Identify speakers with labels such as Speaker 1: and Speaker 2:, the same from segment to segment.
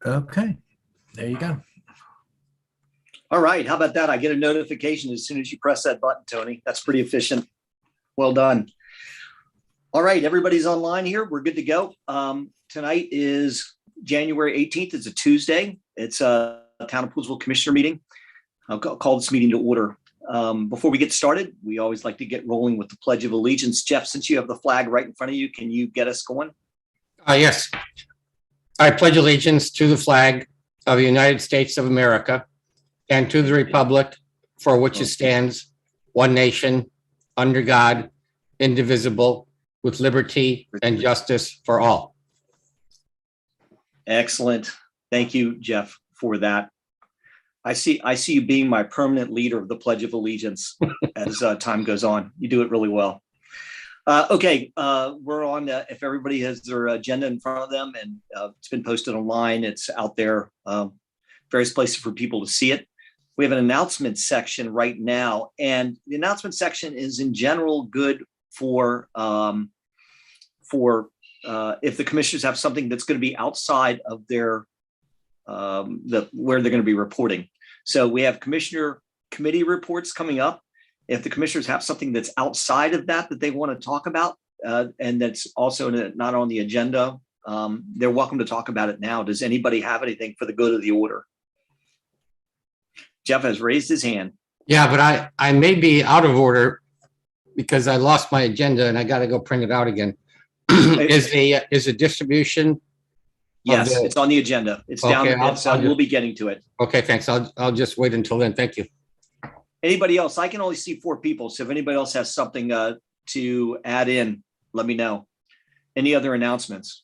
Speaker 1: Okay, there you go.
Speaker 2: All right, how about that? I get a notification as soon as you press that button, Tony. That's pretty efficient. Well done. All right, everybody's online here. We're good to go. Tonight is January 18th. It's a Tuesday. It's a Town of Poolesville Commissioner meeting. I'll call this meeting to order. Before we get started, we always like to get rolling with the Pledge of Allegiance. Jeff, since you have the flag right in front of you, can you get us going?
Speaker 3: Yes. I pledge allegiance to the flag of the United States of America and to the republic for which it stands, one nation, under God, indivisible, with liberty and justice for all.
Speaker 2: Excellent. Thank you, Jeff, for that. I see you being my permanent leader of the Pledge of Allegiance as time goes on. You do it really well. Okay, we're on, if everybody has their agenda in front of them, and it's been posted online, it's out there, various places for people to see it. We have an announcement section right now, and the announcement section is in general good for if the commissioners have something that's going to be outside of their where they're going to be reporting. So we have commissioner committee reports coming up. If the commissioners have something that's outside of that they want to talk about, and that's also not on the agenda, they're welcome to talk about it now. Does anybody have anything for the good of the order? Jeff has raised his hand.
Speaker 3: Yeah, but I may be out of order because I lost my agenda and I got to go print it out again. Is the distribution?
Speaker 2: Yes, it's on the agenda. It's down.
Speaker 3: Okay,
Speaker 2: we'll be getting to it.
Speaker 3: Okay, thanks. I'll just wait until then. Thank you.
Speaker 2: Anybody else? I can only see 4 people. So if anybody else has something to add in, let me know. Any other announcements?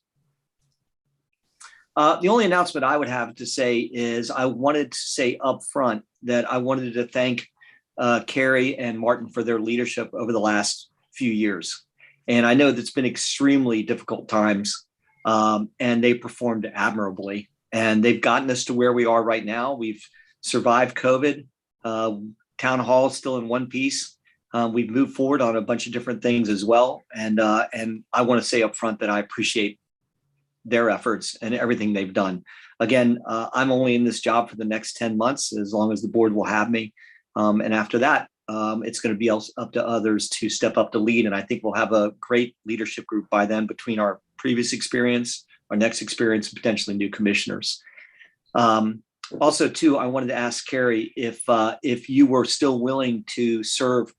Speaker 2: The only announcement I would have to say is I wanted to say up front that I wanted to thank Carrie and Martin for their leadership over the last few years. And I know that's been extremely difficult times, and they performed admirably. And they've gotten us to where we are right now. We've survived COVID. Town hall is still in one piece. We've moved forward on a bunch of different things as well. And I want to say up front that I appreciate their efforts and everything they've done. Again, I'm only in this job for the next 10 months, as long as the board will have me. And after that, it's going to be up to others to step up to lead. And I think we'll have a great leadership group by then between our previous experience, our next experience, and potentially new commissioners. Also, too, I wanted to ask Carrie if you were still willing to serve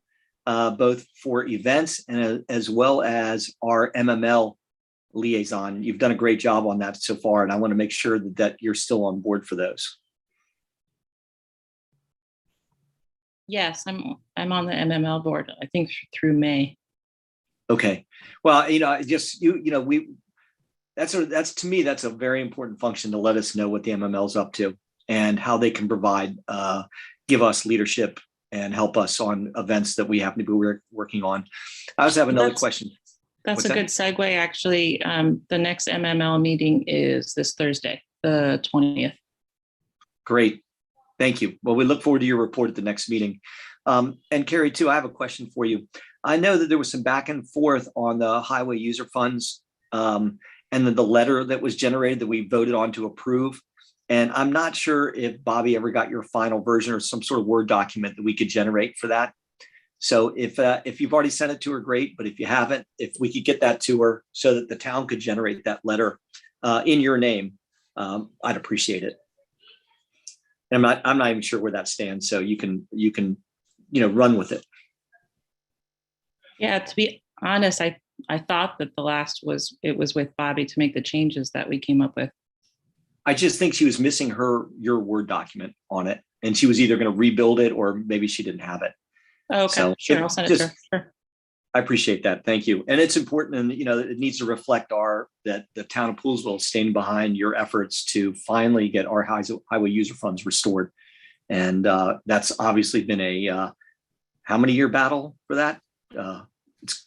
Speaker 2: both for events and as well as our MML liaison. You've done a great job on that so far, and I want to make sure that you're still on board for those.
Speaker 4: Yes, I'm on the MML board, I think through May.
Speaker 2: Okay. Well, that's to me, that's a very important function to let us know what the MML is up to and how they can provide, give us leadership and help us on events that we happen to be working on. I also have another question.
Speaker 4: That's a good segue, actually. The next MML meeting is this Thursday, the 20th.
Speaker 2: Great. Thank you. Well, we look forward to your report at the next meeting. And Carrie, too, I have a question for you. I know that there was some back and forth on the highway user funds and then the letter that was generated that we voted on to approve. And I'm not sure if Bobby ever got your final version or some sort of Word document that we could generate for that. So if you've already sent it to her, great. But if you haven't, if we could get that to her so that the town could generate that letter in your name, I'd appreciate it. And I'm not even sure where that stands. So you can run with it.
Speaker 4: Yeah, to be honest, I thought that the last was with Bobby to make the changes that we came up with.
Speaker 2: I just think she was missing your Word document on it, and she was either going to rebuild it or maybe she didn't have it.
Speaker 4: Oh, okay, so sure, I'll send it to her. Sure.
Speaker 2: I appreciate that. Thank you. And it's important, and it needs to reflect that the town of Poolesville is standing behind your efforts to finally get our highway user funds restored. And that's obviously been a how many year battle for that? It's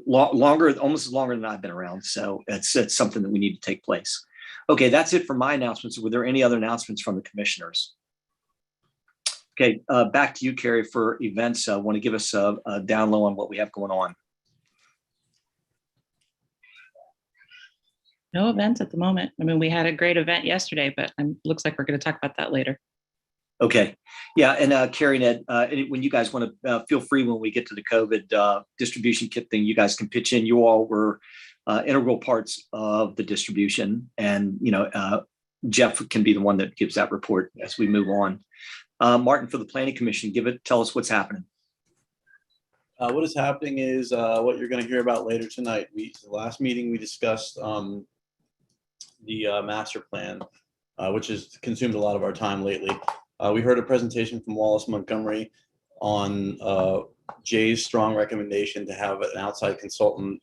Speaker 2: longer, almost longer than I've been around. So it's something that we need to take place. Okay, that's it for my announcements. Were there any other announcements from the commissioners? Okay, back to you, Carrie, for events. Want to give us a down low on what we have going on?
Speaker 4: No events at the moment. I mean, we had a great event yesterday, but looks like we're going to talk about that later.
Speaker 2: Okay, yeah, and Carrie and Ed, when you guys want to, feel free when we get to the COVID distribution kit thing, you guys can pitch in. You all were integral parts of the distribution, and Jeff can be the one that gives that report as we move on. Martin, for the Planning Commission, tell us what's happening.
Speaker 1: What is happening is what you're going to hear about later tonight. The last meeting we discussed the master plan, which has consumed a lot of our time lately. We heard a presentation from Wallace Montgomery on Jay's strong recommendation to have an outside consultant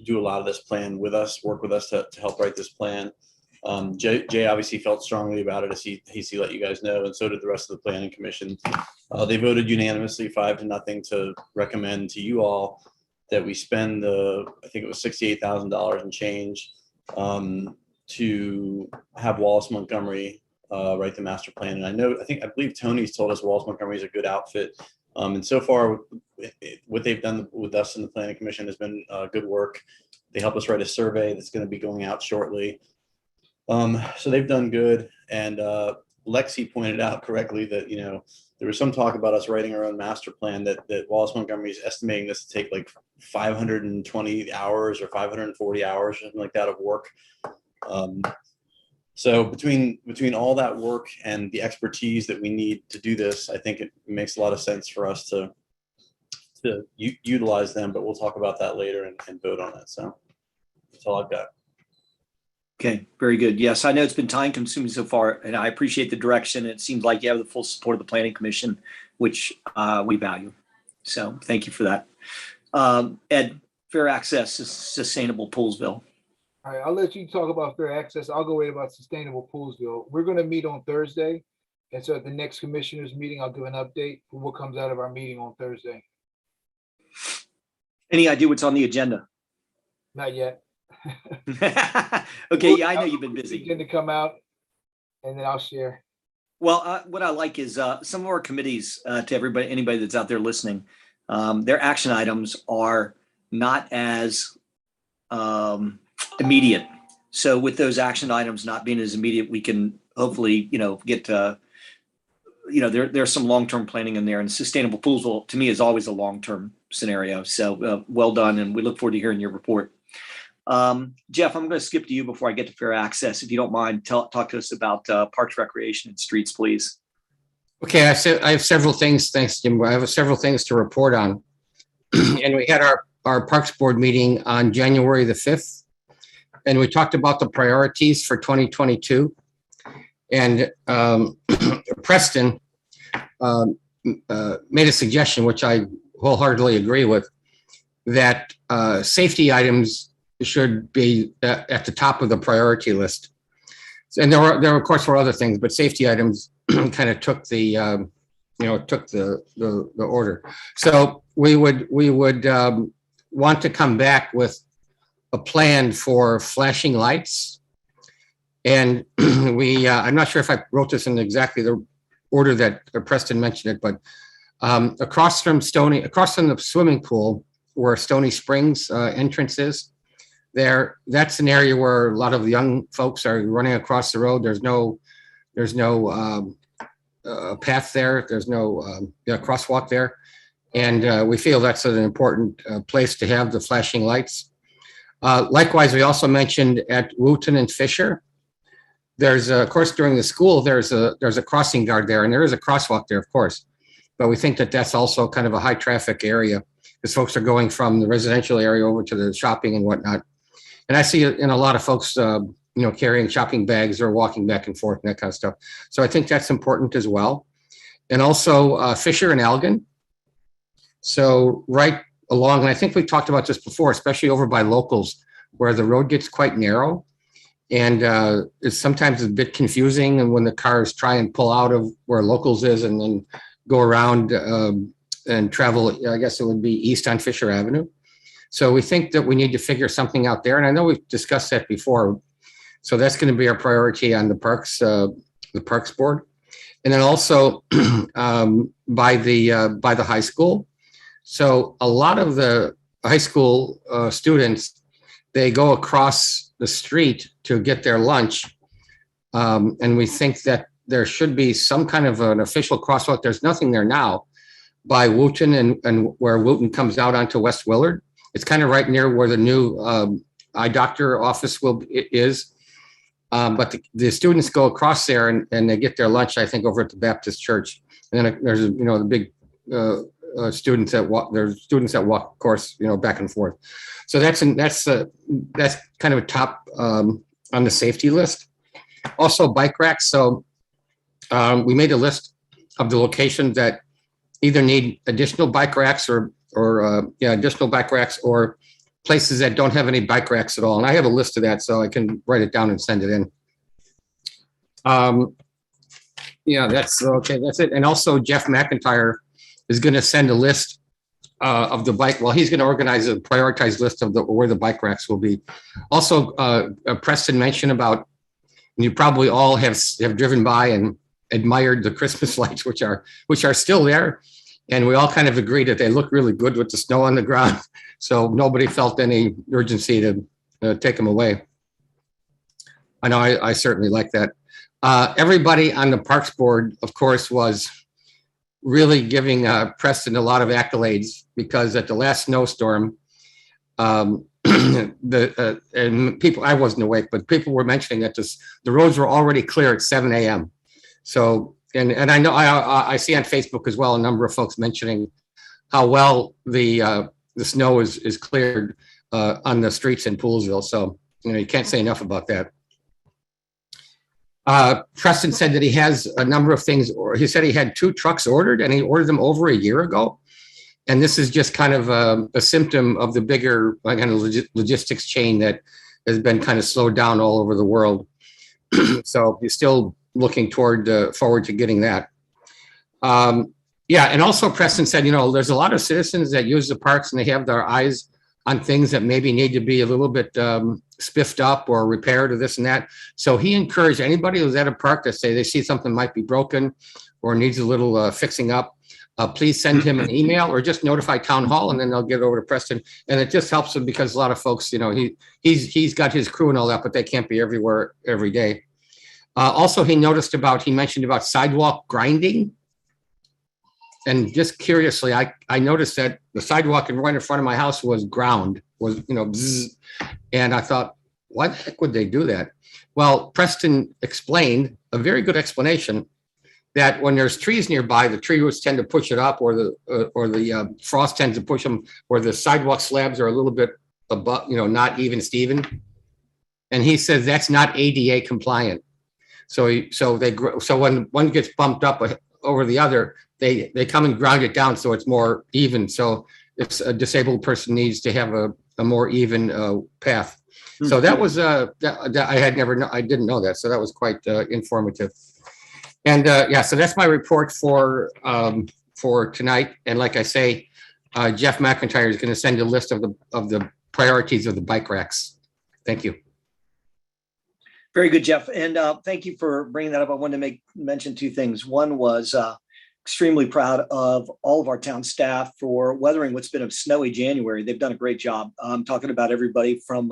Speaker 1: do a lot of this plan with us, work with us to help write this plan. Jay obviously felt strongly about it, as he let you guys know, and so did the rest of the Planning Commission. They voted unanimously 5-0 to recommend to you all that we spend I think it was $68,000 and change to have Wallace Montgomery write the master plan. And I believe Tony's told us Wallace Montgomery is a good outfit. And so far, what they've done with us in the Planning Commission has been good work. They help us write a survey that's going to be going out shortly. So they've done good. And Lexi pointed out correctly that, there was some talk about us writing our own master plan, that Wallace Montgomery is estimating this to take like 520 hours or 540 hours, something like that, of work. So between all that work and the expertise that we need to do this, I think it makes a lot of sense for us to utilize them, but we'll talk about that later and vote on it. So that's all I've got.
Speaker 2: Okay, very good. Yes, I know it's been time consuming so far, and I appreciate the direction. It seems like you have the full support of the Planning Commission, which we value. So thank you for that. Ed, fair access to sustainable Poolesville.
Speaker 5: All right, I'll let you talk about fair access. I'll go right about sustainable Poolesville. We're going to meet on Thursday. And so at the next commissioners meeting, I'll give an update for what comes out of our meeting on Thursday.
Speaker 2: Any idea what's on the agenda?
Speaker 5: Not yet.
Speaker 2: Okay, yeah, I know you've been busy.
Speaker 5: Agenda come out, and then I'll share.
Speaker 2: Well, what I like is some of our committees, to anybody that's out there listening, their action items are not as immediate. So with those action items not being as immediate, we can hopefully, get there's some long-term planning in there, and sustainable Poolesville to me is always a long-term scenario. So well done, and we look forward to hearing your report. Jeff, I'm going to skip to you before I get to fair access. If you don't mind, talk to us about parks, recreation, and streets, please.
Speaker 3: Okay, I have several things. Thanks, Jim. I have several things to report on. And we had our Parks Board meeting on January the 5th. And we talked about the priorities for 2022. And Preston made a suggestion, which I wholeheartely agree with, that safety items should be at the top of the priority list. And there of course were other things, but safety items kind of took the order. So we would want to come back with a plan for flashing lights. And I'm not sure if I wrote this in exactly the order that Preston mentioned it, but across from the swimming pool where Stony Springs entrance is, that's an area where a lot of young folks are running across the road. There's no path there. There's no crosswalk there. And we feel that's an important place to have the flashing lights. Likewise, we also mentioned at Wooten and Fisher, there's of course during the school, there's a crossing guard there, and there is a crosswalk there, of course. But we think that that's also kind of a high traffic area because folks are going from the residential area over to the shopping and whatnot. And I see it in a lot of folks, carrying shopping bags or walking back and forth and that kind of stuff. So I think that's important as well. And also Fisher and Elgin. So right along, and I think we talked about this before, especially over by Locals, where the road gets quite narrow. And it's sometimes a bit confusing. And when the cars try and pull out of where Locals is and then go around and travel, I guess it would be east on Fisher Avenue. So we think that we need to figure something out there. And I know we've discussed that before. So that's going to be our priority on the Parks Board. and then also by the high school. So a lot of the high school students, they go across the street to get their lunch. And we think that there should be some kind of an official crosswalk. There's nothing there now by Wooten and where Wooten comes out onto West Willard. It's kind of right near where the new eye doctor office is. But the students go across there and they get their lunch, I think, over at the Baptist church. And then there's, the big students that walk, there's students that walk, of course, back and forth. So that's kind of a top on the safety list. Also bike racks. So we made a list of the locations that either need additional bike racks or additional bike racks, or places that don't have any bike racks at all. And I have a list of that, so I can write it down and send it in. That's okay. That's it. And also Jeff McIntyre is going to send a list of the bike. Well, he's going to organize a prioritized list of where the bike racks will be. Also, Preston mentioned about, you probably all have driven by and admired the Christmas lights, which are still there. And we all kind of agree that they look really good with the snow on the ground. So nobody felt any urgency to take them away. I know I certainly like that. Everybody on the Parks Board, of course, was really giving Preston a lot of accolades, because at the last snowstorm, and people, I wasn't awake, but people were mentioning that the roads were already clear at 7 a.m. So, and I know I see on Facebook as well a number of folks mentioning how well the snow is cleared on the streets in Poolesville. So, you can't say enough about that. Preston said that he has a number of things, or he said he had 2 trucks ordered, and he ordered them over a year ago. And this is just kind of a symptom of the bigger kind of logistics chain that has been kind of slowed down all over the world. So he's still looking forward to getting that. And also Preston said, there's a lot of citizens that use the parks and they have their eyes on things that maybe need to be a little bit spiffed up or repaired or this and that. So he encouraged anybody who's at a park that say they see something might be broken or needs a little fixing up, please send him an email or just notify town hall, and then they'll get over to Preston. And it just helps him, because a lot of folks, he's got his crew and all that, but they can't be everywhere every day. Also, he mentioned about sidewalk grinding. And just curiously, I noticed that the sidewalk right in front of my house was ground, bzzz. And I thought, why the heck would they do that? Well, Preston explained, a very good explanation, that when there's trees nearby, the tree roots tend to push it up, or the frost tends to push them, or the sidewalk slabs are a little bit above, not even Steven. And he says that's not ADA compliant. So when one gets bumped up over the other, they come and ground it down so it's more even. So if a disabled person needs to have a more even path. So that was I didn't know that. So that was quite informative. And so that's my report for tonight. And like I say, Jeff McIntyre is going to send a list of the priorities of the bike racks. Thank you.
Speaker 2: Very good, Jeff. And thank you for bringing that up. I wanted to mention 2 things. One was extremely proud of all of our town staff for weathering what's been a snowy January. They've done a great job. I'm talking about everybody from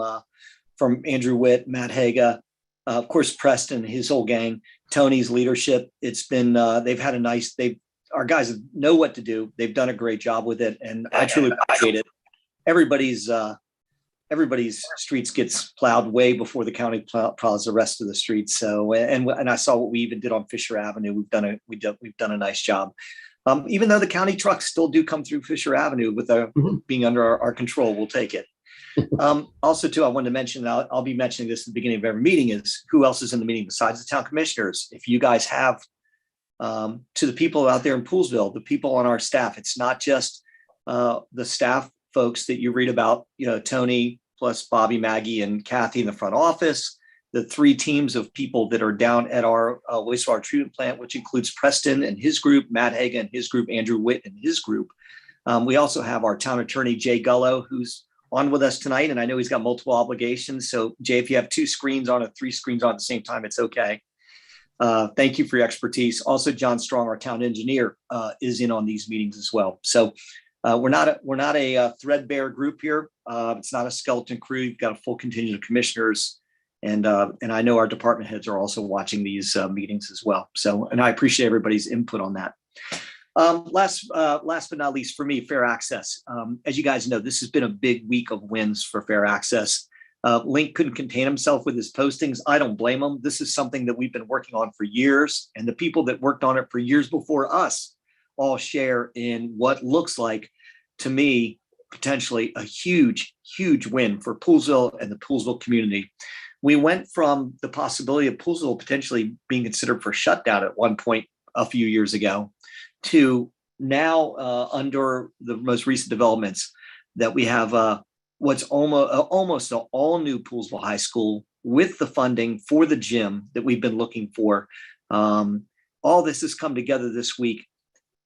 Speaker 2: Andrew Witt, Matt Haga, of course, Preston, his whole gang, Tony's leadership. It's been, our guys know what to do. They've done a great job with it. And I truly appreciate it. Everybody's streets gets plowed way before the county plows the rest of the streets. So, and I saw what we even did on Fisher Avenue. We've done a nice job. Even though the county trucks still do come through Fisher Avenue with being under our control, we'll take it. Also, too, I wanted to mention, I'll be mentioning this at the beginning of every meeting, is who else is in the meeting besides the town commissioners. If you guys have, to the people out there in Poolesville, the people on our staff, it's not just the staff folks that you read about, Tony plus Bobby, Maggie, and Kathy in the front office, the 3 teams of people that are down at our wastewater treatment plant, which includes Preston and his group, Matt Haga and his group, Andrew Witt and his group. We also have our town attorney, Jay Gullo, who's on with us tonight. And I know he's got multiple obligations. So Jay, if you have 2 screens on or 3 screens on at the same time, it's okay. Thank you for your expertise. Also, John Strong, our town engineer, is in on these meetings as well. So we're not a threadbare group here. It's not a skeleton crew. You've got a full contingent of commissioners, and I know our department heads are also watching these meetings as well. So, and I appreciate everybody's input on that. Last but not least, for me, fair access. As you guys know, this has been a big week of wins for fair access. Link couldn't contain himself with his postings. I don't blame him. This is something that we've been working on for years, and the people that worked on it for years before us all share in what looks like, to me, potentially a huge, huge win for Poolesville and the Poolesville community. We went from the possibility of Poolesville potentially being considered for shutdown at one point a few years ago to now, under the most recent developments, that we have what's almost an all-new Poolesville High School with the funding for the gym that we've been looking for. All this has come together this week.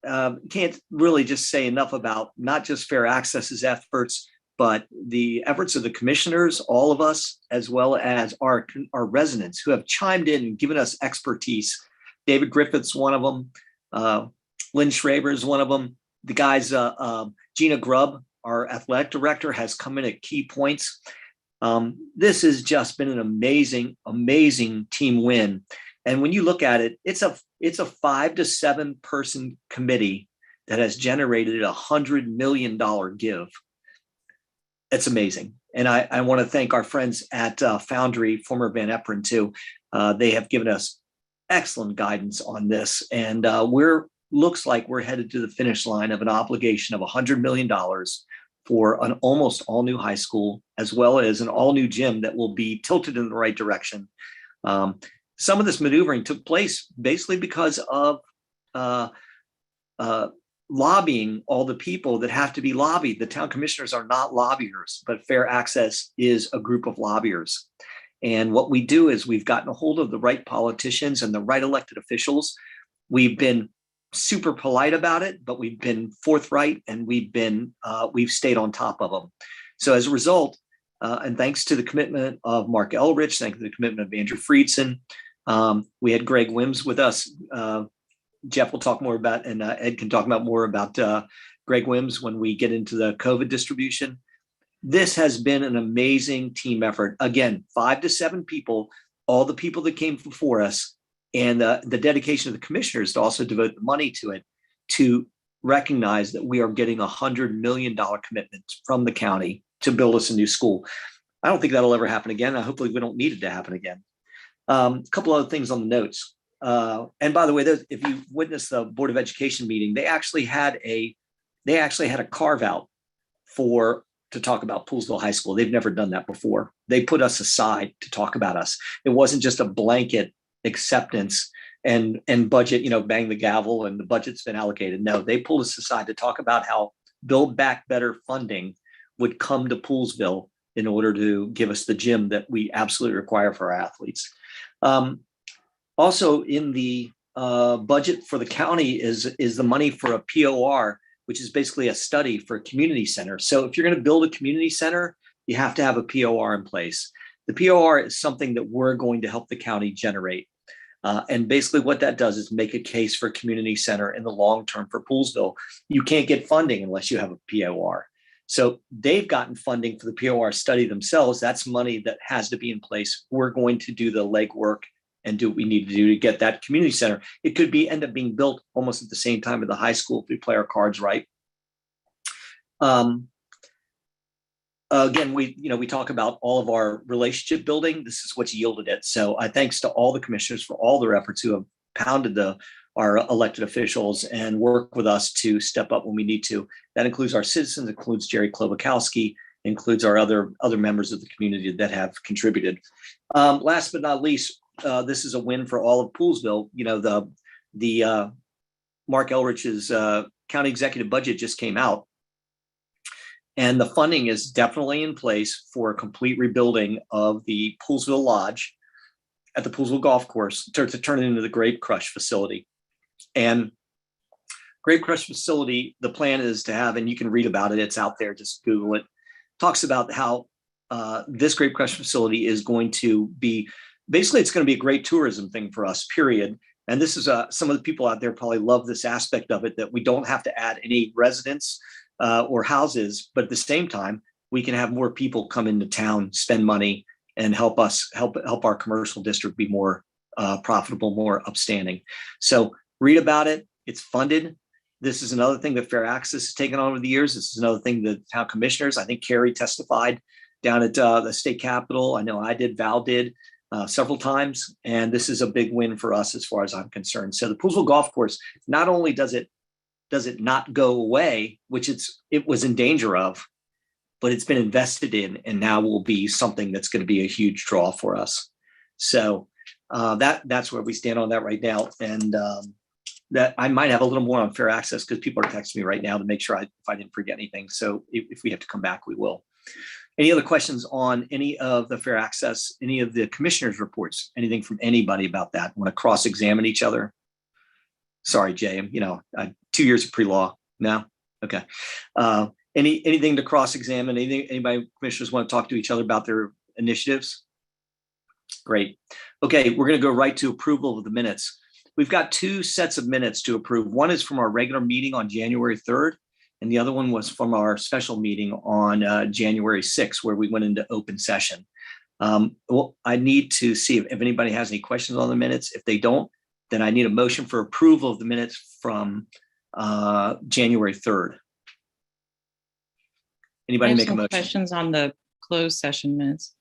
Speaker 2: Can't really just say enough about not just Fair Access's efforts, but the efforts of the commissioners, all of us, as well as our residents who have chimed in and given us expertise. David Griffith's one of them. Lynn Schraber is one of them. The guys, Gina Grubb, our athletic director, has come in at key points. This has just been an amazing, amazing team win. And when you look at it, it's a 5 to 7 person committee that has generated $100 million give. It's amazing. And I want to thank our friends at Foundry, former Van Eperen too. They have given us excellent guidance on this. And looks like we're headed to the finish line of an obligation of $100 million for an almost all new high school, as well as an all new gym that will be tilted in the right direction. Some of this maneuvering took place basically because of lobbying all the people that have to be lobbied. The town commissioners are not lobbyers, but Fair Access is a group of lobbyers. And what we do is we've gotten a hold of the right politicians and the right elected officials. We've been super polite about it, but we've been forthright, and we've stayed on top of them. So as a result, and thanks to the commitment of Mark Elrich, thanks to the commitment of Andrew Friedson, we had Greg Wims with us. Jeff will talk more about, and Ed can talk about more about Greg Wims when we get into the COVID distribution. This has been an amazing team effort. Again, 5 to 7 people, all the people that came before us, and the dedication of the commissioners to also devote the money to it, to recognize that we are getting $100 million commitment from the county to build us a new school. I don't think that'll ever happen again. Hopefully we don't need it to happen again. A couple other things on the notes. And by the way, if you witnessed the Board of Education meeting, they actually had a carve out to talk about Poolesville High School. They've never done that before. They put us aside to talk about us. It wasn't just a blanket acceptance and budget, bang the gavel and the budget's been allocated. No, they pulled us aside to talk about how Build Back Better funding would come to Poolesville in order to give us the gym that we absolutely require for our athletes. Also in the budget for the county is the money for a POR, which is basically a study for a community center. So if you're going to build a community center, you have to have a POR in place. The POR is something that we're going to help the county generate. And basically what that does is make a case for a community center in the long term for Poolesville. You can't get funding unless you have a POR. So they've gotten funding for the POR study themselves. That's money that has to be in place. We're going to do the legwork and do what we need to do to get that community center. It could end up being built almost at the same time as the high school if we play our cards right. Again, we talk about all of our relationship building. This is what's yielded it. So thanks to all the commissioners for all their efforts who have pounded our elected officials and work with us to step up when we need to. That includes our citizens, includes Jerry Klobakowski, includes our other members of the community that have contributed. Last but not least, this is a win for all of Poolesville. The Mark Elrich's county executive budget just came out. And the funding is definitely in place for a complete rebuilding of the Poolesville Lodge at the Poolesville Golf Course to turn it into the Grape Crush facility. And Grape Crush facility, the plan is to have, and you can read about it, it's out there, just Google it, talks about how this Grape Crush facility is going to be basically it's going to be a great tourism thing for us, period. And this is some of the people out there probably love this aspect of it, that we don't have to add any residents or houses, but at the same time, we can have more people come into town, spend money, and help our commercial district be more profitable, more upstanding. So read about it. It's funded. This is another thing that Fair Access has taken on over the years. This is another thing that town commissioners, I think Carrie testified down at the state capitol. I know I did, Val did several times. And this is a big win for us as far as I'm concerned. So the Poolesville Golf Course, not only does it not go away, which it was in danger of, but it's been invested in and now will be something that's going to be a huge draw for us. So that's where we stand on that right now. And that I might have a little more on Fair Access because people are texting me right now to make sure if I didn't forget anything. So if we have to come back, we will. Any other questions on any of the Fair Access, any of the commissioners' reports, anything from anybody about that? Want to cross-examine each other? Sorry, Jay, 2 years of pre-law. No? Okay. Anything to cross-examine? Anybody commissioners want to talk to each other about their initiatives? Great. Okay, we're going to go right to approval of the minutes. We've got 2 sets of minutes to approve. One is from our regular meeting on January 3rd, and the other one was from our special meeting on January 6th, where we went into open session. Well, I need to see if anybody has any questions on the minutes. If they don't, then I need a motion for approval of the minutes from January 3rd. Anybody make a motion?
Speaker 4: Questions on the closed session minutes.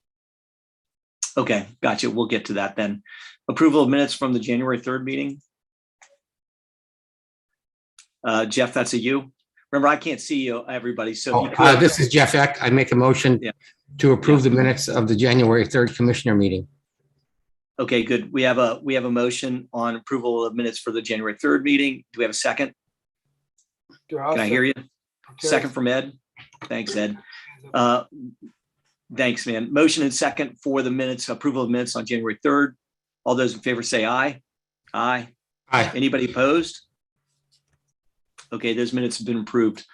Speaker 2: Okay, gotcha. We'll get to that then. Approval of minutes from the January 3rd meeting. Jeff, that's a you. Remember, I can't see you, everybody. So
Speaker 3: this is Jeff Eck. I make a motion to approve the minutes of the January 3rd Commissioner meeting.
Speaker 2: Okay, good. We have a motion on approval of minutes for the January 3rd meeting. Do we have a second?
Speaker 5: Sure,
Speaker 2: Can I hear you?
Speaker 5: Okay.
Speaker 2: Second from Ed. Thanks, Ed. Thanks, man. Motion and second for the minutes, approval of minutes on January 3rd. All those in favor say aye. Aye.
Speaker 3: Aye.
Speaker 2: Anybody opposed? Okay, those minutes have been approved.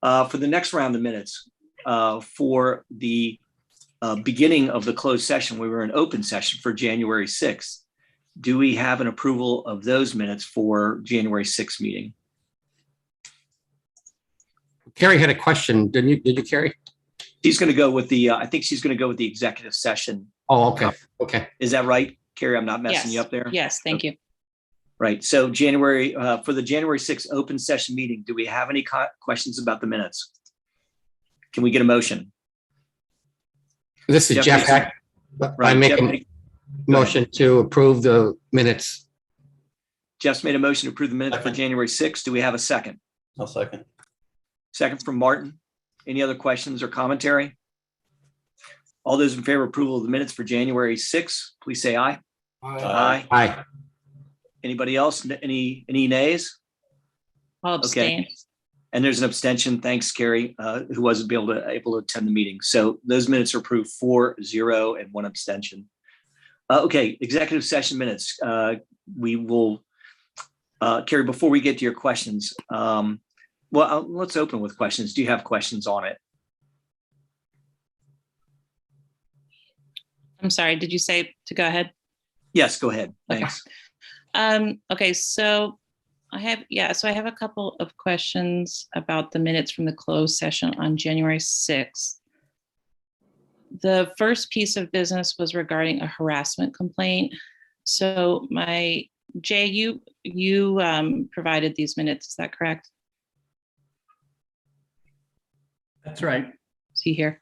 Speaker 2: For the next round of minutes, for the beginning of the closed session, we were in open session for January 6th. Do we have an approval of those minutes for January 6th meeting?
Speaker 3: Carrie had a question, didn't you? Did you, Carrie?
Speaker 2: She's going to go with the, I think she's going to go with the executive session.
Speaker 3: Oh, okay. Okay.
Speaker 2: Is that right, Carrie? I'm not messing you up there?
Speaker 4: Yes, thank you.
Speaker 2: Right. So January, for the January 6th open session meeting, do we have any questions about the minutes? Can we get a motion?
Speaker 3: This is Jeff Eck. I make a motion to approve the minutes.
Speaker 2: Jeff's made a motion to approve the minutes for January 6th. Do we have a second?
Speaker 1: I'll second.
Speaker 2: Second from Martin. Any other questions or commentary? All those in favor of approval of the minutes for January 6th, please say aye.
Speaker 5: Aye.
Speaker 3: Aye.
Speaker 2: Anybody else? Any nays?
Speaker 4: I'll abstain.
Speaker 2: And there's an abstention. Thanks, Carrie, who wasn't able to attend the meeting. So those minutes are approved 4-0 and 1 abstention. Okay, executive session minutes. We will, Carrie, before we get to your questions, let's open with questions. Do you have questions on it?
Speaker 4: I'm sorry, did you say to go ahead?
Speaker 2: Yes, go ahead. Thanks.
Speaker 4: Okay, so I have a couple of questions about the minutes from the closed session on January 6th. The first piece of business was regarding a harassment complaint. So Jay, you provided these minutes, is that correct?
Speaker 6: That's right.
Speaker 4: See here.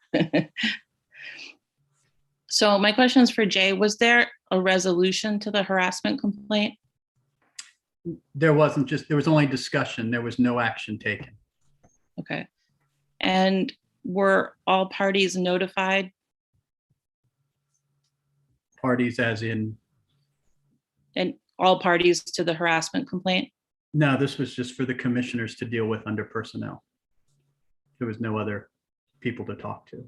Speaker 4: So my question is for Jay, was there a resolution to the harassment complaint?
Speaker 6: There was only discussion. There was no action taken.
Speaker 4: Okay. And were all parties notified?
Speaker 6: Parties as in?
Speaker 4: And all parties to the harassment complaint?
Speaker 6: No, this was just for the commissioners to deal with under personnel. There was no other people to talk to.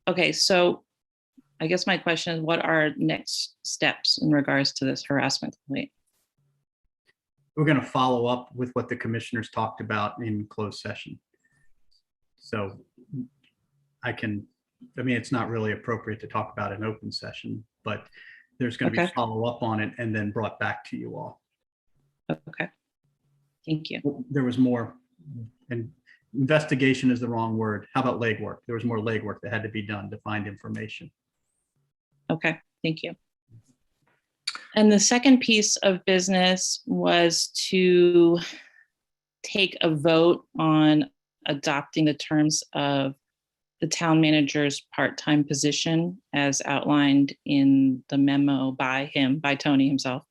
Speaker 4: Okay, so I guess my question is, what are next steps in regards to this harassment complaint?
Speaker 6: We're going to follow up with what the commissioners talked about in closed session. So it's not really appropriate to talk about an open session, but there's going to be
Speaker 4: Okay.
Speaker 6: follow-up on it and then brought back to you all.
Speaker 4: Okay. Thank you.
Speaker 6: There was more, and investigation is the wrong word. How about legwork? There was more legwork that had to be done to find information.
Speaker 4: Okay, thank you. And the second piece of business was to take a vote on adopting the terms of the town manager's part-time position as outlined in the memo by Tony himself.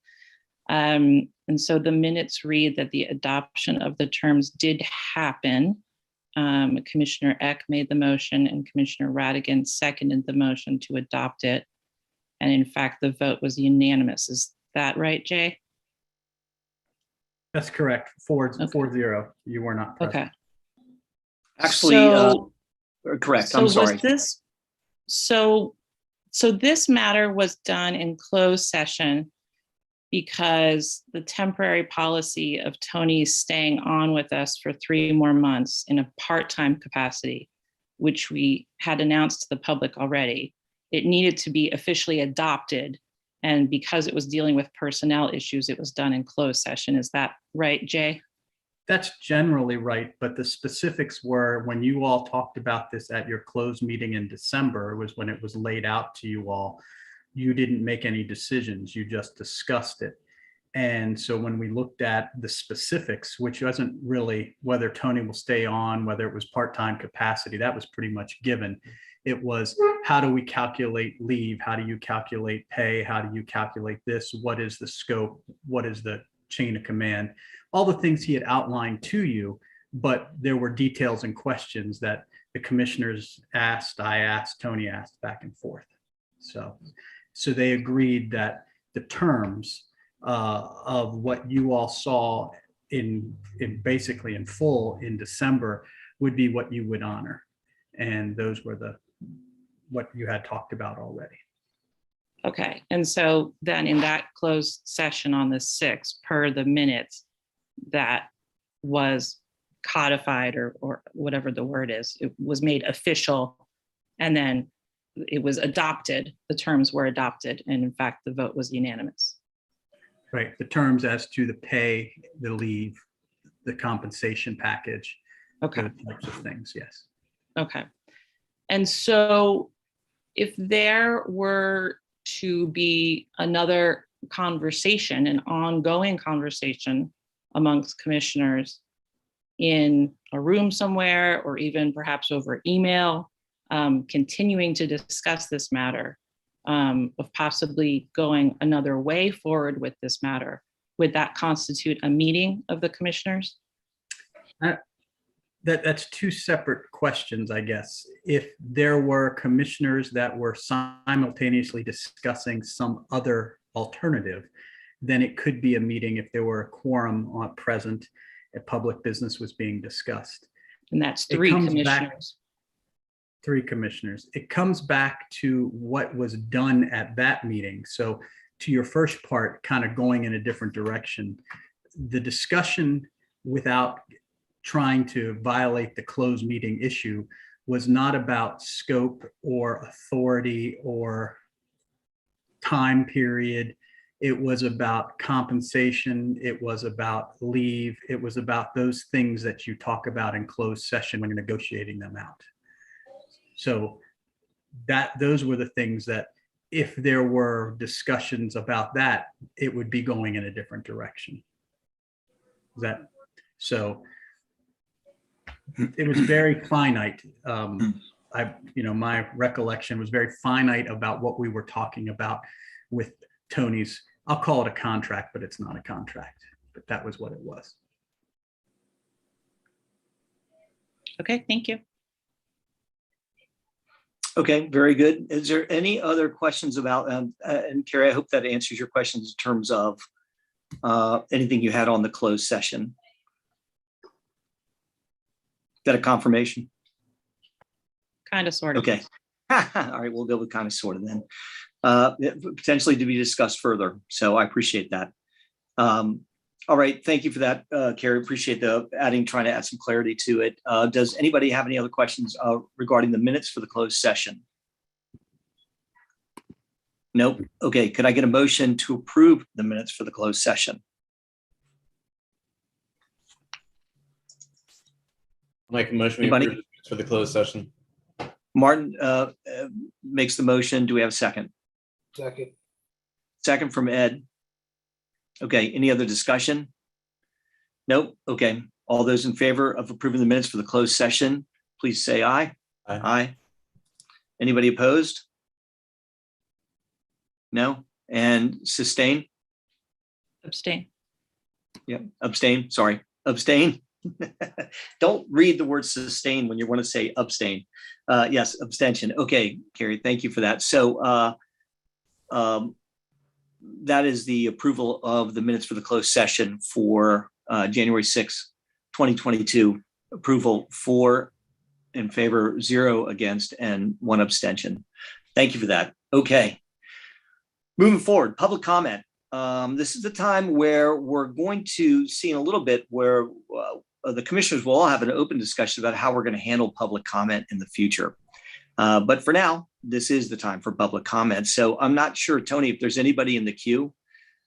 Speaker 4: And so the minutes read that the adoption of the terms did happen. Commissioner Eck made the motion and Commissioner Radigan seconded the motion to adopt it. And in fact, the vote was unanimous. Is that right, Jay?
Speaker 6: That's correct. 4-0. You were not present.
Speaker 4: Okay.
Speaker 2: Actually, correct. I'm sorry.
Speaker 4: So this matter was done in closed session because the temporary policy of Tony staying on with us for 3 more months in a part-time capacity, which we had announced to the public already, it needed to be officially adopted. And because it was dealing with personnel issues, it was done in closed session. Is that right, Jay?
Speaker 6: That's generally right, but the specifics were when you all talked about this at your closed meeting in December, was when it was laid out to you all. You didn't make any decisions, you just discussed it. And so when we looked at the specifics, which wasn't really whether Tony will stay on, whether it was part-time capacity, that was pretty much given. It was, how do we calculate leave? How do you calculate pay? How do you calculate this? What is the scope? What is the chain of command? All the things he had outlined to you, but there were details and questions that the commissioners asked, I asked, Tony asked, back and forth. So they agreed that the terms of what you all saw in basically in full in December would be what you would honor. And those were what you had talked about already.
Speaker 4: Okay, and so then in that closed session on the 6th, per the minutes, that was codified or whatever the word is, it was made official, and then it was adopted, the terms were adopted, and in fact, the vote was unanimous.
Speaker 6: Right, the terms as to the pay, the leave, the compensation package,
Speaker 4: Okay.
Speaker 6: those types of things, yes.
Speaker 4: Okay. And so if there were to be another conversation, an ongoing conversation amongst commissioners in a room somewhere, or even perhaps over email, continuing to discuss this matter, of possibly going another way forward with this matter, would that constitute a meeting of the commissioners?
Speaker 6: That's 2 separate questions, I guess. If there were commissioners that were simultaneously discussing some other alternative, then it could be a meeting if there were a quorum present, a public business was being discussed.
Speaker 4: And that's 3 commissioners.
Speaker 6: 3 commissioners. It comes back to what was done at that meeting. So to your first part, kind of going in a different direction, the discussion without trying to violate the closed meeting issue was not about scope or authority or time period. It was about compensation. It was about leave. It was about those things that you talk about in closed session when you're negotiating them out. So those were the things that if there were discussions about that, it would be going in a different direction. So it was very finite. My recollection was very finite about what we were talking about with Tony's, I'll call it a contract, but it's not a contract, but that was what it was.
Speaker 4: Okay, thank you.
Speaker 2: Okay, very good. Is there any other questions about, and Carrie, I hope that answers your questions in terms of anything you had on the closed session. Got a confirmation?
Speaker 4: Kind of, sort of.
Speaker 2: Okay. All right, we'll go with kind of sort of then. Potentially to be discussed further. So I appreciate that. All right, thank you for that, Carrie. Appreciate trying to add some clarity to it. Does anybody have any other questions regarding the minutes for the closed session? Nope. Okay, could I get a motion to approve the minutes for the closed session?
Speaker 1: I'll make a motion we
Speaker 2: Anybody?
Speaker 1: approve the minutes for the closed session.
Speaker 2: Martin makes the motion. Do we have a second?
Speaker 5: Second.
Speaker 2: Second from Ed. Okay, any other discussion? Nope. Okay, all those in favor of approving the minutes for the closed session, please say aye.
Speaker 1: Aye.
Speaker 2: Aye. Anybody opposed? No? And sustain?
Speaker 4: Abstain.
Speaker 2: Yep, abstain, sorry, abstain. Don't read the word sustain when you want to say abstain. Yes, abstention. Okay, Carrie, thank you for that. So that is the approval of the minutes for the closed session for January 6, 2022. Approval 4 in favor, 0 against, and 1 abstention. Thank you for that. Okay. Moving forward, public comment. This is the time where we're going to see in a little bit where the commissioners will all have an open discussion about how we're going to handle public comment in the future. But for now, this is the time for public comment. So I'm not sure, Tony, if there's anybody in the queue.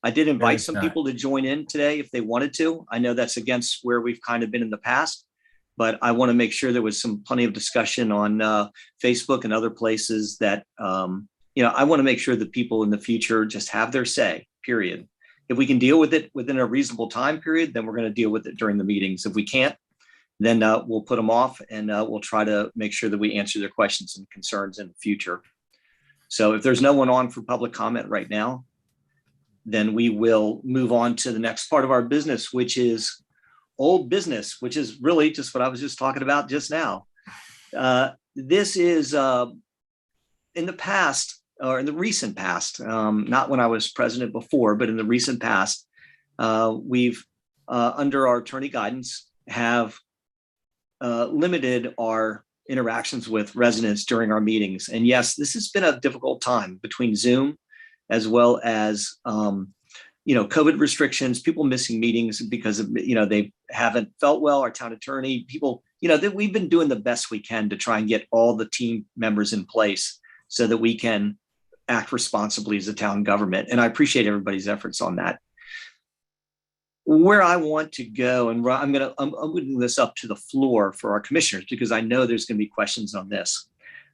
Speaker 2: I did invite some people to join in today if they wanted to. I know that's against where we've kind of been in the past, but I want to make sure there was plenty of discussion on Facebook and other places that, I want to make sure that people in the future just have their say, period. If we can deal with it within a reasonable time period, then we're going to deal with it during the meetings. If we can't, then we'll put them off and we'll try to make sure that we answer their questions and concerns in the future. So if there's no one on for public comment right now, then we will move on to the next part of our business, which is old business, which is really just what I was just talking about just now. This is in the past, or in the recent past, not when I was president before, but in the recent past, we've, under our attorney guidance, have limited our interactions with residents during our meetings. And yes, this has been a difficult time between Zoom as well as, COVID restrictions, people missing meetings because of, they haven't felt well, our town attorney, people, that we've been doing the best we can to try and get all the team members in place so that we can act responsibly as a town government. And I appreciate everybody's efforts on that. Where I want to go, and I'm moving this up to the floor for our commissioners, because I know there's going to be questions on this.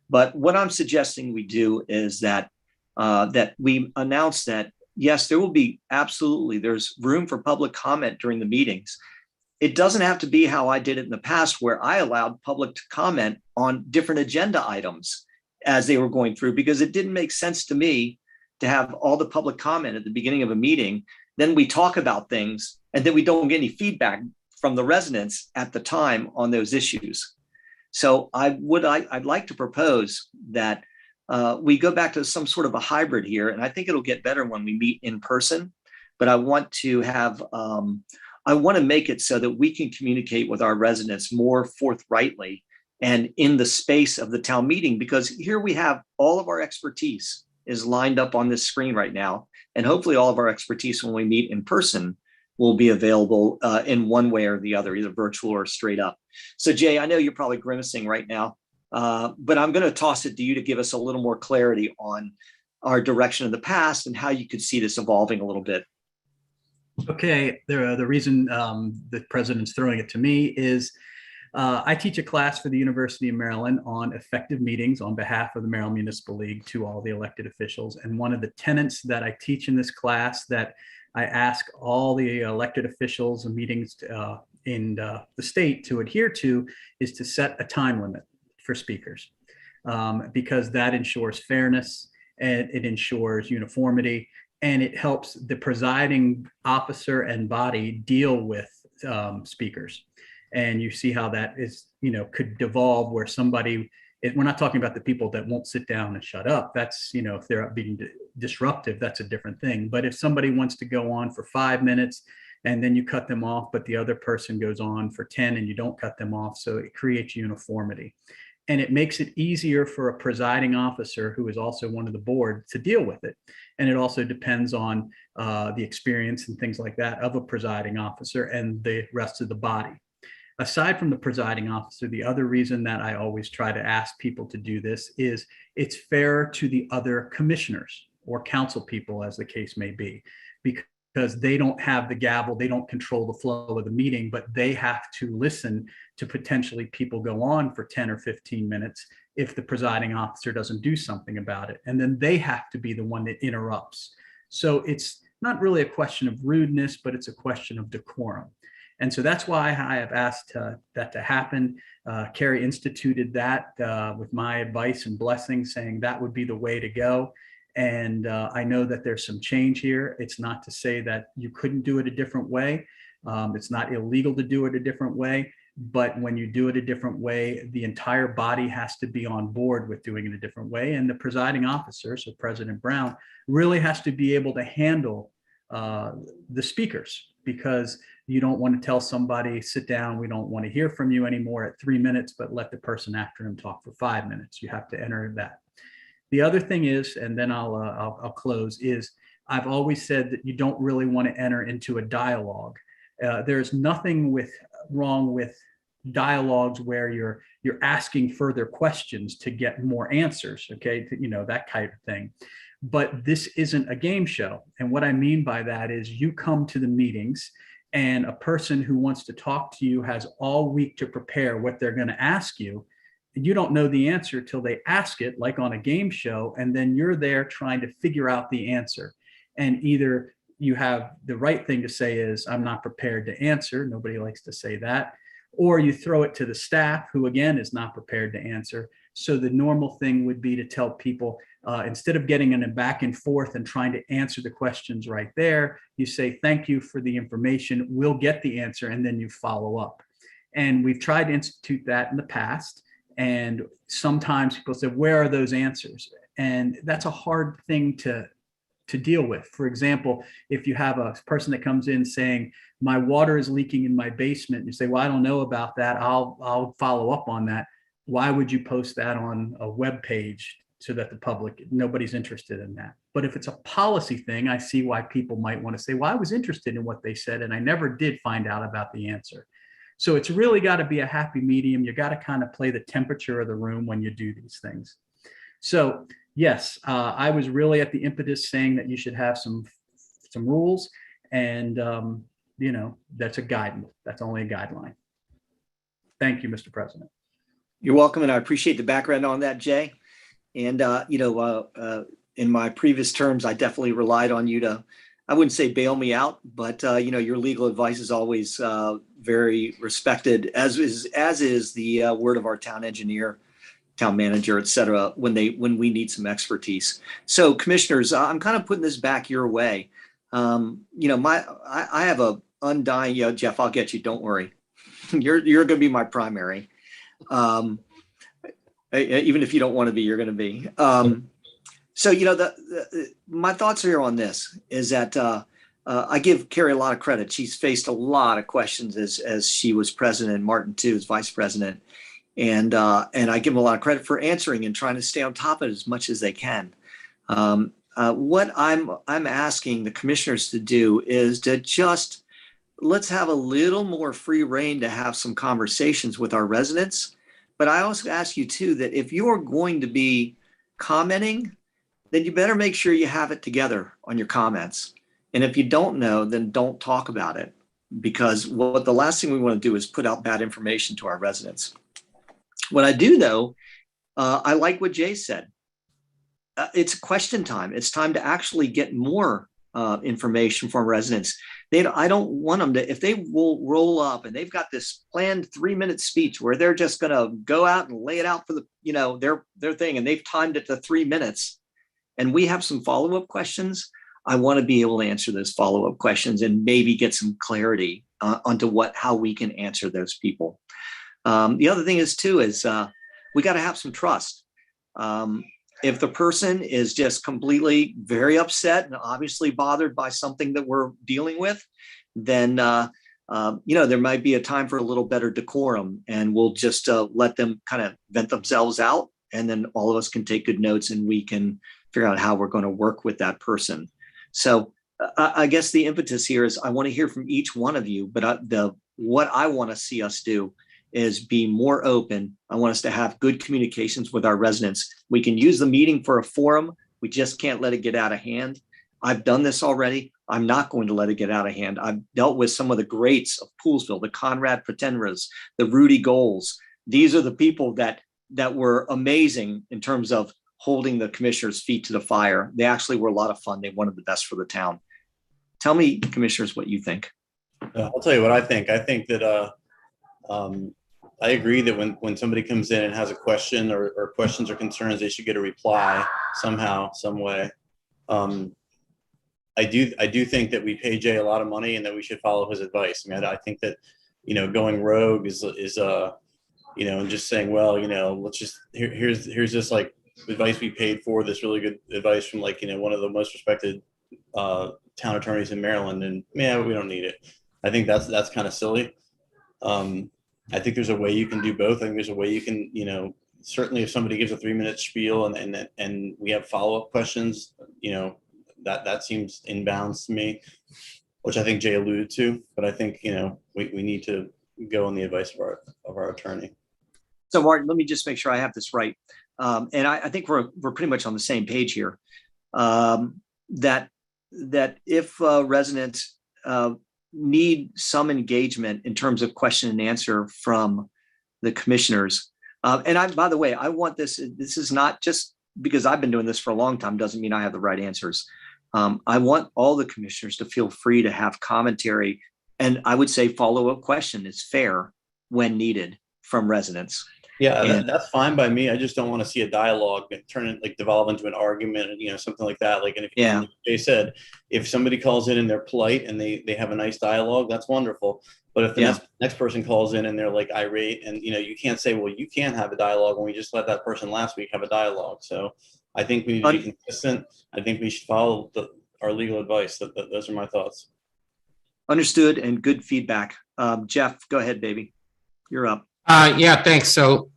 Speaker 2: But what I'm suggesting we do is that that we announce that, yes, there will be there's room for public comment during the meetings. It doesn't have to be how I did it in the past, where I allowed public to comment on different agenda items as they were going through, because it didn't make sense to me to have all the public comment at the beginning of a meeting. Then we talk about things and then we don't get any feedback from the residents at the time on those issues. So I'd like to propose that we go back to some sort of a hybrid here, and I think it'll get better when we meet in person. But I want to have, I want to make it so that we can communicate with our residents more forthrightly and in the space of the town meeting, because here we have all of our expertise is lined up on this screen right now. And hopefully all of our expertise when we meet in person will be available in one way or the other, either virtual or straight up. So Jay, I know you're probably grimacing right now, but I'm going to toss it to you to give us a little more clarity on our direction in the past and how you could see this evolving a little bit.
Speaker 6: Okay, the reason the president's throwing it to me is I teach a class for the University of Maryland on effective meetings on behalf of the Maryland Municipal League to all the elected officials. And one of the tenets that I teach in this class that I ask all the elected officials and meetings in the state to adhere to is to set a time limit for speakers, because that ensures fairness and it ensures uniformity, and it helps the presiding officer and body deal with speakers. And you see how that is, could devolve where somebody, we're not talking about the people that won't sit down and shut up. That's, if they're being disruptive, that's a different thing. But if somebody wants to go on for 5 minutes and then you cut them off, but the other person goes on for 10 and you don't cut them off, so it creates uniformity. And it makes it easier for a presiding officer who is also one of the board to deal with it. And it also depends on the experience and things like that of a presiding officer and the rest of the body. Aside from the presiding officer, the other reason that I always try to ask people to do this is it's fair to the other commissioners or council people, as the case may be, because they don't have the gavel, they don't control the flow of the meeting, but they have to listen to potentially people go on for 10 or 15 minutes if the presiding officer doesn't do something about it. And then they have to be the one that interrupts. So it's not really a question of rudeness, but it's a question of decorum. And so that's why I have asked that to happen. Carrie instituted that with my advice and blessing, saying that would be the way to go. And I know that there's some change here. It's not to say that you couldn't do it a different way. It's not illegal to do it a different way. But when you do it a different way, the entire body has to be on board with doing it a different way. And the presiding officer, so President Brown, really has to be able to handle the speakers, because you don't want to tell somebody, sit down, we don't want to hear from you anymore at 3 minutes, but let the person after him talk for 5 minutes. You have to enter that. The other thing is, and then I'll close, is I've always said that you don't really want to enter into a dialogue. There's nothing wrong with dialogues where you're asking further questions to get more answers, okay, that kind of thing. But this isn't a game show. And what I mean by that is you come to the meetings and a person who wants to talk to you has all week to prepare what they're going to ask you. You don't know the answer till they ask it, like on a game show, and then you're there trying to figure out the answer. And either you have the right thing to say is, I'm not prepared to answer. Nobody likes to say that. Or you throw it to the staff, who again is not prepared to answer. So the normal thing would be to tell people, instead of getting in a back and forth and trying to answer the questions right there, you say, thank you for the information. We'll get the answer, and then you follow up. And we've tried to institute that in the past. And sometimes people say, where are those answers? And that's a hard thing to deal with. For example, if you have a person that comes in saying, my water is leaking in my basement, you say, well, I don't know about that. I'll follow up on that. Why would you post that on a web page so that the public, nobody's interested in that? But if it's a policy thing, I see why people might want to say, well, I was interested in what they said, and I never did find out about the answer. So it's really got to be a happy medium. You got to kind of play the temperature of the room when you do these things. So yes, I was really at the impetus saying that you should have some rules, and that's a guidance. That's only a guideline. Thank you, Mr. President.
Speaker 2: You're welcome, and I appreciate the background on that, Jay. And in my previous terms, I definitely relied on you to, I wouldn't say bail me out, but your legal advice is always very respected, as is the word of our town engineer, town manager, et cetera, when we need some expertise. So commissioners, I'm kind of putting this back your way. I have a undying, Jeff, I'll get you, don't worry. You're going to be my primary. Even if you don't want to be, you're going to be. So, my thoughts here on this is that I give Carrie a lot of credit. She's faced a lot of questions as she was president, and Martin too, as vice president. And I give them a lot of credit for answering and trying to stay on top of it as much as they can. What I'm asking the commissioners to do is to just, let's have a little more free rein to have some conversations with our residents. But I also ask you too, that if you're going to be commenting, then you better make sure you have it together on your comments. And if you don't know, then don't talk about it, because what the last thing we want to do is put out bad information to our residents. What I do though, I like what Jay said. It's question time. It's time to actually get more information from residents. I don't want them to, if they will roll up and they've got this planned 3-minute speech where they're just going to go out and lay it out for the, their thing, and they've timed it to 3 minutes, and we have some follow-up questions. I want to be able to answer those follow-up questions and maybe get some clarity onto how we can answer those people. The other thing is we got to have some trust. If the person is just completely very upset and obviously bothered by something that we're dealing with, then there might be a time for a little better decorum, and we'll just let them kind of vent themselves out, and then all of us can take good notes and we can figure out how we're going to work with that person. So I guess the impetus here is I want to hear from each one of you, but what I want to see us do is be more open. I want us to have good communications with our residents. We can use the meeting for a forum, We just can't let it get out of hand. I've done this already. I'm not going to let it get out of hand. I've dealt with some of the greats of Poolesville, the Conrad Pretendras, the Rudy Goals. These are the people that were amazing in terms of holding the commissioners' feet to the fire. They actually were a lot of fun. They wanted the best for the town. Tell me, commissioners, what you think.
Speaker 1: I'll tell you what I think. I think that I agree that when somebody comes in and has a question or questions or concerns, they should get a reply somehow, some way. I do think that we pay Jay a lot of money and that we should follow his advice. I mean, I think that, going rogue is and just saying, well, let's just here's this like advice we paid for, this really good advice from like, one of the most respected town attorneys in Maryland, and yeah, we don't need it. I think that's kind of silly. I think there's a way you can do both. I think there's a way you can, certainly if somebody gives a 3-minute spiel and we have follow-up questions, that seems in bounds to me, which I think Jay alluded to, but I think, we need to go on the advice of our attorney.
Speaker 2: So Martin, let me just make sure I have this right. And I think we're pretty much on the same page here. That if residents need some engagement in terms of question and answer from the commissioners. And by the way, I want this is not just because I've been doing this for a long time, doesn't mean I have the right answers. I want all the commissioners to feel free to have commentary. And I would say follow-up question is fair when needed from residents.
Speaker 1: Yeah, that's fine by me. I just don't want to see a dialogue devolve into an argument, something like that. Like, and if they said, if somebody calls in and they're polite and they have a nice dialogue, that's wonderful. But if the next person calls in and they're like irate, and you can't say, well, you can't have a dialogue when we just let that person last week have a dialogue. So I think we need to be consistent. I think we should follow our legal advice. Those are my thoughts.
Speaker 2: Understood and good feedback. Jeff, go ahead, baby. You're up.
Speaker 3: Yeah, thanks. So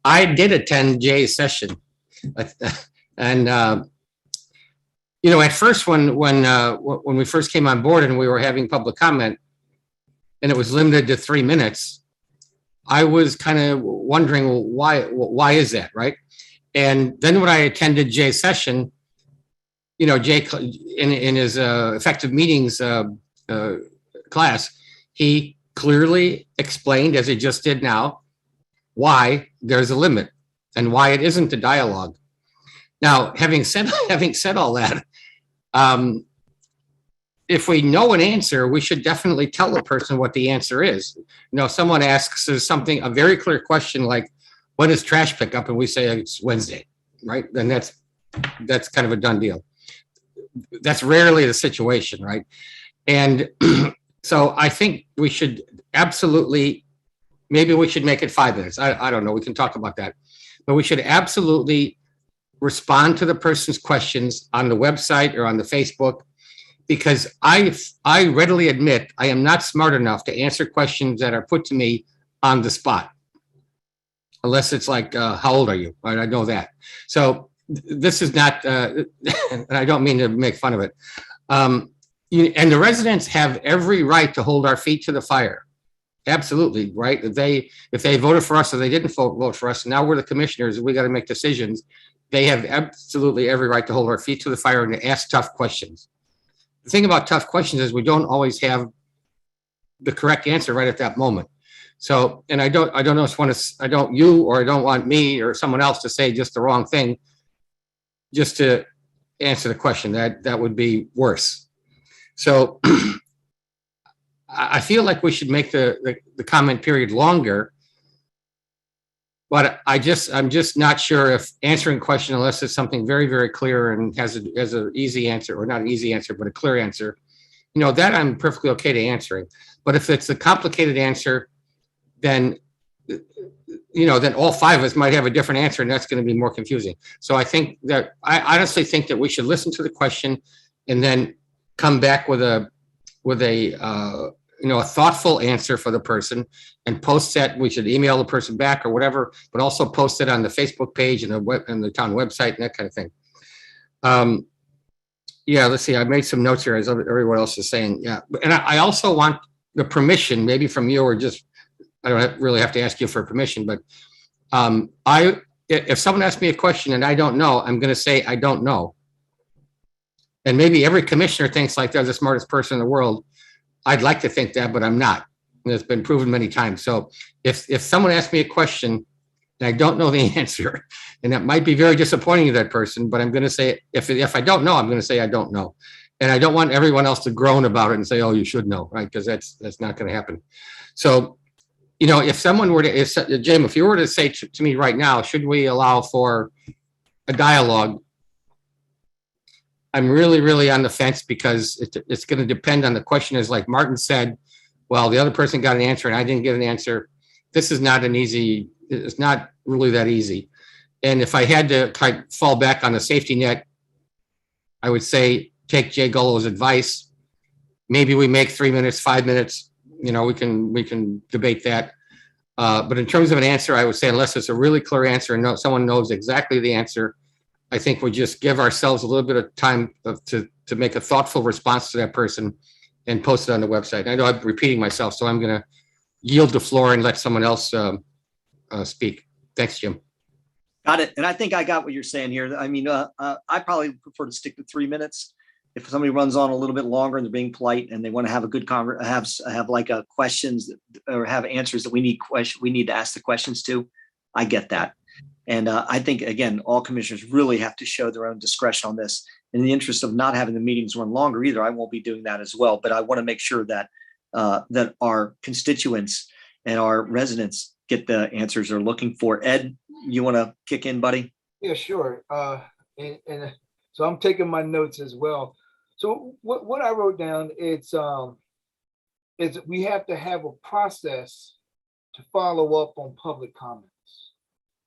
Speaker 3: I did attend Jay's session, and at first when we first came on board and we were having public comment, and it was limited to 3 minutes, I was kind of wondering why is that, right? And then when I attended Jay's session, Jay in his effective meetings class, he clearly explained, as he just did now, why there's a limit and why it isn't a dialogue. Now, having said all that, if we know an answer, we should definitely tell the person what the answer is. Someone asks us a very clear question like, when is trash pickup? And we say it's Wednesday, right? Then that's kind of a done deal. That's rarely the situation, right? And so I think we should absolutely, maybe we should make it 5 minutes. I don't know. We can talk about that. But we should absolutely respond to the person's questions on the website or on the Facebook, because I readily admit I am not smart enough to answer questions that are put to me on the spot. Unless it's like, how old are you? Right? I know that. So this is not, and I don't mean to make fun of it. And the residents have every right to hold our feet to the fire. Absolutely, right? If they voted for us or they didn't vote for us, now we're the commissioners, we got to make decisions. They have absolutely every right to hold our feet to the fire and to ask tough questions. The thing about tough questions is we don't always have the correct answer right at that moment. So, and I don't want me or someone else to say just the wrong thing just to answer the question. That would be worse. So I feel like we should make the comment period longer, but I'm just not sure if answering question, unless it's something very, very clear and has an easy answer, or not an easy answer, but a clear answer, that I'm perfectly okay to answering. But if it's a complicated answer, then all 5 of us might have a different answer, and that's going to be more confusing. So I honestly think that we should listen to the question and then come back with a thoughtful answer for the person, and post that. We should email the person back or whatever, but also post it on the Facebook page and the town website and that kind of thing. Yeah, let's see. I made some notes here as everyone else is saying. Yeah, and I also want the permission, maybe from you, or just I don't really have to ask you for permission, but if someone asks me a question and I don't know, I'm going to say, I don't know. And maybe every commissioner thinks like they're the smartest person in the world. I'd like to think that, but I'm not. And it's been proven many times. So if someone asks me a question and I don't know the answer, and that might be very disappointing to that person, but I'm going to say, if I don't know, I'm going to say I don't know. And I don't want everyone else to groan about it and say, oh, you should know, right? Because that's not going to happen. So, you know, if someone were to, Jim, if you were to say to me right now, should we allow for a dialogue? I'm really, really on the fence because it's going to depend on the question. Is like Martin said, well, the other person got an answer and I didn't get an answer. This is not an easy, it's not really that easy. And if I had to fall back on the safety net, I would say, take Jay Gullo's advice. Maybe we make 3 minutes, 5 minutes, you know, we can debate that. But in terms of an answer, I would say, unless it's a really clear answer and someone knows exactly the answer, I think we just give ourselves a little bit of time to make a thoughtful response to that person and post it on the website. I know I'm repeating myself, so I'm going to yield the floor and let someone else speak. Thanks, Jim.
Speaker 2: Got it. And I think I got what you're saying here. I mean, I probably prefer to stick to 3 minutes. If somebody runs on a little bit longer and they're being polite and they want to have a good have like questions or have answers that we need to ask the questions to, I get that. And I think, again, all commissioners really have to show their own discretion on this. In the interest of not having the meetings run longer either, I won't be doing that as well. But I want to make sure that that our constituents and our residents get the answers they're looking for. Ed, you want to kick in, buddy?
Speaker 5: Yeah, sure. And so I'm taking my notes as well. So what I wrote down, it's we have to have a process to follow up on public comments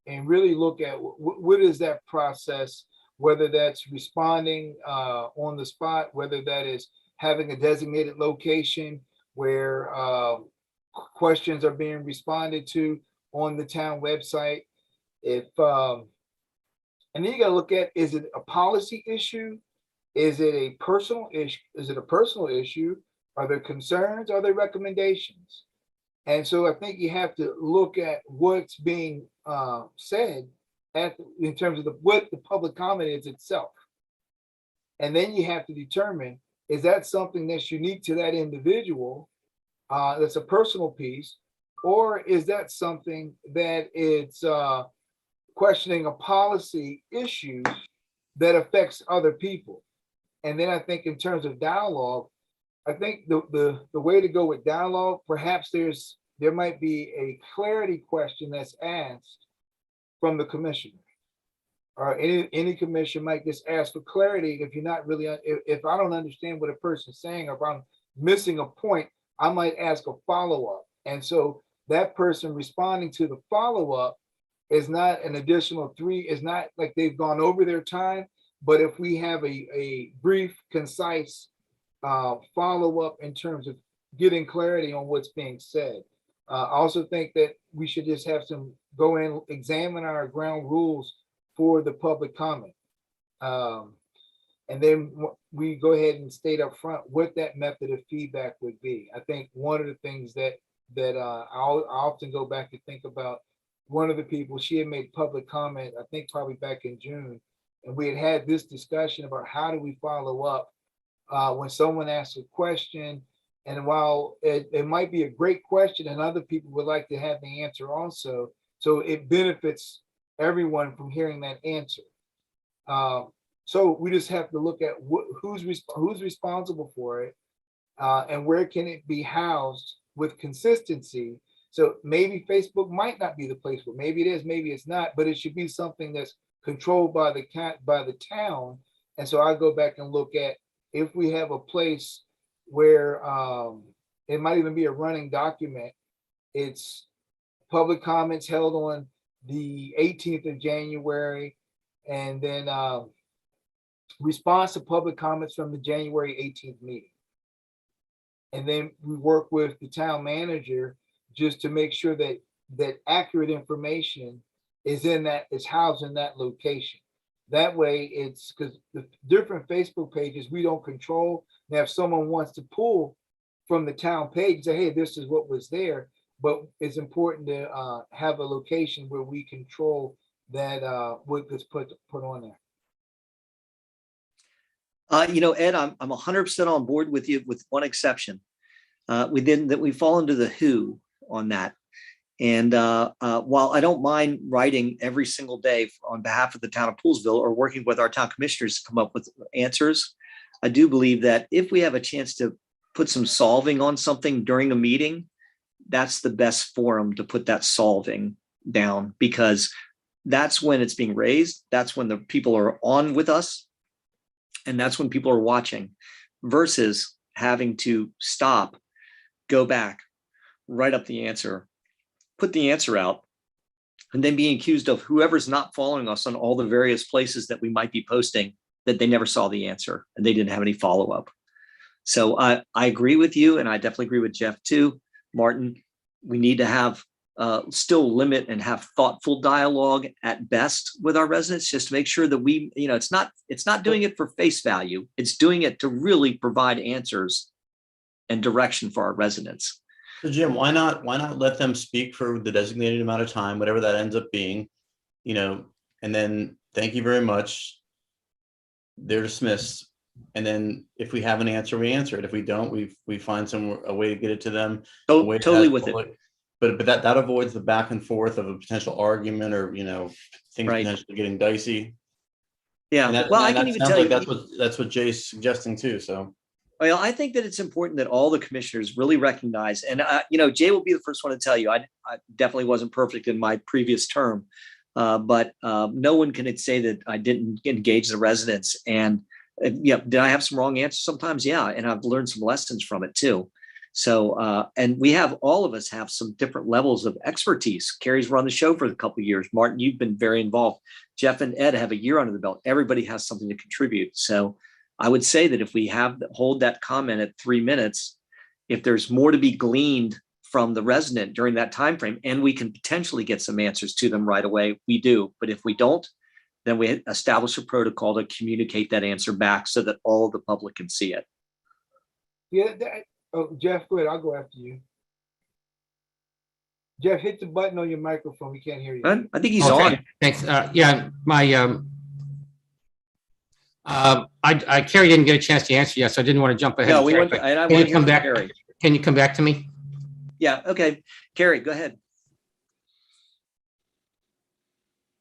Speaker 5: and really look at what is that process, whether that's responding on the spot, whether that is having a designated location where questions are being responded to on the town website. And then you got to look at, is it a policy issue? Is it a personal issue? Is it a personal issue? Are there concerns? Are there recommendations? And so I think you have to look at what's being said in terms of what the public comment is itself. And then you have to determine, is that something that's unique to that individual, that's a personal piece, or is that something that it's questioning a policy issue that affects other people? And then I think in terms of dialogue, I think the way to go with dialogue, perhaps there might be a clarity question that's asked from the commissioner, or any commission might just ask for clarity. If you're not really, if I don't understand what a person's saying, or if I'm missing a point, I might ask a follow-up. And so that person responding to the follow-up is not an additional 3, is not like they've gone over their time. But if we have a brief, concise follow-up in terms of getting clarity on what's being said. I also think that we should just have go in, examine our ground rules for the public comment. And then we go ahead and state up front what that method of feedback would be. I think one of the things that I often go back to think about, one of the people, she had made public comment, I think probably back in June, and we had this discussion about how do we follow up when someone asks a question. And while it might be a great question and other people would like to have the answer also, so it benefits everyone from hearing that answer. So we just have to look at who's responsible for it, and where can it be housed with consistency. So maybe Facebook might not be the place where, maybe it is, maybe it's not, but it should be something that's controlled by the town. And so I go back and look at, if we have a place where it might even be a running document, it's public comments held on the 18th of January, and then response to public comments from the January 18th meeting. And then we work with the town manager just to make sure that accurate information is housed in that location. That way, it's because the different Facebook pages we don't control. Now, if someone wants to pull from the town page, say, hey, this is what was there, but it's important to have a location where we control that what gets put on there.
Speaker 2: Ed, I'm 100% on board with you, with one exception. We fall into the who on that. And while I don't mind writing every single day on behalf of the town of Poolesville or working with our town commissioners to come up with answers, I do believe that if we have a chance to put some solving on something during a meeting, that's the best forum to put that solving down, because that's when it's being raised. That's when the people are on with us. And that's when people are watching, versus having to stop, go back, write up the answer, put the answer out, and then being accused of whoever's not following us on all the various places that we might be posting that they never saw the answer and they didn't have any follow-up. So I agree with you, and I definitely agree with Jeff too. Martin, we need to have still limit and have thoughtful dialogue at best with our residents, just to make sure that we, it's not doing it for face value. It's doing it to really provide answers and direction for our residents.
Speaker 1: So Jim, why not let them speak for the designated amount of time, whatever that ends up being, and then thank you very much. They're dismissed. And then if we have an answer, we answer it. If we don't, we find a way to get it to them.
Speaker 2: Totally with it.
Speaker 1: But that avoids the back and forth of a potential argument, or things
Speaker 2: Right.
Speaker 1: potentially getting dicey.
Speaker 2: Yeah.
Speaker 1: Well, I can even tell you that's what Jay's suggesting too. So.
Speaker 2: Well, I think that it's important that all the commissioners really recognize, and Jay will be the first one to tell you, I definitely wasn't perfect in my previous term, but no one can say that I didn't engage the residents. And did I have some wrong answers sometimes? Yeah, and I've learned some lessons from it too. So, and all of us have some different levels of expertise. Carrie's run the show for a couple of years. Martin, you've been very involved. Jeff and Ed have a year under the belt. Everybody has something to contribute. So I would say that if we hold that comment at 3 minutes, if there's more to be gleaned from the resident during that time frame, and we can potentially get some answers to them right away, we do. But if we don't, then we establish a protocol to communicate that answer back so that all of the public can see it.
Speaker 5: Yeah. Jeff, go ahead. I'll go after you. Jeff, hit the button on your microphone. We can't hear you.
Speaker 2: I think he's on.
Speaker 3: Thanks. Carrie didn't get a chance to answer yet, so I didn't want to jump ahead.
Speaker 2: No, we want to, and I want to hear from Carrie.
Speaker 3: Can you come back to me?
Speaker 2: Yeah. Okay. Carrie, go ahead.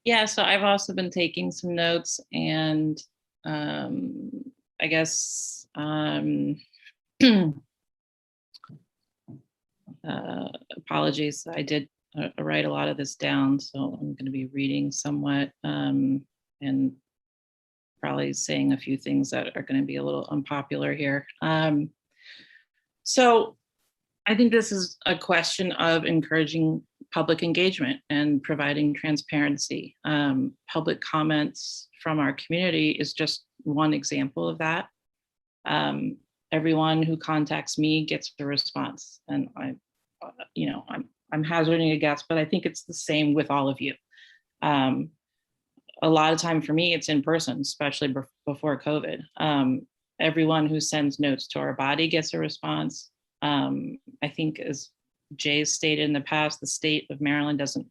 Speaker 4: Yeah, so I've also been taking some notes, and I guess apologies. I did write a lot of this down, so I'm going to be reading somewhat and probably saying a few things that are going to be a little unpopular here. So I think this is a question of encouraging public engagement and providing transparency. Public comments from our community is just one example of that. Everyone who contacts me gets a response, and I'm hazarding a guess, but I think it's the same with all of you. A lot of time for me, it's in person, especially before COVID. Everyone who sends notes to our body gets a response. I think, as Jay stated in the past, the state of Maryland doesn't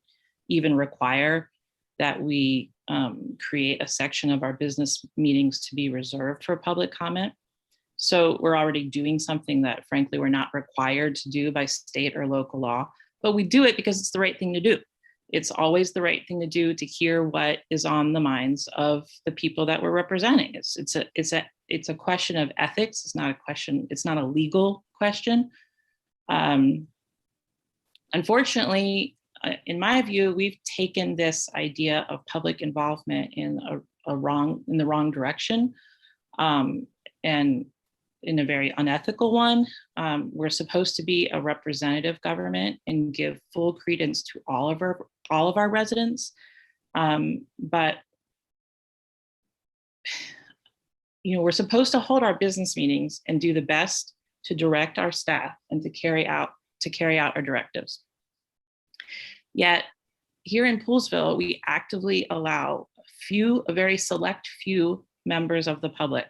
Speaker 4: even require that we create a section of our business meetings to be reserved for public comment. So we're already doing something that, frankly, we're not required to do by state or local law, but we do it because it's the right thing to do. It's always the right thing to do, to hear what is on the minds of the people that we're representing. It's a question of ethics. It's not a question. It's not a legal question. Unfortunately, in my view, we've taken this idea of public involvement in the wrong direction, and in a very unethical one. We're supposed to be a representative government and give full credence to all of our residents, but we're supposed to hold our business meetings and do the best to direct our staff and to carry out our directives. Yet here in Poolesville, we actively allow a very select few members of the public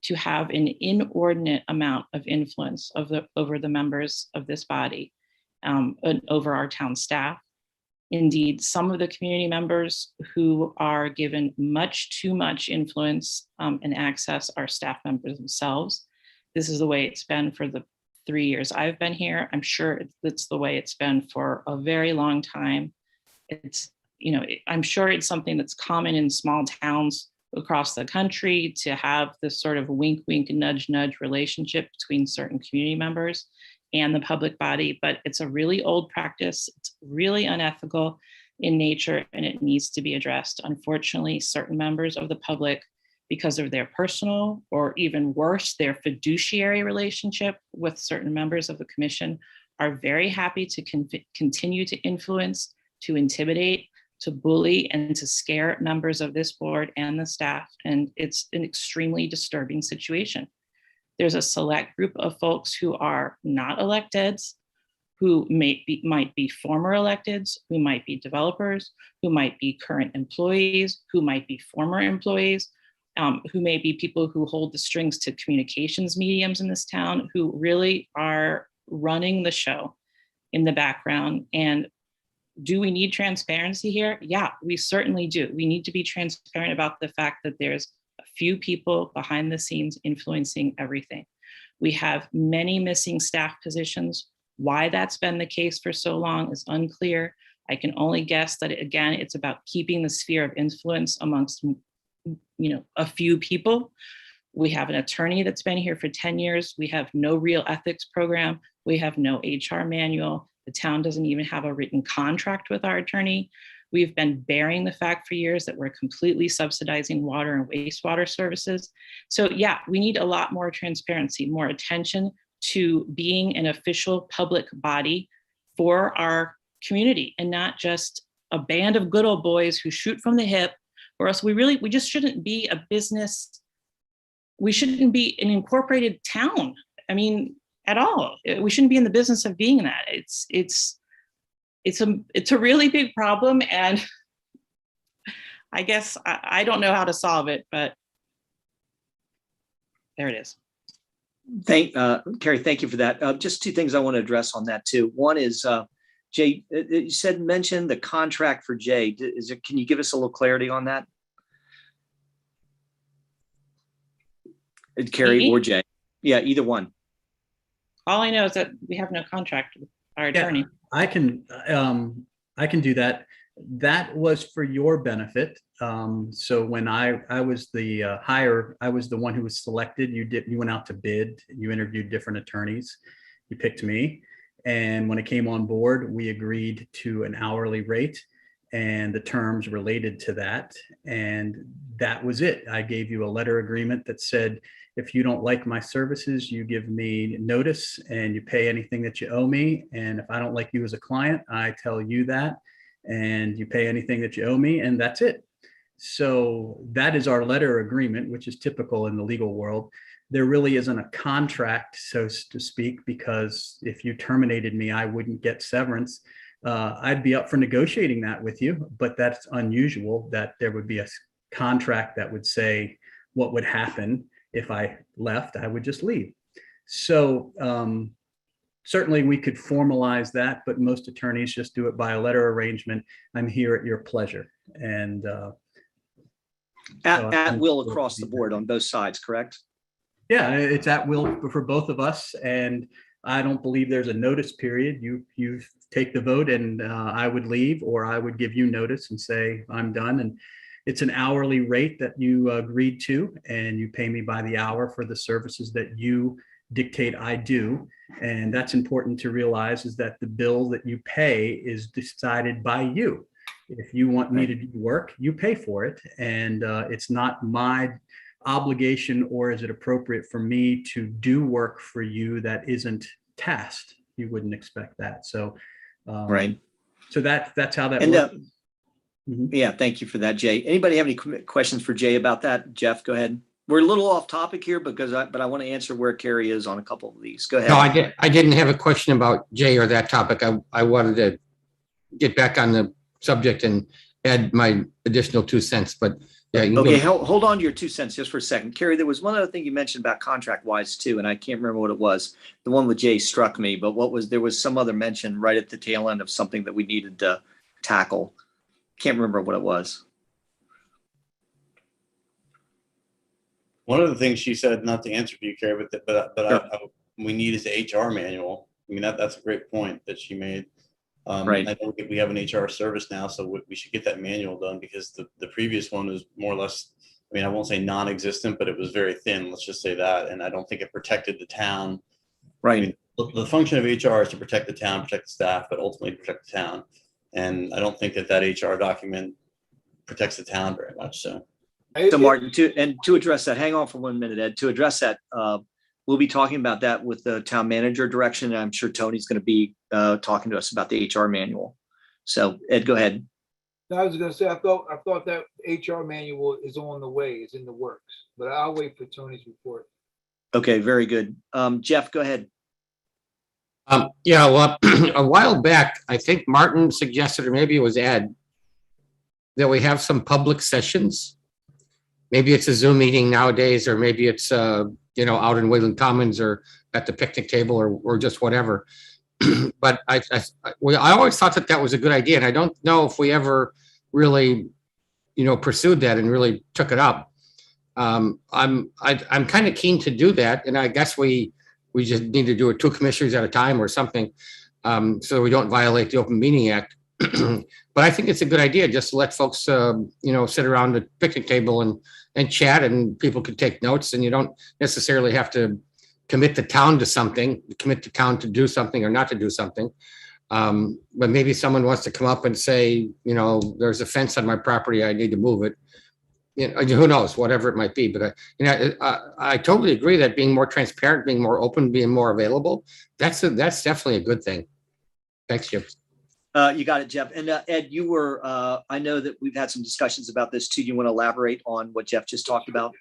Speaker 4: to have an inordinate amount of influence over the members of this body, and over our town staff. Indeed, some of the community members who are given much too much influence and access are staff members themselves. This is the way it's been for the 3 years I've been here. I'm sure it's the way it's been for a very long time. It's, I'm sure it's something that's common in small towns across the country to have this sort of wink, wink, nudge, nudge relationship between certain community members and the public body, but it's a really old practice. It's really unethical in nature, and it needs to be addressed. Unfortunately, certain members of the public, because of their personal or even worse, their fiduciary relationship with certain members of the commission, are very happy to continue to influence, to intimidate, to bully, and to scare members of this board and the staff. And it's an extremely disturbing situation. There's a select group of folks who are not electeds, who might be former electeds, who might be developers, who might be current employees, who might be former employees, who may be people who hold the strings to communications mediums in this town, who really are running the show in the background. And do we need transparency here? Yeah, we certainly do. We need to be transparent about the fact that there's a few people behind the scenes influencing everything. We have many missing staff positions. Why that's been the case for so long is unclear. I can only guess that, again, it's about keeping the sphere of influence amongst, a few people. We have an attorney that's been here for 10 years. We have no real ethics program. We have no HR manual. The town doesn't even have a written contract with our attorney. We've been bearing the fact for years that we're completely subsidizing water and wastewater services. So yeah, we need a lot more transparency, more attention to being an official public body for our community, and not just a band of good old boys who shoot from the hip, or else we just shouldn't be a business. We shouldn't be an incorporated town. I mean, at all. We shouldn't be in the business of being that. It's a really big problem, and I guess I don't know how to solve it, but there it is.
Speaker 2: Carrie, thank you for that. Just two things I want to address on that too. One is, Jay, you mentioned the contract for Jay. Can you give us a little clarity on that? Carrie or Jay? Yeah, either one.
Speaker 4: All I know is that we have no contract with our attorney.
Speaker 6: Yeah, I can do that. That was for your benefit. So when I was the hire, I was the one who was selected. You went out to bid. You interviewed different attorneys. You picked me, and when it came on board, we agreed to an hourly rate and the terms related to that, and that was it. I gave you a letter agreement that said, if you don't like my services, you give me notice and you pay anything that you owe me. And if I don't like you as a client, I tell you that, and you pay anything that you owe me, and that's it. So that is our letter agreement, which is typical in the legal world. There really isn't a contract, so to speak, because if you terminated me, I wouldn't get severance. I'd be up for negotiating that with you, but that's unusual that there would be a contract that would say what would happen if I left. I would just leave. So certainly we could formalize that, but most attorneys just do it by a letter arrangement. I'm here at your pleasure. And
Speaker 2: at will across the board on both sides, correct?
Speaker 6: Yeah, it's at will for both of us. And I don't believe there's a notice period. You take the vote, and I would leave, or I would give you notice and say, I'm done. And it's an hourly rate that you agreed to, and you pay me by the hour for the services that you dictate I do. And that's important to realize, is that the bill that you pay is decided by you. If you want me to do work, you pay for it. And it's not my obligation, or is it appropriate for me to do work for you that isn't tasked? You wouldn't expect that. So,
Speaker 2: right.
Speaker 6: So that's how that
Speaker 2: and,
Speaker 6: works.
Speaker 2: Yeah, thank you for that, Jay. Anybody have any questions for Jay about that? Jeff, go ahead. We're a little off topic here but I want to answer where Carrie is on a couple of these. Go ahead.
Speaker 3: No, I didn't have a question about Jay or that topic. I wanted to get back on the subject and add my additional 2 cents, but yeah.
Speaker 2: Okay, hold on to your 2 cents just for a second. Carrie, there was one other thing you mentioned about contract wise too, and I can't remember what it was. The one with Jay struck me, but there was some other mention right at the tail end of something that we needed to tackle. Can't remember what it was.
Speaker 1: One of the things she said, not to answer for you, Carrie, but
Speaker 2: Sure.
Speaker 1: we need is the HR manual. I mean, that's a great point that she made.
Speaker 2: Right.
Speaker 1: I don't think we have an HR service now, so we should get that manual done, because the previous one was more or less, I mean, I won't say non-existent, but it was very thin. Let's just say that. And I don't think it protected the town.
Speaker 2: Right.
Speaker 1: I mean, the function of HR is to protect the town, protect the staff, but ultimately protect the town. And I don't think that HR document protects the town very much. So.
Speaker 2: So Martin, to address that, hang on for 1 minute, Ed. To address that, we'll be talking about that with the town manager direction. And I'm sure Tony's going to be talking to us about the HR manual. So Ed, go ahead.
Speaker 5: No, I was going to say, I thought that HR manual is on the way, is in the works, but I'll wait for Tony's report.
Speaker 2: Okay, very good. Jeff, go ahead.
Speaker 3: Yeah, well, a while back, I think Martin suggested, or maybe it was Ed, that we have some public sessions. Maybe it's a Zoom meeting nowadays, or maybe it's, out in Wayland Commons or at the picnic table or just whatever. But I always thought that was a good idea. And I don't know if we ever really, pursued that and really took it up. I'm kind of keen to do that. And I guess we just need to do it 2 commissioners at a time or something, so we don't violate the Open Meeting Act. But I think it's a good idea just to let folks, sit around the picnic table and chat, and people could take notes, and you don't necessarily have to commit the town to something, commit the town to do something or not to do something. But maybe someone wants to come up and say, there's a fence on my property, I need to move it. Who knows, whatever it might be. But I totally agree that being more transparent, being more open, being more available, that's definitely a good thing. Thanks, Jim.
Speaker 2: You got it, Jeff. And Ed, you were, I know that we've had some discussions about this too. You want to elaborate on what Jeff just talked about?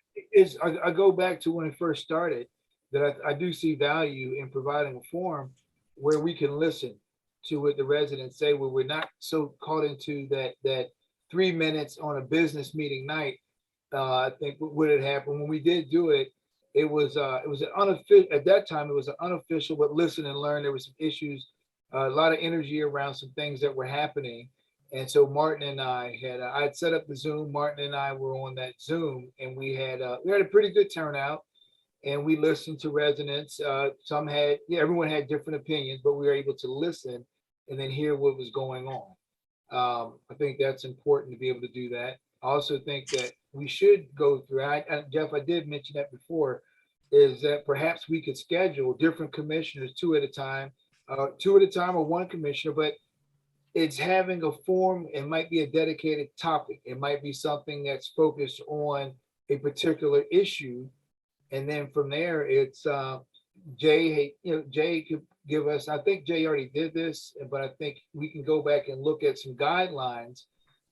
Speaker 5: I go back to when it first started, that I do see value in providing a forum where we can listen to what the residents say, where we're not so caught into that 3 minutes on a business meeting night. I think what had happened when we did do it, it was an unofficial, at that time, it was an unofficial, but listen and learn. There were some issues, a lot of energy around some things that were happening. And so Martin and I I'd set up the Zoom. Martin and I were on that Zoom, and we had a pretty good turnout, and we listened to residents. Everyone had different opinions, but we were able to listen and then hear what was going on. I think that's important to be able to do that. I also think that we should go through, Jeff, I did mention that before, is that perhaps we could schedule different commissioners, 2 at a time or 1 commissioner, but it's having a forum. It might be a dedicated topic. It might be something that's focused on a particular issue. And then from there, it's Jay could give us, I think Jay already did this, but I think we can go back and look at some guidelines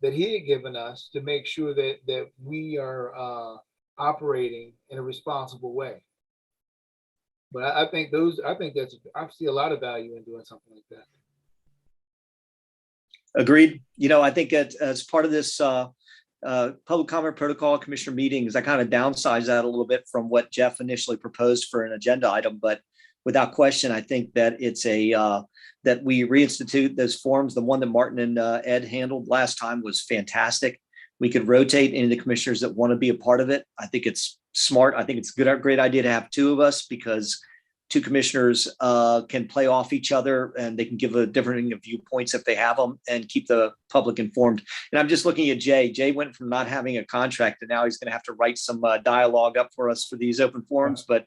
Speaker 5: that he had given us to make sure that we are operating in a responsible way. But I see a lot of value in doing something like that.
Speaker 2: Agreed. I think that as part of this public comment protocol commissioner meetings, I kind of downsize that a little bit from what Jeff initially proposed for an agenda item. But without question, I think that it's that we reinstitute those forums. The one that Martin and Ed handled last time was fantastic. We could rotate any of the commissioners that want to be a part of it. I think it's smart. I think it's a great idea to have 2 of us, because 2 commissioners can play off each other, and they can give a different viewpoints if they have them, and keep the public informed. And I'm just looking at Jay. Jay went from not having a contract to now he's going to have to write some dialogue up for us for these open forums. But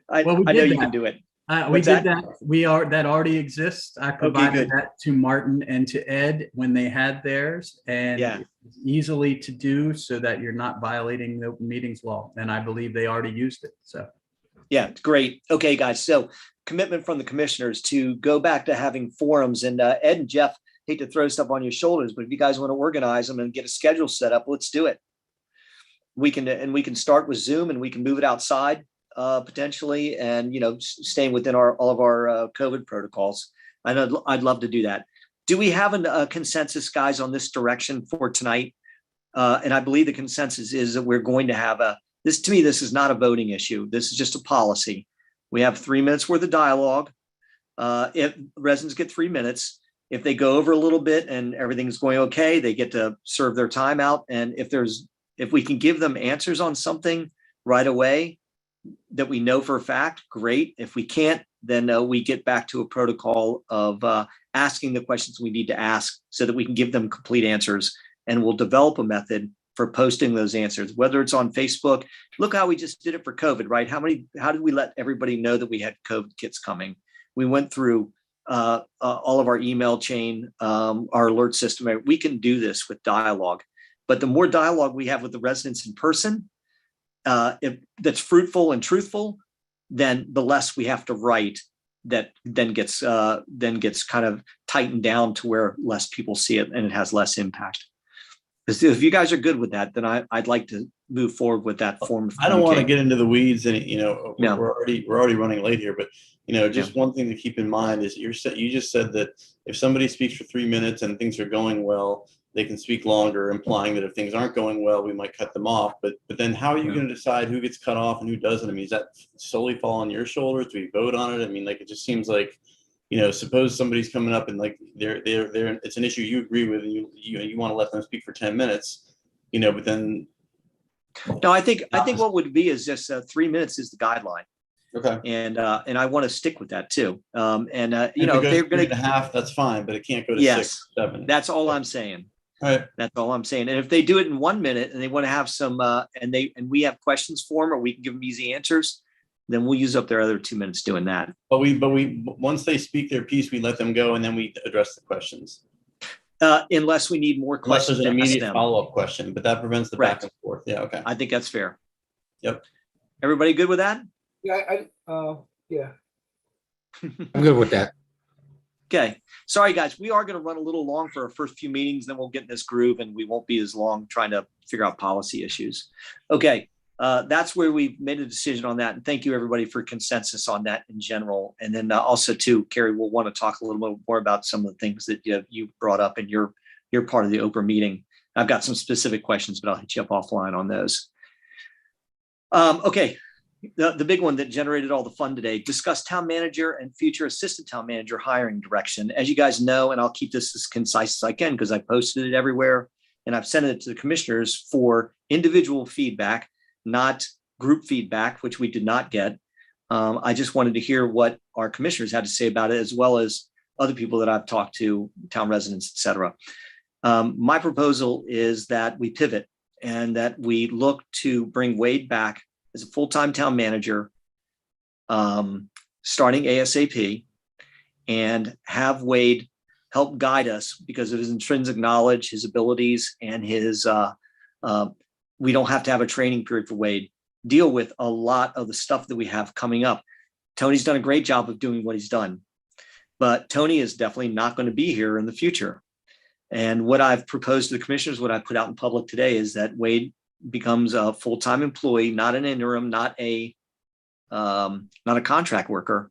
Speaker 2: I know you can do it.
Speaker 6: We did that. That already exists. I provided that to Martin and to Ed when they had theirs, and it's easily to do so that you're not violating the open meetings law. And I believe they already used it. So.
Speaker 2: Yeah, it's great. Okay, guys. So commitment from the commissioners to go back to having forums, and Ed and Jeff, hate to throw stuff on your shoulders, but if you guys want to organize them and get a schedule set up, let's do it. We can start with Zoom, and we can move it outside potentially, and staying within all of our COVID protocols. I'd love to do that. Do we have a consensus, guys, on this direction for tonight? And I believe the consensus is that we're going to have this. To me, this is not a voting issue. This is just a policy. We have 3 minutes worth of dialogue. If residents get 3 minutes, If they go over a little bit and everything's going okay, they get to serve their time out. And if we can give them answers on something right away that we know for a fact, great. If we can't, then we get back to a protocol of asking the questions we need to ask so that we can give them complete answers. And we'll develop a method for posting those answers, whether it's on Facebook. Look how we just did it for COVID, right? How did we let everybody know that we had COVID kits coming? We went through all of our email chain, our alert system. We can do this with dialogue, but the more dialogue we have with the residents in person, if that's fruitful and truthful, then the less we have to write. That then gets kind of tightened down to where less people see it and it has less impact. Because if you guys are good with that, then I'd like to move forward with that form of
Speaker 1: I don't want to
Speaker 2: communication.
Speaker 1: get into the weeds, and
Speaker 2: No.
Speaker 1: we're already running late here. But just one thing to keep in mind is you just said that if somebody speaks for 3 minutes and things are going well, they can speak longer, implying that if things aren't going well, we might cut them off. But then how are you going to decide who gets cut off and who doesn't? I mean, does that solely fall on your shoulders? Do we vote on it? I mean, like, it just seems like, suppose somebody's coming up and like they're it's an issue you agree with, and you want to let them speak for 10 minutes, but then.
Speaker 2: No, I think what would be is just 3 minutes is the guideline.
Speaker 1: Okay.
Speaker 2: And I want to stick with that too.
Speaker 1: If
Speaker 2: if they're going to
Speaker 1: half, that's fine, but it can't go to
Speaker 2: Yes,
Speaker 1: 6, 7.
Speaker 2: that's all I'm saying.
Speaker 1: All right.
Speaker 2: That's all I'm saying. And if they do it in 1 minute and they want to have some, and we have questions for them, or we can give them easy answers, then we'll use up their other 2 minutes doing that.
Speaker 1: But we once they speak their piece, we let them go, and then we address the questions.
Speaker 2: Unless we need more
Speaker 1: Unless
Speaker 2: questions
Speaker 1: there's an
Speaker 2: to ask
Speaker 1: immediate
Speaker 2: them.
Speaker 1: follow-up question, but that prevents the
Speaker 2: Correct.
Speaker 1: back and forth. Yeah. Okay.
Speaker 2: I think that's fair.
Speaker 1: Yep.
Speaker 2: Everybody good with that?
Speaker 5: Yeah, yeah.
Speaker 3: I'm good with that.
Speaker 2: Okay. Sorry, guys. We are going to run a little long for our first few meetings. Then we'll get in this groove and we won't be as long trying to figure out policy issues. Okay. That's where we've made a decision on that. And thank you, everybody, for consensus on that in general. And then also, too, Carrie, we'll want to talk a little bit more about some of the things that you brought up in your part of the Oprah meeting. I've got some specific questions, but I'll hit you up offline on those. Okay. The big one that generated all the fun today, discuss town manager and future assistant town manager hiring direction. As you guys know, and I'll keep this as concise as I can because I posted it everywhere and I've sent it to the commissioners for individual feedback, not group feedback, which we did not get. I just wanted to hear what our commissioners had to say about it, as well as other people that I've talked to, town residents, et cetera. My proposal is that we pivot and that we look to bring Wade back as a full-time town manager, starting ASAP, and have Wade help guide us because of his intrinsic knowledge, his abilities, and his, we don't have to have a training period for Wade, deal with a lot of the stuff that we have coming up. Tony's done a great job of doing what he's done, but Tony is definitely not going to be here in the future. And what I've proposed to the commissioners, what I put out in public today, is that Wade becomes a full-time employee, not an interim, not a contract worker,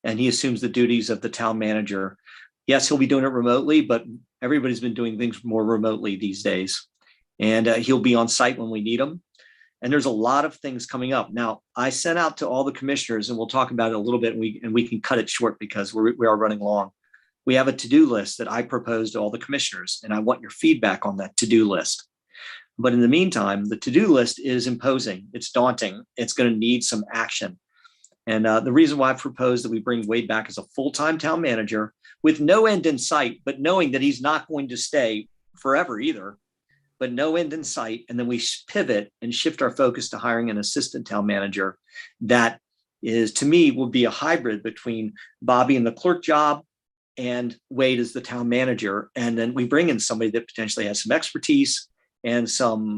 Speaker 2: and he assumes the duties of the town manager. Yes, he'll be doing it remotely, but everybody's been doing things more remotely these days, and he'll be on site when we need him. And there's a lot of things coming up. Now, I sent out to all the commissioners, and we'll talk about it a little bit, and we can cut it short because we are running long. We have a to-do list that I proposed to all the commissioners, and I want your feedback on that to-do list. But in the meantime, the to-do list is imposing. It's daunting. It's going to need some action. And the reason why I proposed that we bring Wade back as a full-time town manager with no end in sight, but knowing that he's not going to stay forever either, but no end in sight. And then we pivot and shift our focus to hiring an assistant town manager that is, to me, will be a hybrid between Bobby in the clerk job and Wade as the town manager. And then we bring in somebody that potentially has some expertise and some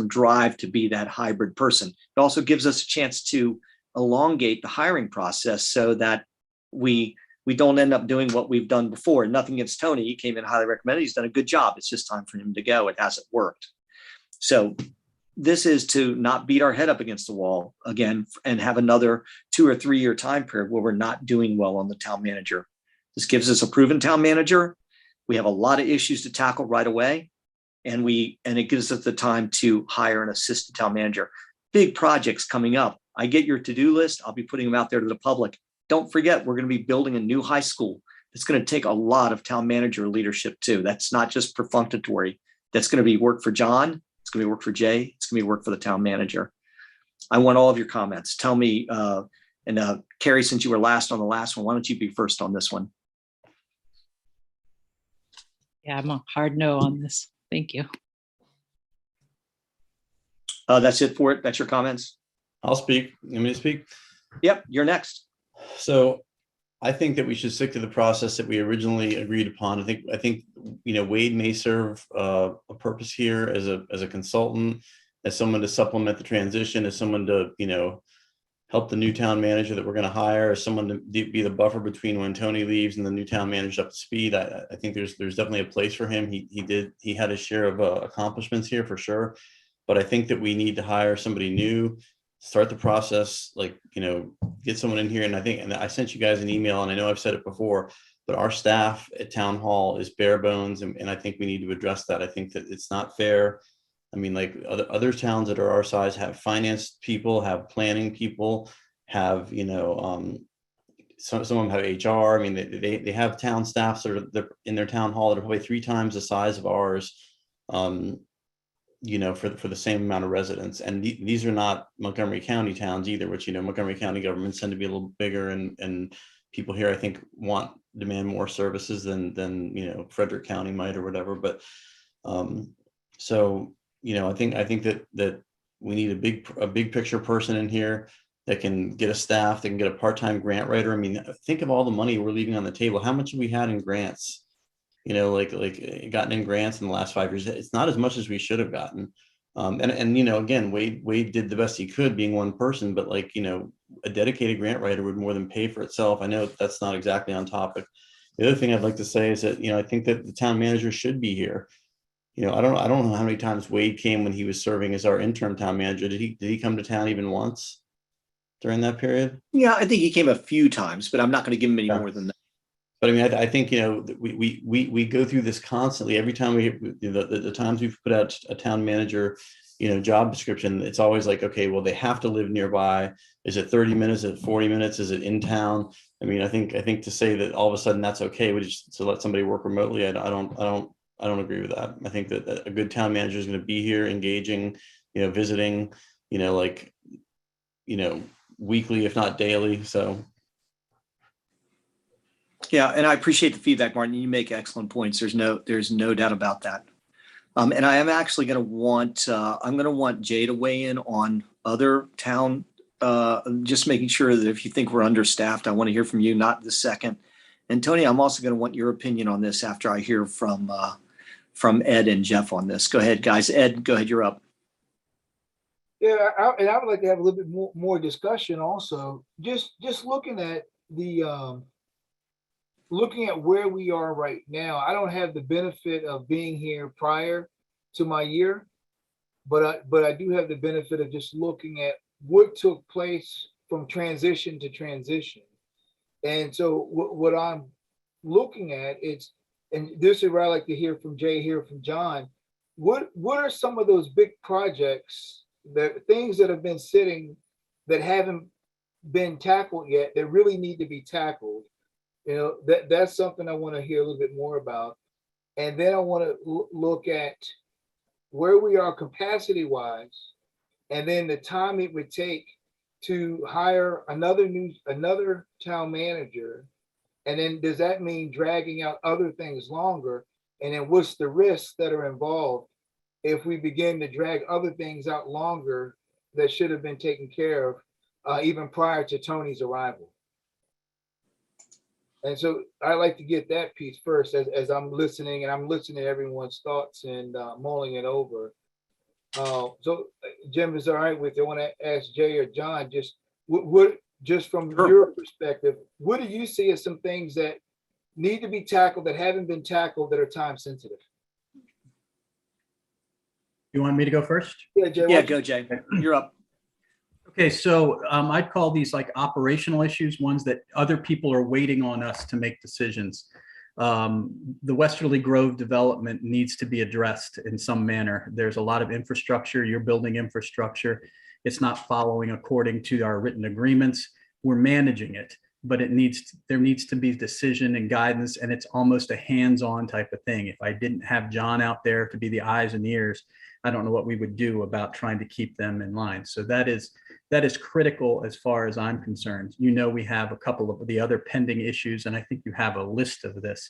Speaker 2: drive to be that hybrid person. It also gives us a chance to elongate the hiring process so that we don't end up doing what we've done before. Nothing against Tony. He came in highly recommended. He's done a good job. It's just time for him to go. It hasn't worked. So this is to not beat our head up against the wall again and have another 2 or 3 year time period where we're not doing well on the town manager. This gives us a proven town manager. We have a lot of issues to tackle right away. And it gives us the time to hire an assistant town manager. Big projects coming up. I get your to-do list. I'll be putting them out there to the public. Don't forget, we're going to be building a new high school. It's going to take a lot of town manager leadership too. That's not just perfunctory. That's going to be work for John. It's going to be work for Jay. It's going to be work for the town manager. I want all of your comments. Tell me, Carrie, since you were last on the last one, why don't you be first on this one?
Speaker 4: Yeah, I'm a hard no on this. Thank you.
Speaker 2: That's it for it. That's your comments.
Speaker 1: I'll speak. You want me to speak?
Speaker 2: Yep, you're next.
Speaker 1: So I think that we should stick to the process that we originally agreed upon. I think Wade may serve a purpose here as a consultant, as someone to supplement the transition, as someone to help the new town manager that we're going to hire, as someone to be the buffer between when Tony leaves and the new town manager up to speed. I think there's definitely a place for him. He had his share of accomplishments here for sure, but I think that we need to hire somebody new, start the process, get someone in here. And I sent you guys an email, and I know I've said it before, but our staff at town hall is bare bones. And I think we need to address that. I think that it's not fair. I mean, like other towns that are our size have finance people, have planning people, have, some of them have HR. I mean, they have town staffs that are in their town hall that are probably 3 times the size of ours. For the same amount of residents. And these are not Montgomery County towns either, which, Montgomery County governments tend to be a little bigger, and people here, I think, demand more services than Frederick County might or whatever. But I think that we need a big picture person in here that can get a staff, that can get a part-time grant writer. I mean, think of all the money we're leaving on the table. How much have we had in grants? Gotten in grants in the last 5 years. It's not as much as we should have gotten. Again, Wade did the best he could being one person, but a dedicated grant writer would more than pay for itself. I know that's not exactly on topic. The other thing I'd like to say is that, I think that the town manager should be here. I don't know how many times Wade came when he was serving as our interim town manager. Did he come to town even once during that period?
Speaker 2: Yeah, I think he came a few times, but I'm not going to give him any more than that.
Speaker 1: But I mean, I think, we go through this constantly. Every time the times we've put out a town manager, job description, it's always like, okay, well, they have to live nearby. Is it 30 minutes? Is it 40 minutes? Is it in town? I mean, I think to say that all of a sudden that's okay, to let somebody work remotely, I don't agree with that. I think that a good town manager is going to be here, engaging, visiting, weekly, if not daily. So.
Speaker 2: Yeah, and I appreciate the feedback, Martin. You make excellent points. There's no doubt about that. And I am actually going to want Jay to weigh in on other town, just making sure that if you think we're understaffed, I want to hear from you, not the second. And Tony, I'm also going to want your opinion on this after I hear from Ed and Jeff on this. Go ahead, guys. Ed, go ahead. You're up.
Speaker 5: Yeah, I would like to have a little bit more discussion also. Just looking at looking at where we are right now. I don't have the benefit of being here prior to my year, but I do have the benefit of just looking at what took place from transition to transition. And so what I'm looking at and this is where I like to hear from Jay, hear from John. What are some of those big projects, things that have been sitting that haven't been tackled yet that really need to be tackled? That's something I want to hear a little bit more about. And then I want to look at where we are capacity wise, and then the time it would take to hire another town manager. And then does that mean dragging out other things longer? And then what's the risks that are involved if we begin to drag other things out longer that should have been taken care of even prior to Tony's arrival? And so I like to get that piece first as I'm listening, and I'm listening to everyone's thoughts and mulling it over. So Jim, is all right with it? I want to ask Jay or John, just from your perspective, what do you see as some things that need to be tackled that haven't been tackled that are time sensitive?
Speaker 6: You want me to go first?
Speaker 2: Yeah, Jay. Yeah, go Jay. You're up.
Speaker 6: Okay, so I'd call these like operational issues, ones that other people are waiting on us to make decisions. The Westerly Grove development needs to be addressed in some manner. There's a lot of infrastructure. You're building infrastructure. It's not following according to our written agreements. We're managing it. but there needs to be decision and guidance, and it's almost a hands-on type of thing. If I didn't have John out there to be the eyes and ears, I don't know what we would do about trying to keep them in line. So that is critical as far as I'm concerned. We have a couple of the other pending issues, and I think you have a list of this.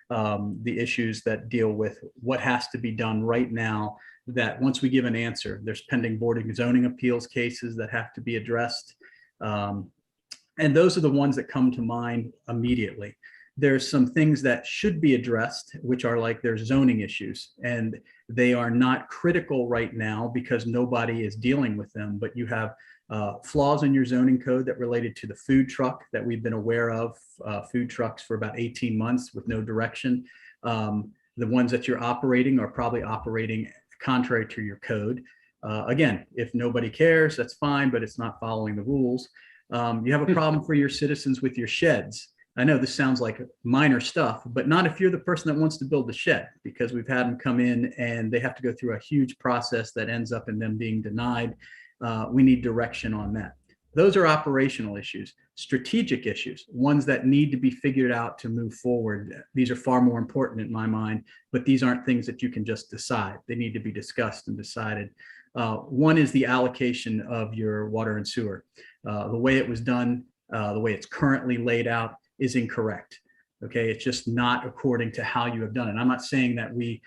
Speaker 6: The issues that deal with what has to be done right now, that once we give an answer, there's pending board and zoning appeals cases that have to be addressed. And those are the ones that come to mind immediately. There's some things that should be addressed, which are like there's zoning issues, and they are not critical right now because nobody is dealing with them, but you have flaws in your zoning code that related to the food truck that we've been aware of, food trucks for about 18 months with no direction. The ones that you're operating are probably operating contrary to your code. Again, if nobody cares, that's fine, but it's not following the rules. You have a problem for your citizens with your sheds. I know this sounds like minor stuff, but not if you're the person that wants to build the shed, because we've had them come in and they have to go through a huge process that ends up in them being denied. We need direction on that. Those are operational issues. Strategic issues, ones that need to be figured out to move forward. These are far more important in my mind, but these aren't things that you can just decide. They need to be discussed and decided. One is the allocation of your water and sewer. The way it was done, the way it's currently laid out is incorrect. Okay, it's just not according to how you have done it. I'm not saying that we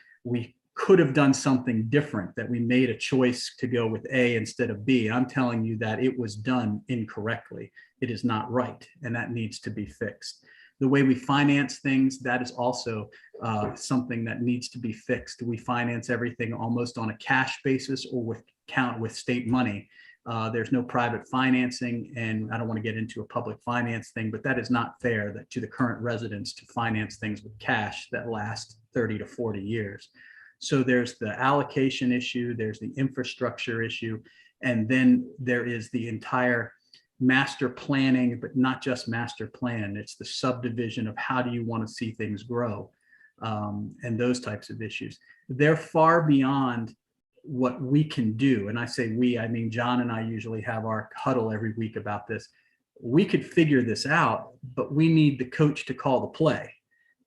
Speaker 6: could have done something different, that we made a choice to go with A instead of B. I'm telling you that it was done incorrectly. It is not right, and that needs to be fixed. The way we finance things, that is also something that needs to be fixed. We finance everything almost on a cash basis or with state money. There's no private financing, and I don't want to get into a public finance thing, but that is not fair to the current residents to finance things with cash that last 30 to 40 years. So there's the allocation issue, there's the infrastructure issue, and then there is the entire master planning, but not just master plan. It's the subdivision of how do you want to see things grow, and those types of issues. They're far beyond what we can do. And I say we, I mean, John and I usually have our huddle every week about this. We could figure this out, but we need the coach to call the play.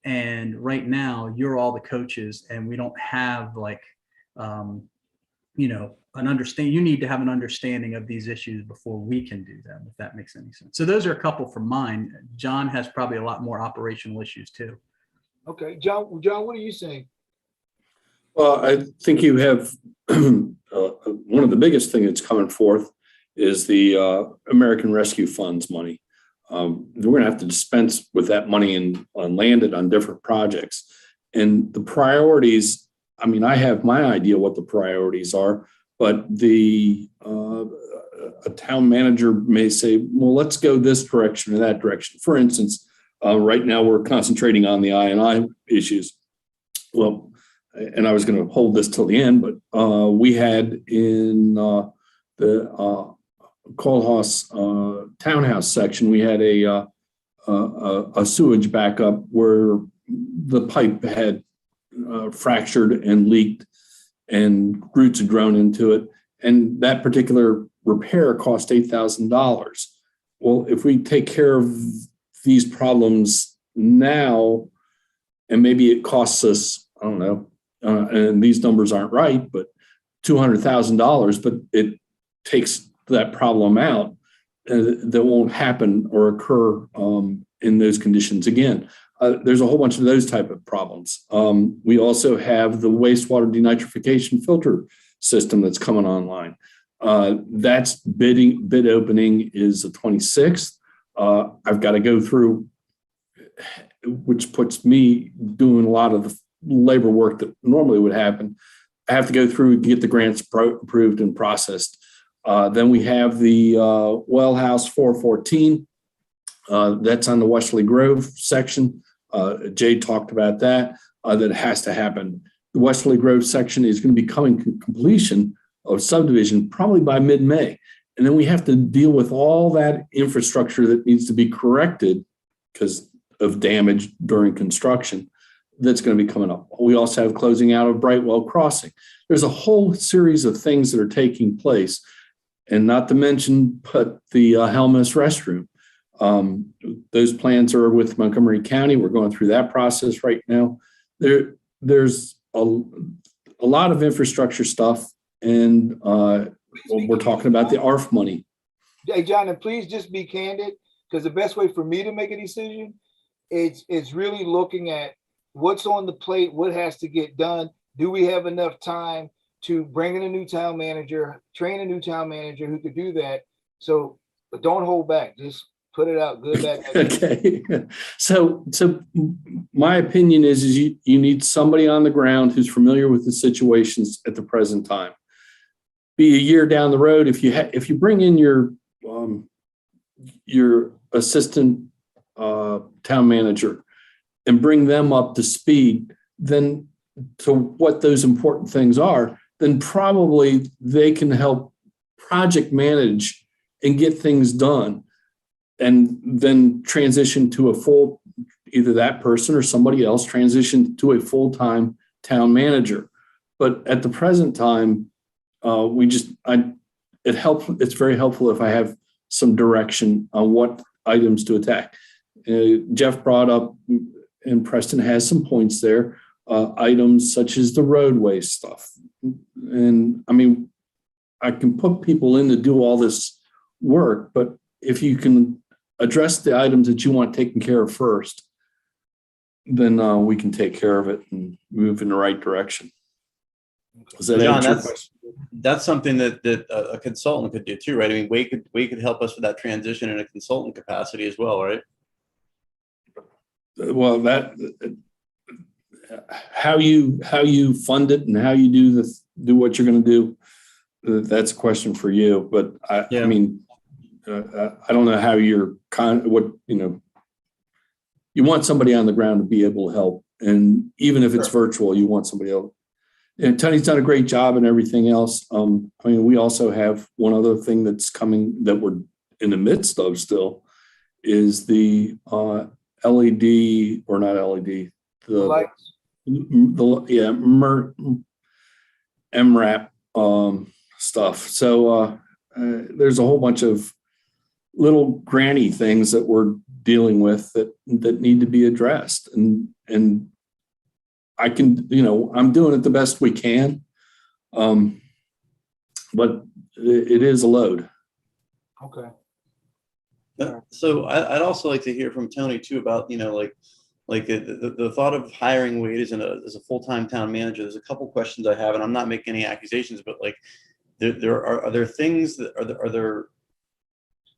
Speaker 6: And right now you're all the coaches, and we don't have an understanding. You need to have an understanding of these issues before we can do them, if that makes any sense. So those are a couple from mine. John has probably a lot more operational issues too.
Speaker 5: Okay, John, what are you saying?
Speaker 7: Well, I think you have one of the biggest thing that's coming forth is the American Rescue Funds money. We're going to have to dispense with that money and land it on different projects. And the priorities, I mean, I have my idea what the priorities are, but a town manager may say, well, let's go this direction or that direction. For instance, right now we're concentrating on the I&I issues. Well, and I was going to hold this till the end, but we had in the Coalhouse townhouse section, we had a sewage backup where the pipe had fractured and leaked, and roots had grown into it, and that particular repair cost $8,000. Well, if we take care of these problems now, and maybe it costs us, I don't know, and these numbers aren't right, but $200,000, but it takes that problem out, that won't happen or occur in those conditions again. There's a whole bunch of those type of problems. We also have the wastewater denitrification filter system that's coming online. That's bid opening is the 26th. I've got to go through, which puts me doing a lot of the labor work that normally would happen. I have to go through to get the grants approved and processed. Then we have the Well House 414. That's on the Westerly Grove section. Jay talked about that. That has to happen. The Westerly Grove section is going to be coming to completion of subdivision probably by mid-May. And then we have to deal with all that infrastructure that needs to be corrected because of damage during construction. That's going to be coming up. We also have closing out of Brightwell Crossing. There's a whole series of things that are taking place, and not to mention, but the Helmus restroom. Those plans are with Montgomery County. We're going through that process right now. There's a lot of infrastructure stuff, and we're talking about the ARF money.
Speaker 5: Hey, John, and please just be candid, because the best way for me to make a decision, it's really looking at what's on the plate, what has to get done. Do we have enough time to bring in a new town manager, train a new town manager who could do that? So, but don't hold back. Just put it out. Good, bad.
Speaker 7: Okay. So my opinion is you need somebody on the ground who's familiar with the situations at the present time. Be a year down the road, if you bring in your assistant town manager and bring them up to speed, then to what those important things are, then probably they can help project manage and get things done, and then transition to a full, either that person or somebody else transition to a full-time town manager. But at the present time, it's very helpful if I have some direction on what items to attack. Jeff brought up, and Preston has some points there, items such as the roadway stuff. And I mean, I can put people in to do all this work, but if you can address the items that you want taken care of first, then we can take care of it and move in the right direction. Does that
Speaker 1: John,
Speaker 7: answer your question?
Speaker 1: that's something that a consultant could do too, right? I mean, Wade could help us with that transition in a consultant capacity as well, right?
Speaker 7: Well, that how you fund it and how you do what you're going to do, that's a question for you. But I mean, I don't know how you want somebody on the ground to be able to help, and even if it's virtual, you want somebody else. And Tony's done a great job and everything else. I mean, we also have one other thing that's coming that we're in the midst of still, is the LED, or not LED, the
Speaker 5: Lights.
Speaker 7: MRAP stuff. So there's a whole bunch of little granny things that we're dealing with that need to be addressed, and I can, I'm doing it the best we can, but it is a load.
Speaker 5: Okay.
Speaker 1: So I'd also like to hear from Tony too about, like the thought of hiring Wade as a full-time town manager. There's a couple questions I have, and I'm not making any accusations, but like are there things that are there,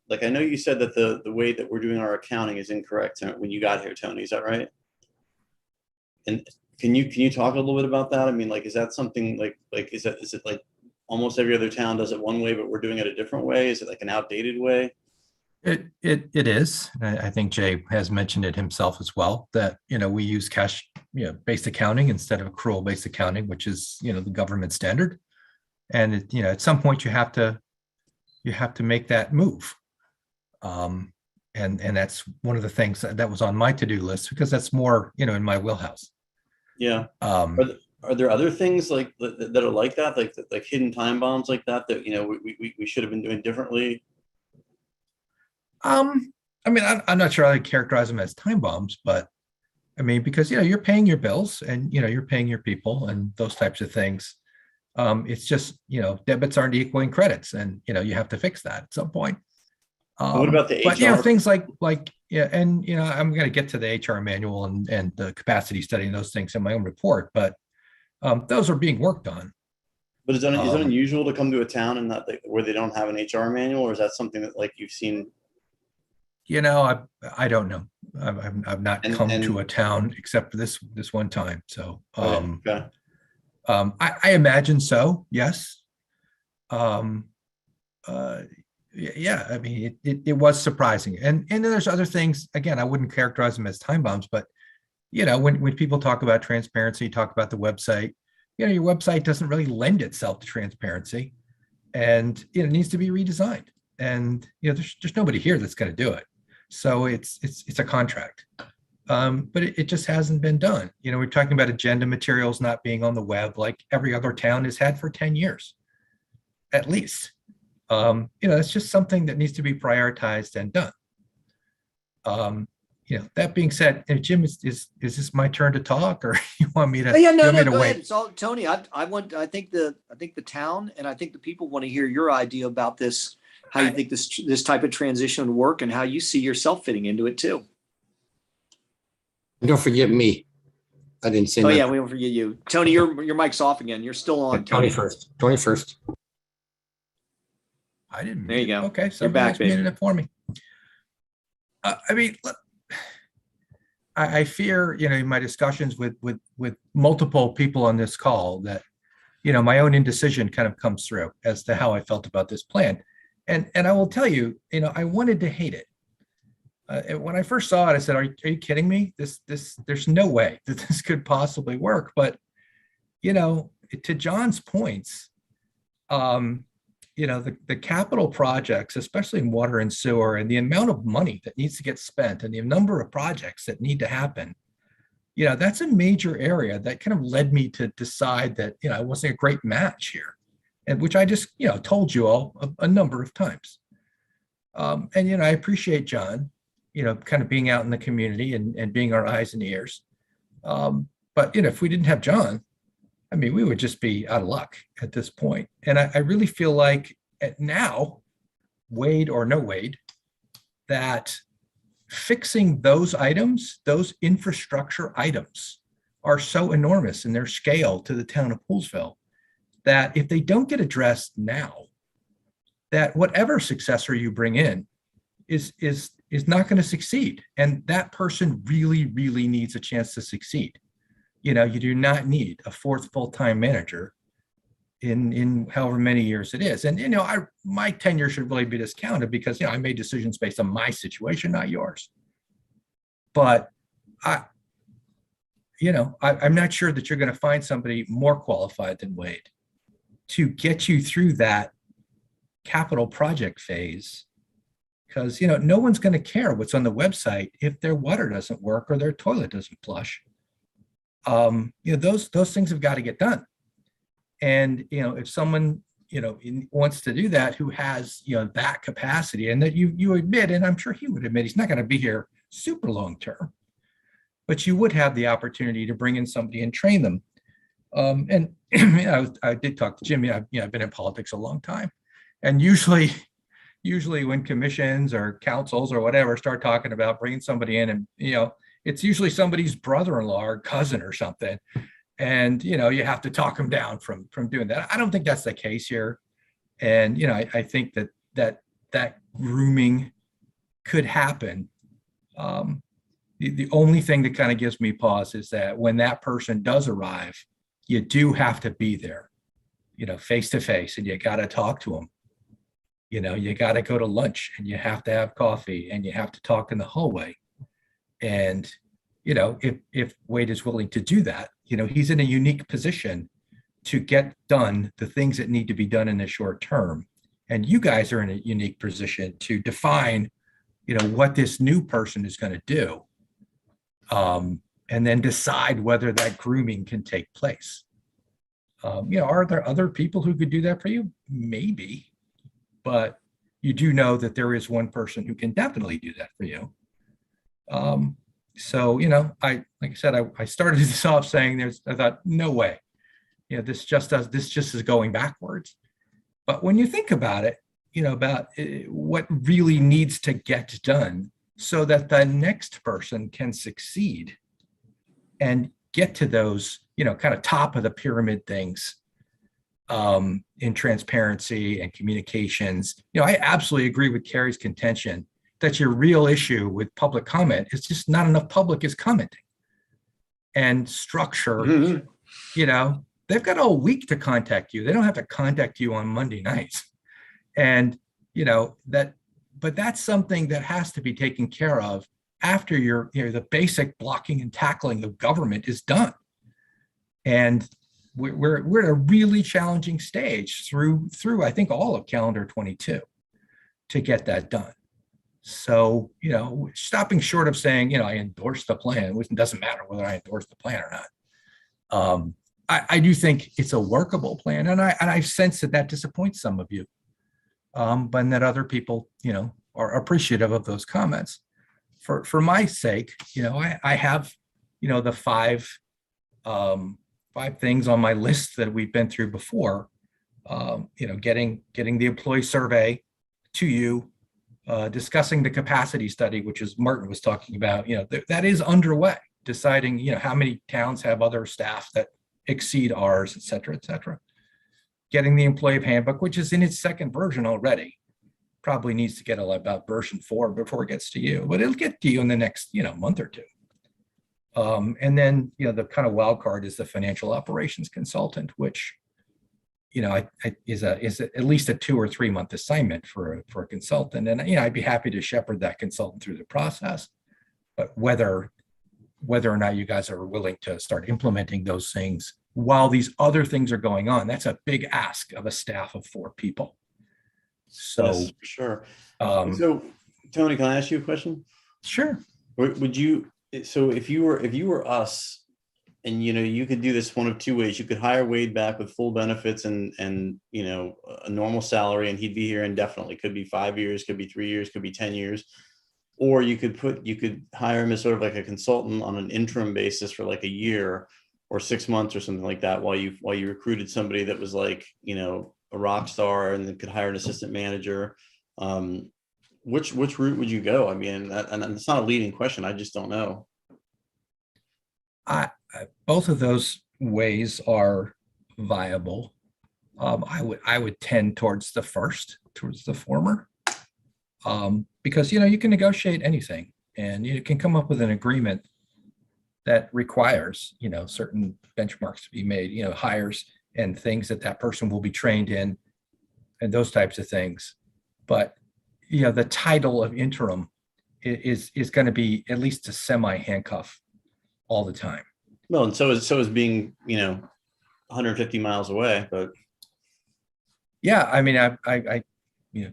Speaker 1: like, I know you said that the way that we're doing our accounting is incorrect when you got here, Tony, is that right? And can you talk a little bit about that? I mean, like, is that something like is it like almost every other town does it one way, but we're doing it a different way? Is it like an outdated way?
Speaker 8: It is. I think Jay has mentioned it himself as well, that, we use cash, based accounting instead of accrual based accounting, which is, the government standard. And at some point you have to make that move. And that's one of the things that was on my to-do list, because that's more, in my wheelhouse.
Speaker 1: Yeah. Are there other things like that are like that, like hidden time bombs like that we should have been doing differently?
Speaker 8: I mean, I'm not sure I characterize them as time bombs, but I mean, because, you're paying your bills and, you're paying your people and those types of things. It's just, debits aren't equaling credits, and, you have to fix that at some point.
Speaker 1: What about the HR?
Speaker 8: But, things like, and, I'm going to get to the HR manual and the capacity study and those things in my own report, but those are being worked on.
Speaker 1: But is it unusual to come to a town and not where they don't have an HR manual, or is that something that like you've seen?
Speaker 8: I don't know. I've not come to a town except for this one time. So
Speaker 1: Okay.
Speaker 8: I imagine so. Yes. Yeah. I mean, it was surprising, and then there's other things. Again, I wouldn't characterize them as time bombs, but when people talk about transparency, talk about the website. Your website doesn't really lend itself to transparency, and it needs to be redesigned. And there's nobody here that's going to do it. So it's a contract, but it just hasn't been done. We're talking about agenda materials not being on the web like every other town has had for 10 years, at least. It's just something that needs to be prioritized and done. That being said, Jim, is this my turn to talk, or you want me to?
Speaker 2: Oh, yeah,
Speaker 8: you
Speaker 2: no,
Speaker 8: want me
Speaker 2: no,
Speaker 8: to
Speaker 2: go
Speaker 8: wait?
Speaker 2: ahead. It's all Tony. I think the town and I think the people want to hear your idea about this, how you think this type of transition would work and how you see yourself fitting into it too.
Speaker 3: And don't forget me. I didn't say
Speaker 2: Oh
Speaker 3: nothing.
Speaker 2: yeah, we won't forget you. Tony, your mic's off again. You're still on,
Speaker 3: Tony
Speaker 2: Tony.
Speaker 3: first. Tony first.
Speaker 8: I didn't.
Speaker 2: There you
Speaker 8: mute it.
Speaker 2: go.
Speaker 8: Okay,
Speaker 2: You're
Speaker 8: somebody
Speaker 2: back,
Speaker 8: else
Speaker 2: babe.
Speaker 8: muted it for me. I mean, look, I fear, in my discussions with multiple people on this call that, my own indecision kind of comes through as to how I felt about this plan. And I will tell you, I wanted to hate it. When I first saw it, I said, are you kidding me? There's no way that this could possibly work. But, to John's points, the capital projects, especially in water and sewer, and the amount of money that needs to get spent and the number of projects that need to happen, that's a major area that kind of led me to decide that, I wasn't a great match here, and which I just, told you all a number of times. And, I appreciate John, kind of being out in the community and being our eyes and ears. But, if we didn't have John, I mean, we would just be out of luck at this point. And I really feel like now, Wade or no Wade, that fixing those items, those infrastructure items, are so enormous in their scale to the town of Poolesville that if they don't get addressed now, that whatever successor you bring in is not going to succeed. And that person really, really needs a chance to succeed. You do not need a fourth full-time manager in however many years it is. And, my tenure should really be discounted because, I made decisions based on my situation, not yours. But I'm not sure that you're going to find somebody more qualified than Wade to get you through that capital project phase. Because, no one's going to care what's on the website if their water doesn't work or their toilet doesn't flush. Those things have got to get done. And, if someone, wants to do that, who has, that capacity, and that you admit, and I'm sure he would admit, he's not going to be here super long term, but you would have the opportunity to bring in somebody and train them. And I did talk to Jim. I've been in politics a long time, and usually when commissions or councils or whatever start talking about bringing somebody in, and it's usually somebody's brother-in-law or cousin or something. And, you have to talk them down from doing that. I don't think that's the case here. And, I think that grooming could happen. The only thing that kind of gives me pause is that when that person does arrive, you do have to be there, face to face, and you got to talk to them. You got to go to lunch, and you have to have coffee, and you have to talk in the hallway. And, if Wade is willing to do that, he's in a unique position to get done the things that need to be done in the short term. And you guys are in a unique position to define, what this new person is going to do. And then decide whether that grooming can take place. Are there other people who could do that for you? Maybe, but you do know that there is one person who can definitely do that for you. So, like I said, I started this off saying I thought, no way, this just is going backwards. But when you think about it, about what really needs to get done so that the next person can succeed and get to those, kind of top of the pyramid things, in transparency and communications. I absolutely agree with Carrie's contention that your real issue with public comment is just not enough public is commenting. And structure,
Speaker 2: Mm-hmm.
Speaker 8: They've got all week to contact you. They don't have to contact you on Monday nights. And, but that's something that has to be taken care of after the basic blocking and tackling of government is done. And we're at a really challenging stage through I think all of calendar 22 to get that done. So, stopping short of saying, I endorse the plan, which doesn't matter whether I endorse the plan or not. I do think it's a workable plan, and I sense that disappoints some of you, but that other people, are appreciative of those comments. for my sake, I have, the five things on my list that we've been through before. Getting the employee survey to you, discussing the capacity study, which is Martin was talking about, that is underway, deciding, how many towns have other staff that exceed ours, et cetera, et cetera. Getting the employee handbook, which is in its second version already, probably needs to get about version 4 before it gets to you, but it'll get to you in the next, month or two. And then, the kind of wild card is the financial operations consultant, which, is at least a 2 or 3 month assignment for a consultant. And, I'd be happy to shepherd that consultant through the process, but whether or not you guys are willing to start implementing those things while these other things are going on, that's a big ask of a staff of 4 people. So,
Speaker 1: Yes, for sure.
Speaker 8: um,
Speaker 1: So, Tony, can I ask you a question?
Speaker 8: sure.
Speaker 1: Would you? So, if you were us, and you could do this one of 2 ways. You could hire Wade back with full benefits and a normal salary, and he'd be here indefinitely. Could be 5 years, could be 3 years, could be 10 years. Or you could hire him as sort of like a consultant on an interim basis for like a year or 6 months or something like that, while you recruited somebody that was like, a rock star, and then could hire an assistant manager. Which route would you go? I mean, and it's not a leading question. I just don't know.
Speaker 8: Both of those ways are viable. I would tend towards the former, because you can negotiate anything, and you can come up with an agreement that requires certain benchmarks to be made, hires and things that person will be trained in, and those types of things. But the title of interim is going to be at least a semi handcuff all the time.
Speaker 1: Well, and so is being 150 miles away, but
Speaker 8: yeah, I mean, I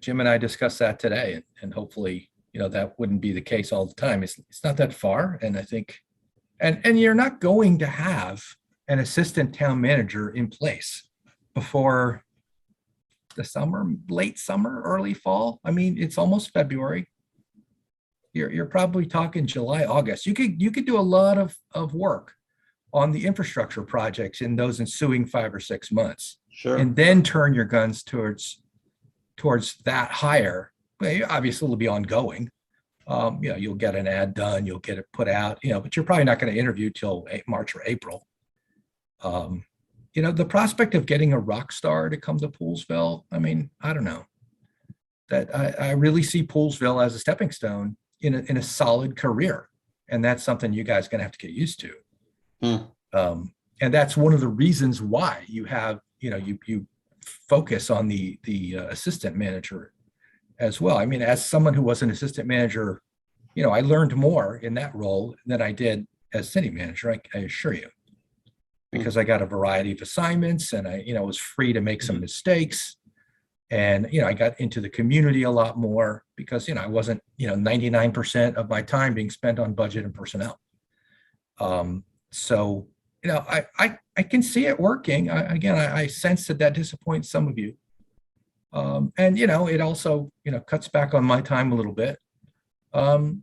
Speaker 8: Jim and I discussed that today, and hopefully that wouldn't be the case all the time. It's not that far, and I think and you're not going to have an assistant town manager in place before the summer, late summer, early fall. I mean, it's almost February. You're probably talking July, August. You could do a lot of work on the infrastructure projects in those ensuing 5 or 6 months.
Speaker 1: sure.
Speaker 8: And then turn your guns towards that hire. Well, obviously it'll be ongoing. You'll get an ad done, you'll get it put out, but you're probably not going to interview till March or April. The prospect of getting a rock star to come to Poolesville, I mean, I don't know. That I really see Poolesville as a stepping stone in a solid career, and that's something you guys are going to have to get used to. And that's one of the reasons why you have, you focus on the assistant manager as well. I mean, as someone who was an assistant manager, I learned more in that role than I did as city manager, I assure you, because I got a variety of assignments, and I, was free to make some mistakes. And, I got into the community a lot more because, I wasn't, 99% of my time being spent on budget and personnel. So, I can see it working. I sense that disappoints some of you. And, it also, cuts back on my time a little bit,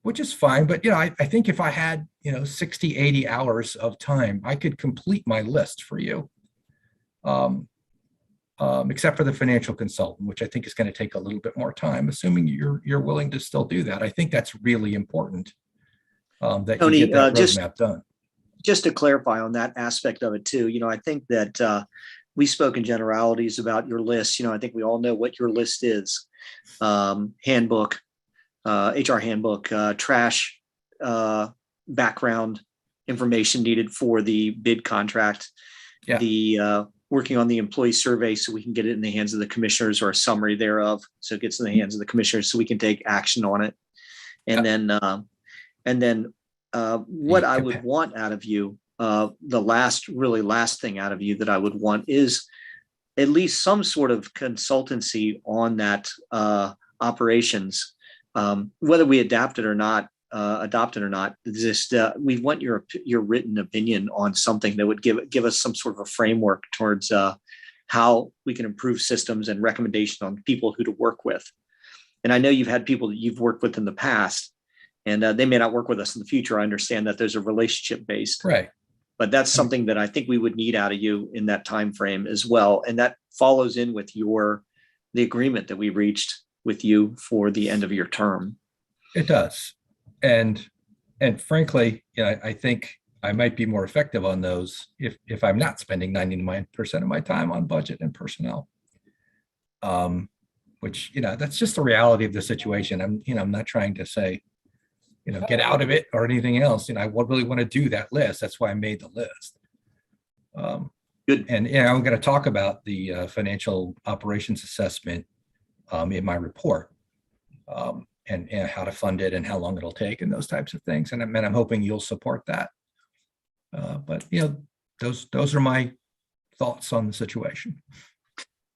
Speaker 8: which is fine. But, I think if I had, 60, 80 hours of time, I could complete my list for you. Except for the financial consultant, which I think is going to take a little bit more time, assuming you're willing to still do that. I think that's really important, that
Speaker 2: Tony,
Speaker 8: you get that
Speaker 2: just
Speaker 8: roadmap done.
Speaker 2: Just to clarify on that aspect of it too, I think that we spoke in generalities about your list. I think we all know what your list is. Handbook, HR handbook, trash, background information needed for the bid contract,
Speaker 8: Yeah.
Speaker 2: the working on the employee survey so we can get it in the hands of the commissioners, or a summary thereof, so it gets in the hands of the commissioners so we can take action on it. And then what I would want out of you, the last thing out of you that I would want is at least some sort of consultancy on that operations, whether we adapt it or not. Just we want your written opinion on something that would give us some sort of a framework towards how we can improve systems and recommendation on people who to work with. And I know you've had people that you've worked with in the past, And they may not work with us in the future. I understand that there's a relationship based,
Speaker 8: Right.
Speaker 2: but that's something that I think we would need out of you in that time frame as well. And that follows in with the agreement that we reached with you for the end of your term.
Speaker 8: It does. And frankly, I think I might be more effective on those if I'm not spending 99% of my time on budget and personnel. Which, that's just the reality of the situation. I'm not trying to say, get out of it or anything else. I really want to do that list. That's why I made the list.
Speaker 2: Good.
Speaker 8: And I'm going to talk about the financial operations assessment in my report, and how to fund it and how long it'll take and those types of things. And I'm hoping you'll support that. But those are my thoughts on the situation.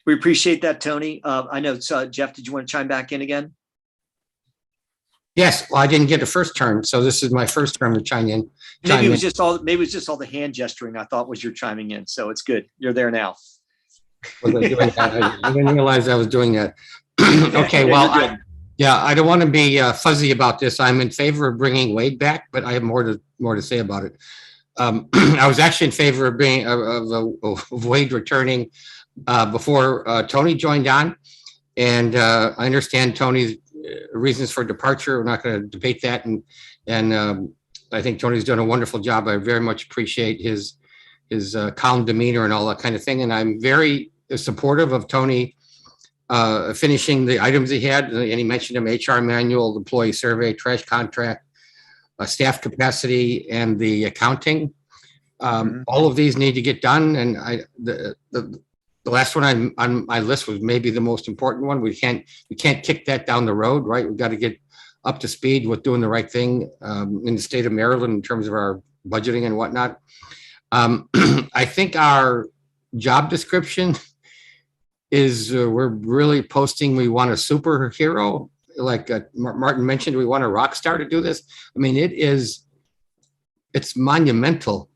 Speaker 2: We appreciate that, Tony. I know, Jeff, did you want to chime back in again?
Speaker 3: Yes, well, I didn't get a first term, so this is my first term to chime in.
Speaker 2: Maybe it was just all the hand gesturing I thought was your chiming in. So it's good. You're there now.
Speaker 3: Was I doing that? I didn't realize I was doing that. Okay,
Speaker 2: Yeah,
Speaker 3: well,
Speaker 2: you're good.
Speaker 3: I don't want to be fuzzy about this. I'm in favor of bringing Wade back, but I have more to say about it. I was actually in favor of Wade returning before Tony joined on, and I understand Tony's reasons for departure. We're not going to debate that, and I think Tony's done a wonderful job. I very much appreciate his calm demeanor and all that kind of thing, and I'm very supportive of Tony finishing the items he had, and he mentioned them: HR manual, employee survey, trash contract, staff capacity, and the accounting. All of these need to get done, and the last one on my list was maybe the most important one. We can't kick that down the road, right? We've got to get up to speed with doing the right thing in the state of Maryland in terms of our budgeting and whatnot. I think our job description is we're really posting we want a superhero, like Martin mentioned, we want a rock star to do this. I mean, it's monumental.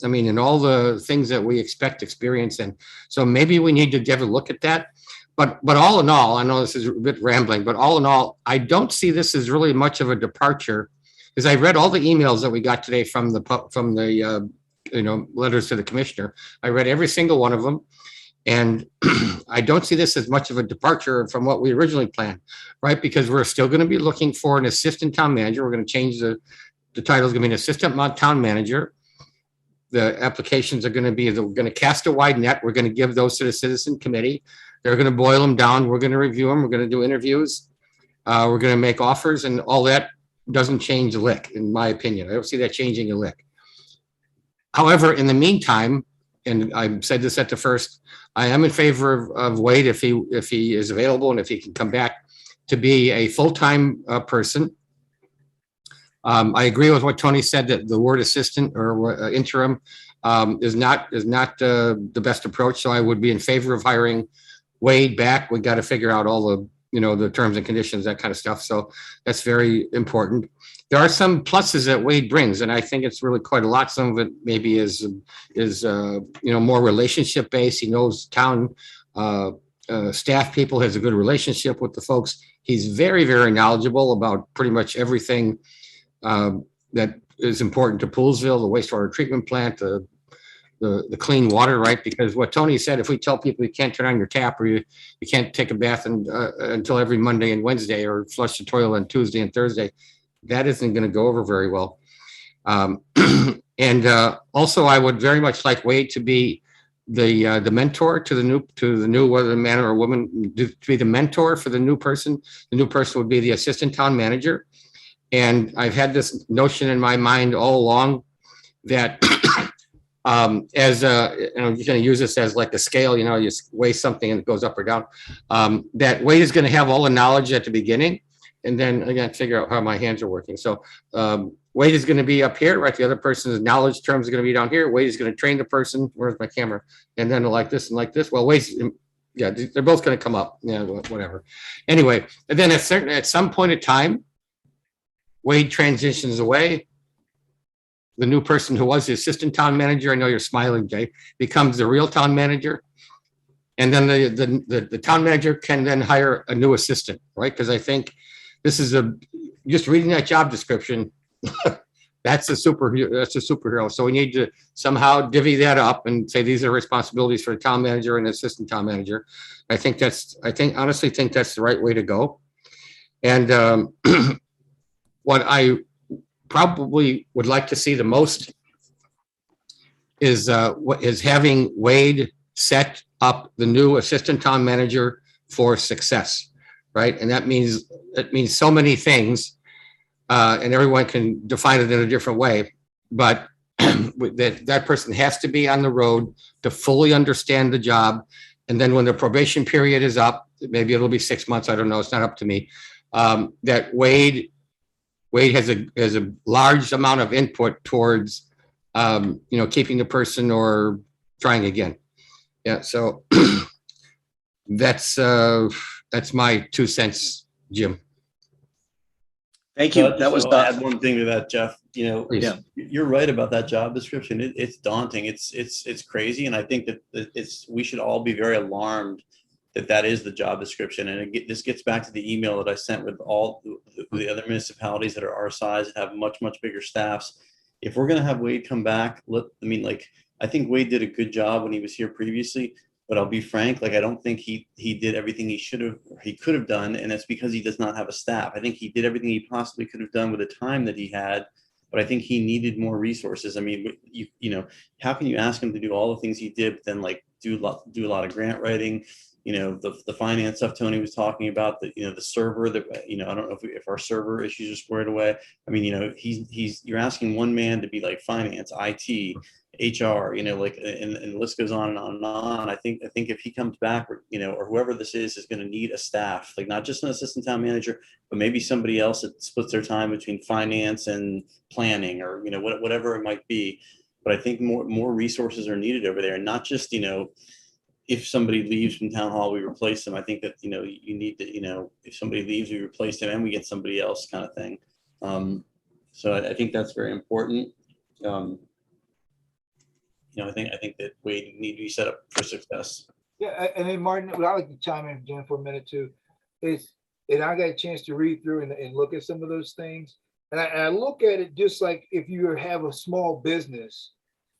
Speaker 3: In all the things that we expect experience in. So maybe we need to give a look at that. But all in all, I know this is a bit rambling, but all in all, I don't see this as really much of a departure, because I read all the emails that we got today from the letters to the commissioner. I read every single one of them, and I don't see this as much of a departure from what we originally planned, right? Because we're still going to be looking for an assistant town manager. We're going to change the title is going to be an assistant town manager. The applications are going to be, we're going to cast a wide net. We're going to give those to the citizen committee. They're going to boil them down. We're going to review them. We're going to do interviews. We're going to make offers, and all that doesn't change a lick, in my opinion. I don't see that changing a lick. However, in the meantime, and I said this at the first, I am in favor of Wade if he is available and if he can come back to be a full-time person. I agree with what Tony said, that the word assistant or interim is not the best approach. So I would be in favor of hiring Wade back. We got to figure out all the terms and conditions, that kind of stuff. So that's very important. There are some pluses that Wade brings, and I think it's really quite a lot. Some of it maybe is more relationship based. He knows town staff people, has a good relationship with the folks. He's very, very knowledgeable about pretty much everything that is important to Poolesville, the wastewater treatment plant, the clean water, right? Because what Tony said, if we tell people you can't turn on your tap or you can't take a bath until every Monday and Wednesday, or flush the toilet on Tuesday and Thursday, that isn't going to go over very well. And also, I would very much like Wade to be the mentor to the new whether man or woman, to be the mentor for the new person. The new person would be the assistant town manager. And I've had this notion in my mind all along that as you're going to use this as like a scale, you weigh something and it goes up or down, that Wade is going to have all the knowledge at the beginning, and then I got to figure out how my hands are working. So Wade is going to be up here, right? The other person's knowledge terms are going to be down here. Wade is going to train the person. Where's my camera? And then like this and like this. Well, Wade's, yeah, they're both going to come up. Yeah, whatever. Anyway, and then at some point in time, Wade transitions away. The new person who was the assistant town manager, I know you're smiling, Jay, becomes the real town manager. And then the town manager can then hire a new assistant, right? Because I think this is just reading that job description, that's a superhero. That's a superhero. So we need to somehow divvy that up and say these are responsibilities for a town manager and assistant town manager. I honestly think that's the right way to go. And what I probably would like to see the most is having Wade set up the new assistant town manager for success, right? And that means so many things. And everyone can define it in a different way, but that person has to be on the road to fully understand the job. And then when the probation period is up, maybe it'll be 6 months, I don't know, it's not up to me, that Wade has a large amount of input towards, keeping the person or trying again. Yeah, so that's my 2 cents, Jim.
Speaker 2: Thank you. That was
Speaker 1: I'll add one thing to that, Jeff.
Speaker 3: Please.
Speaker 1: You're right about that job description. It's daunting. It's crazy, and I think that we should all be very alarmed that is the job description. And this gets back to the email that I sent with all the other municipalities that are our size and have much bigger staffs. If we're going to have Wade come back, I think Wade did a good job when he was here previously. But I'll be frank, I don't think he did everything he could have done, and it's because he does not have a staff. I think he did everything he possibly could have done with the time that he had, but I think he needed more resources. I mean, how can you ask him to do all the things he did, but then do a lot of grant writing? The finance stuff Tony was talking about, the server that, I don't know if our server issues are squared away. I mean, you're asking one man to be like finance, IT, HR, and the list goes on and on and on. I think if he comes back, or whoever this is going to need a staff, not just an assistant town manager, but maybe somebody else that splits their time between finance and planning, or whatever it might be. But I think more resources are needed over there, and not just if somebody leaves from town hall, we replace them. I think that you need to if somebody leaves, we replace them and we get somebody else, kind of thing. So I think that's very important. I think that we need to be set up for success.
Speaker 5: Yeah, and then Martin, I'd like to chime in, Jen, for a minute too. And I got a chance to read through and look at some of those things. And I look at it just like if you have a small business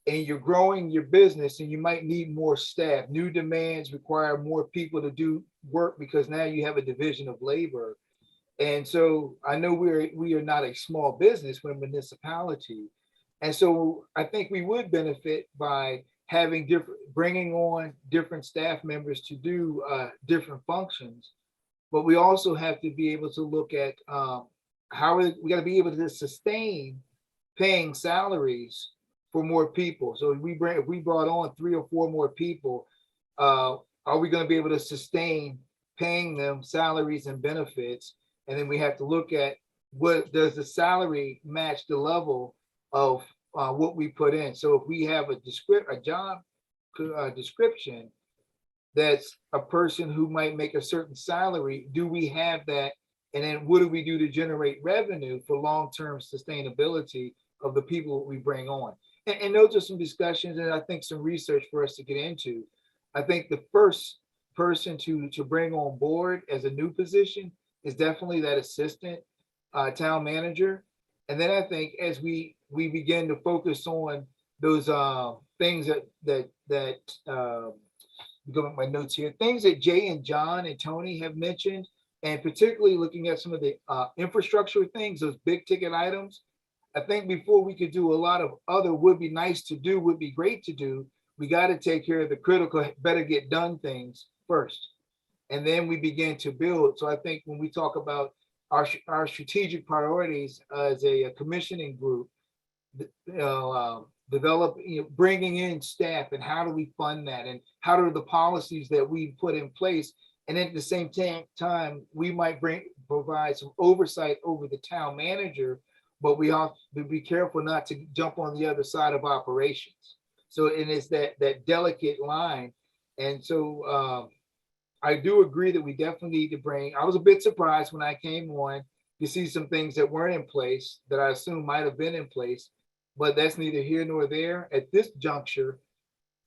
Speaker 5: and you're growing your business and you might need more staff. New demands require more people to do work because now you have a division of labor. And so I know we are not a small business, we're a municipality. And so I think we would benefit by bringing on different staff members to do different functions. But we also have to be able to look at how we got to be able to sustain paying salaries for more people. So if we brought on 3 or 4 more people, are we going to be able to sustain paying them salaries and benefits? And then we have to look at what does the salary match the level of what we put in. So if we have a job description that's a person who might make a certain salary, do we have that? And then what do we do to generate revenue for long-term sustainability of the people we bring on? And those are some discussions and I think some research for us to get into. I think the first person to bring on board as a new position is definitely that assistant town manager. And then I think as we begin to focus on those things that go with my notes here, things that Jay and John and Tony have mentioned, and particularly looking at some of the infrastructure things, those big ticket items. I think before we could do a lot of other would be great to do, we got to take care of the critical, better get done things first. And then we begin to build. So I think when we talk about our strategic priorities as a commissioning group, develop, bringing in staff and how do we fund that and how do the policies that we put in place. And at the same time, we might provide some oversight over the town manager, but we have to be careful not to jump on the other side of operations. So it is that delicate line. And so I do agree that we definitely need to bring, I was a bit surprised when I came on to see some things that weren't in place that I assume might have been in place, but that's neither here nor there. At this juncture,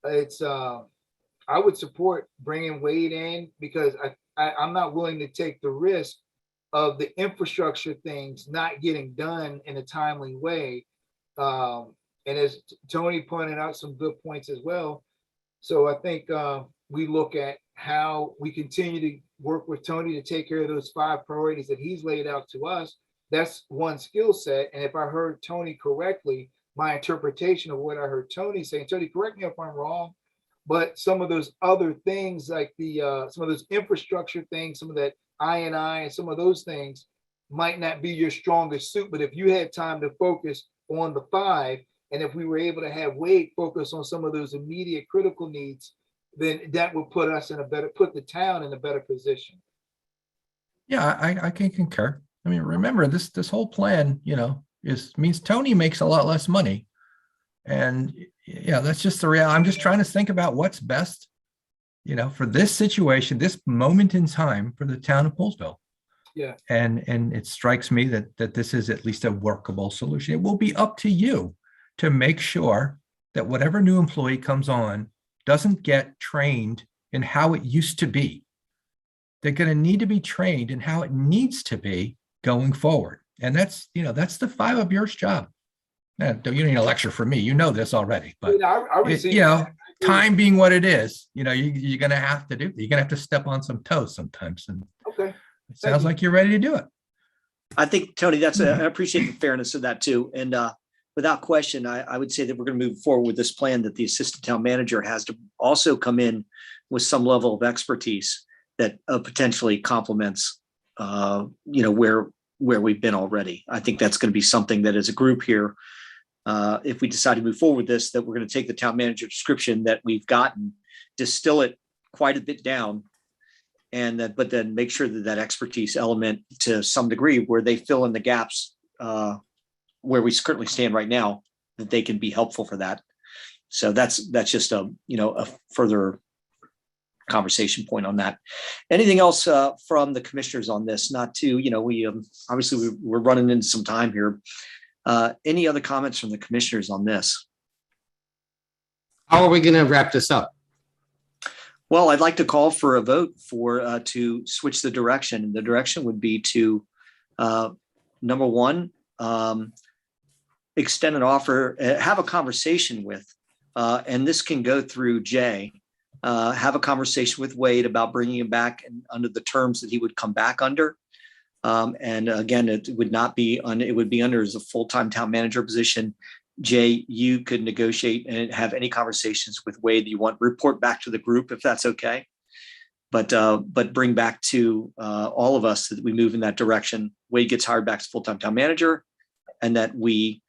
Speaker 5: it's I would support bringing Wade in because I'm not willing to take the risk of the infrastructure things not getting done in a timely way. And as Tony pointed out some good points as well. So I think we look at how we continue to work with Tony to take care of those 5 priorities that he's laid out to us. That's one skill set. And if I heard Tony correctly, my interpretation of what I heard Tony saying, Tony, correct me if I'm wrong, but some of those other things like some of those infrastructure things, some of that I and some of those things might not be your strongest suit. But if you had time to focus on the 5, and if we were able to have Wade focus on some of those immediate critical needs, then that would put the town in a better position.
Speaker 8: Yeah, I can concur. I mean, remember this whole plan, means Tony makes a lot less money. And yeah, that's just the reality. I'm just trying to think about what's best, for this situation, this moment in time for the town of Poolesville.
Speaker 5: Yeah.
Speaker 8: And it strikes me that this is at least a workable solution. It will be up to you to make sure that whatever new employee comes on doesn't get trained in how it used to be. They're going to need to be trained in how it needs to be going forward. And that's the 5 of yours job. You don't need a lecture from me. You know this already, but time being what it is, you're going to have to you're going to have to step on some toes sometimes. And
Speaker 5: okay,
Speaker 8: it sounds like you're ready to do it.
Speaker 2: I think, Tony, I appreciate the fairness of that too. And without question, I would say that we're going to move forward with this plan that the assistant town manager has to also come in with some level of expertise that potentially complements, where we've been already. I think that's going to be something that as a group here, if we decide to move forward with this, that we're going to take the town manager description that we've gotten, distill it quite a bit down, but then make sure that expertise element to some degree where they fill in the gaps where we currently stand right now, that they can be helpful for that. So that's just a further conversation point on that. Anything else from the commissioners on this? Not to, we obviously we're running into some time here. Any other comments from the commissioners on this?
Speaker 3: How are we going to wrap this up?
Speaker 2: Well, I'd like to call for a vote to switch the direction. And the direction would be to, number one, extend an offer, have a conversation with, and this can go through Jay, have a conversation with Wade about bringing him back under the terms that he would come back under. And again, it would be under as a full-time town manager position. Jay, you could negotiate and have any conversations with Wade that you want, report back to the group if that's okay. But bring back to all of us that we move in that direction. Wade gets hired back as full-time town manager, and that we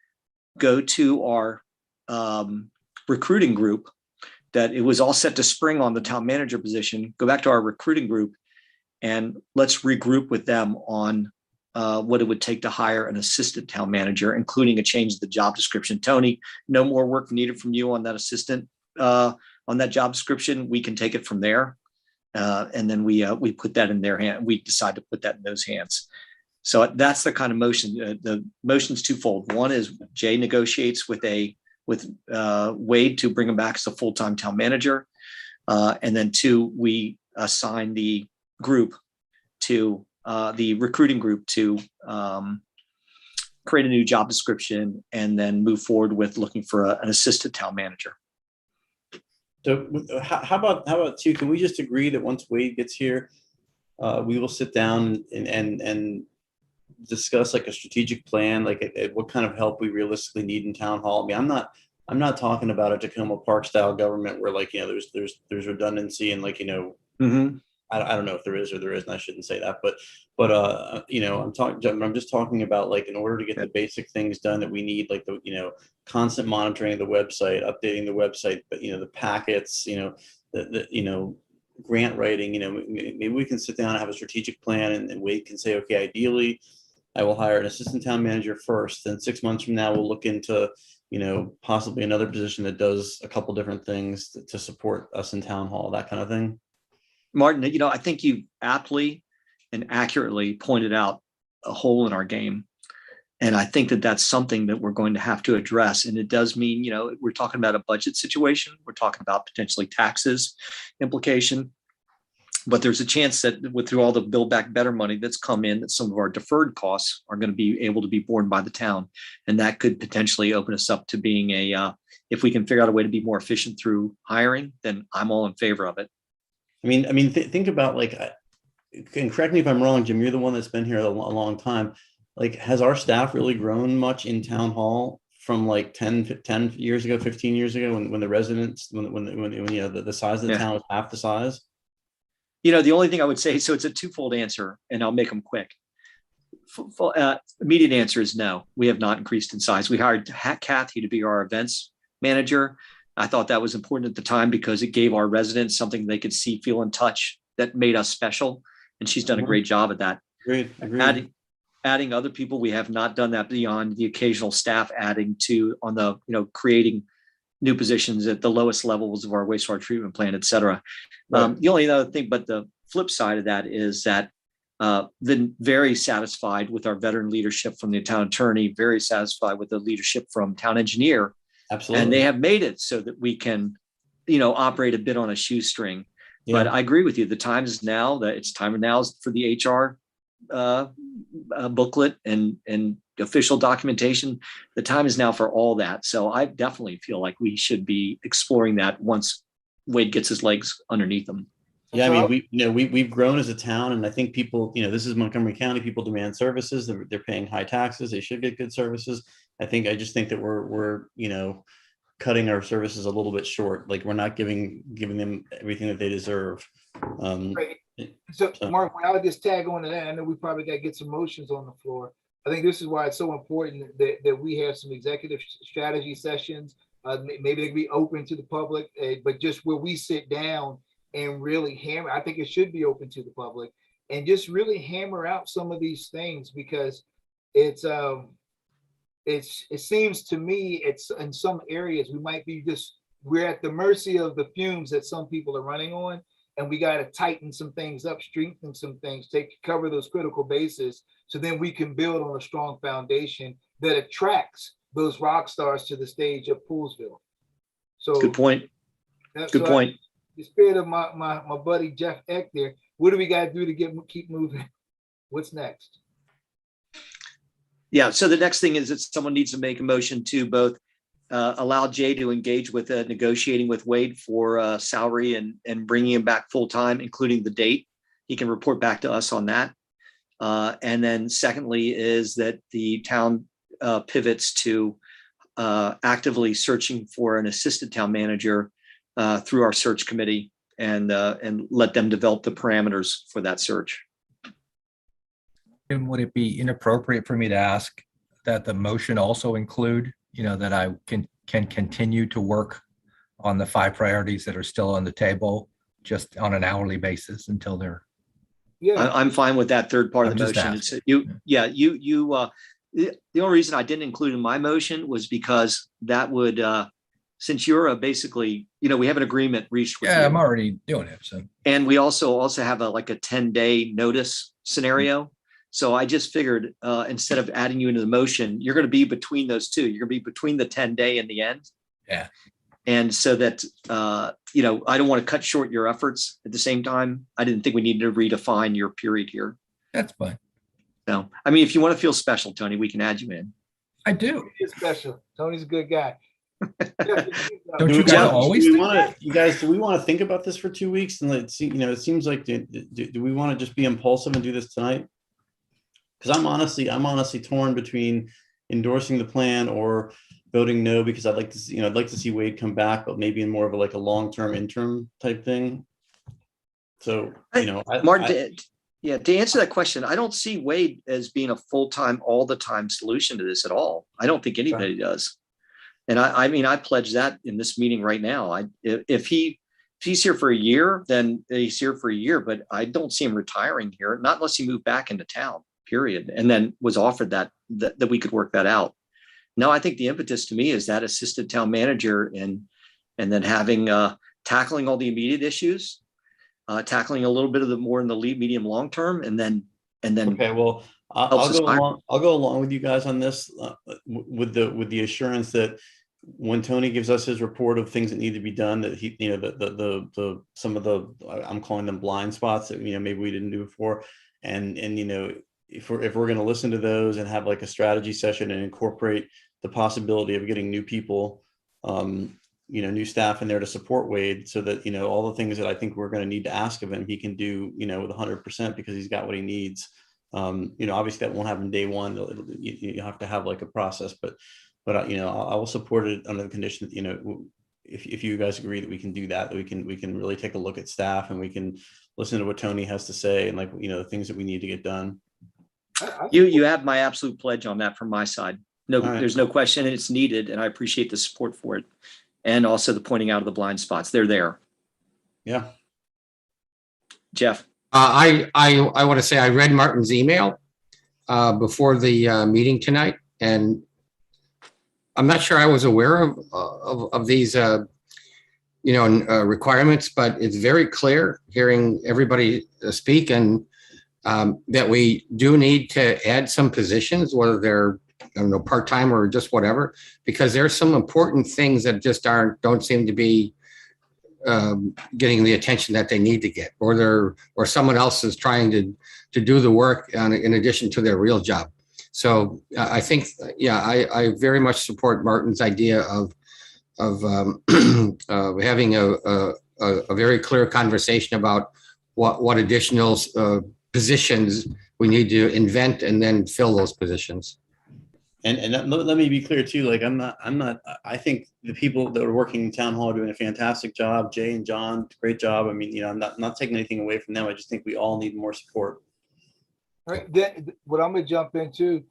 Speaker 2: go to our recruiting group, that it was all set to spring on the town manager position, go back to our recruiting group, and let's regroup with them on what it would take to hire an assistant town manager, including a change of the job description. Tony, no more work needed from you on that assistant, on that job description. We can take it from there. And then we put that in their hand. We decide to put that in those hands. So that's the kind of motion. The motion's twofold. One is Jay negotiates with Wade to bring him back as a full-time town manager. And then 2, we assign the group to the recruiting group to create a new job description and then move forward with looking for an assistant town manager.
Speaker 1: So how about 2? Can we just agree that once Wade gets here, we will sit down and discuss like a strategic plan, like what kind of help we realistically need in town hall? I mean, I'm not talking about a Tacoma Park style government where there's redundancy and
Speaker 2: Mm-hmm.
Speaker 1: I don't know if there is or there isn't. I shouldn't say that, but I'm just talking about in order to get the basic things done that we need, constant monitoring of the website, updating the website, but the packets, the grant writing, maybe we can sit down and have a strategic plan and Wade can say, okay, ideally I will hire an assistant town manager first. Then 6 months from now, we'll look into, possibly another position that does a couple different things to support us in town hall, that kind of thing.
Speaker 2: Martin, I think you aptly and accurately pointed out a hole in our game. And I think that that's something that we're going to have to address. And it does mean, we're talking about a budget situation. We're talking about potentially taxes implication. But there's a chance that through all the Build Back Better money that's come in, that some of our deferred costs are going to be able to be borne by the town. And that could potentially open us up to being if we can figure out a way to be more efficient through hiring, then I'm all in favor of it.
Speaker 1: Think about and correct me if I'm wrong, Jim, you're the one that's been here a long time. Like, has our staff really grown much in town hall from like 10 years ago, 15 years ago, when the residents, when the size of the town was half the size?
Speaker 2: The only thing I would say, so it's a twofold answer, and I'll make them quick. Immediate answer is no, we have not increased in size. We hired Kathy to be our events manager. I thought that was important at the time because it gave our residents something they could see, feel, and touch that made us special. And she's done a great job at that.
Speaker 1: Agreed.
Speaker 2: Adding other people, we have not done that beyond the occasional staff adding to on the, creating new positions at the lowest levels of our wastewater treatment plant, et cetera.
Speaker 1: Right.
Speaker 2: The only other thing, but the flip side of that is that been very satisfied with our veteran leadership from the town attorney, very satisfied with the leadership from town engineer.
Speaker 1: Absolutely.
Speaker 2: And they have made it so that we can, operate a bit on a shoestring.
Speaker 1: Yeah.
Speaker 2: But I agree with you. The time is now that it's time now for the HR booklet and official documentation. The time is now for all that. So I definitely feel like we should be exploring that once Wade gets his legs underneath him.
Speaker 1: Yeah, we've grown as a town, and I think people, this is Montgomery County. People demand services. They're paying high taxes. They should get good services. I just think that we're cutting our services a little bit short. Like, we're not giving them everything that they deserve.
Speaker 5: Right. So Mark, I'll just tag on to that. I know we probably got to get some motions on the floor. I think this is why it's so important that we have some executive strategy sessions. Maybe they can be open to the public, but just where we sit down and really hammer. I think it should be open to the public and just really hammer out some of these things, because it seems to me it's in some areas we're at the mercy of the fumes that some people are running on, and we got to tighten some things up, strengthen some things, cover those critical bases, so then we can build on a strong foundation that attracts those rock stars to the stage of Poolesville. So
Speaker 2: good point. Good point.
Speaker 5: The spirit of my buddy Jeff Eck there. What do we got to do to keep moving? What's next?
Speaker 2: Yeah. So the next thing is that someone needs to make a motion to both allow Jay to engage with negotiating with Wade for salary and bringing him back full time, including the date. He can report back to us on that. And then secondly is that the town pivots to actively searching for an assistant town manager through our search committee and let them develop the parameters for that search.
Speaker 8: And would it be inappropriate for me to ask that the motion also include, that I can continue to work on the 5 priorities that are still on the table, just on an hourly basis until they're.
Speaker 5: Yeah,
Speaker 2: I'm fine with that third part of the
Speaker 8: I'm just
Speaker 2: motion. The only reason I didn't include in my motion was because that would, since you're basically, we have an agreement reached with you.
Speaker 8: I'm already doing it. So,
Speaker 2: and we also have a 10-day notice scenario. So I just figured instead of adding you into the motion, you're going to be between those two. You're going to be between the 10-day and the end.
Speaker 8: Yeah.
Speaker 2: And so that, I don't want to cut short your efforts. At the same time, I didn't think we needed to redefine your period here.
Speaker 8: that's fine.
Speaker 2: So, if you want to feel special, Tony, we can add you in.
Speaker 8: I do.
Speaker 5: he's special. Tony's a good guy.
Speaker 8: Don't you guys always
Speaker 1: do we
Speaker 8: think
Speaker 1: want
Speaker 8: that?
Speaker 1: to, you guys, do we want to think about this for 2 weeks? And let's see, it seems like, do we want to just be impulsive and do this tonight? Because I'm honestly torn between endorsing the plan or voting no, because I'd like to see Wade come back, but maybe in more of a long-term interim type thing. So,
Speaker 2: Martin, to answer that question, I don't see Wade as being a full-time, all the time solution to this at all. I don't think anybody does. And I pledge that in this meeting right now. If he's here for a year, then he's here for a year, but I don't see him retiring here, not unless he moved back into town, period. And then was offered that we could work that out. No, I think the impetus to me is that assistant town manager and then having tackling all the immediate issues, tackling a little bit of the more in the lead, medium, long term, and then.
Speaker 1: Okay, well, I'll go along with you guys on this with the assurance that when Tony gives us his report of things that need to be done, that he, you know, the some of the, I'm calling them blind spots that, you know, maybe we didn't do before. And, you know, if we're going to listen to those and have like a strategy session and incorporate the possibility of getting new people, you know, new staff in there to support Wade, so that, you know, all the things that I think we're going to need to ask of him, he can do, you know, with 100%, because he's got what he needs. You know, obviously that won't happen day one. You have to have like a process, but you know, I will support it under the condition that, you know, if you guys agree that we can do that, we can really take a look at staff and we can listen to what Tony has to say, and, like, you know, the things that we need to get done.
Speaker 2: You have my absolute pledge on that from my side. No,
Speaker 1: All right.
Speaker 2: there's no question it's needed, and I appreciate the support for it. And also the pointing out of the blind spots. They're there.
Speaker 1: Yeah.
Speaker 2: Jeff.
Speaker 3: I want to say I read Martin's email before the meeting tonight, and I'm not sure I was aware of these, you know, requirements, but it's very clear hearing everybody speak, and that we do need to add some positions, whether they're, I don't know, part-time or just whatever, because there's some important things that just don't seem to be getting the attention that they need to get, or someone else is trying to do the work in addition to their real job. So I think, yeah, I very much support Martin's idea of having a very clear conversation about what additional positions we need to invent and then fill those positions.
Speaker 1: And let me be clear too. Like, I think the people that are working in town hall are doing a fantastic job. Jay and John, great job. I mean, you know, I'm not taking anything away from them. I just think we all need more support.
Speaker 5: All right, then what I'm gonna jump into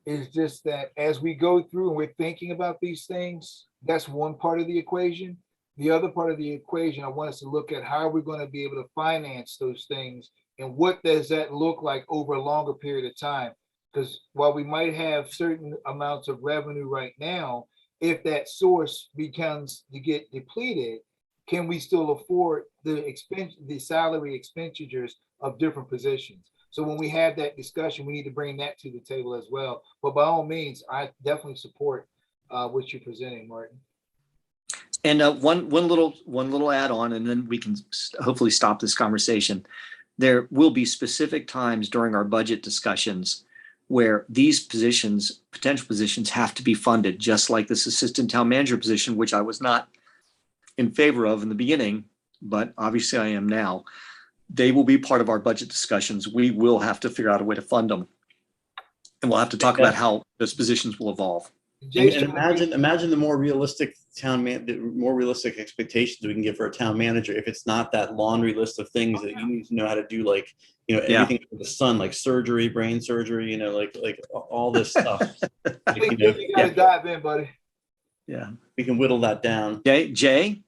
Speaker 5: is just that as we go through and we're thinking about these things, that's one part of the equation. The other part of the equation, I want us to look at how we're going to be able to finance those things, and what does that look like over a longer period of time. Because while we might have certain amounts of revenue right now, if that source becomes to get depleted, can we still afford the salary expenditures of different positions? So when we have that discussion, we need to bring that to the table as well. But by all means, I definitely support what you're presenting, Martin.
Speaker 2: And one little add-on, and then we can hopefully stop this conversation. There will be specific times during our budget discussions where these positions, potential positions, have to be funded, just like this assistant town manager position, which I was not in favor of in the beginning, but obviously I am now. They will be part of our budget discussions. We will have to figure out a way to fund them. And we'll have to talk about how those positions will evolve.
Speaker 1: And imagine the more realistic the more realistic expectations we can give for a town manager, if it's not that laundry list of things that you need to know how to do, like, you know, everything for the son, like surgery, brain surgery, you know, like all this stuff.
Speaker 5: I think you gotta dive in, buddy.
Speaker 2: Yeah,
Speaker 1: we can whittle that down.
Speaker 2: Jay?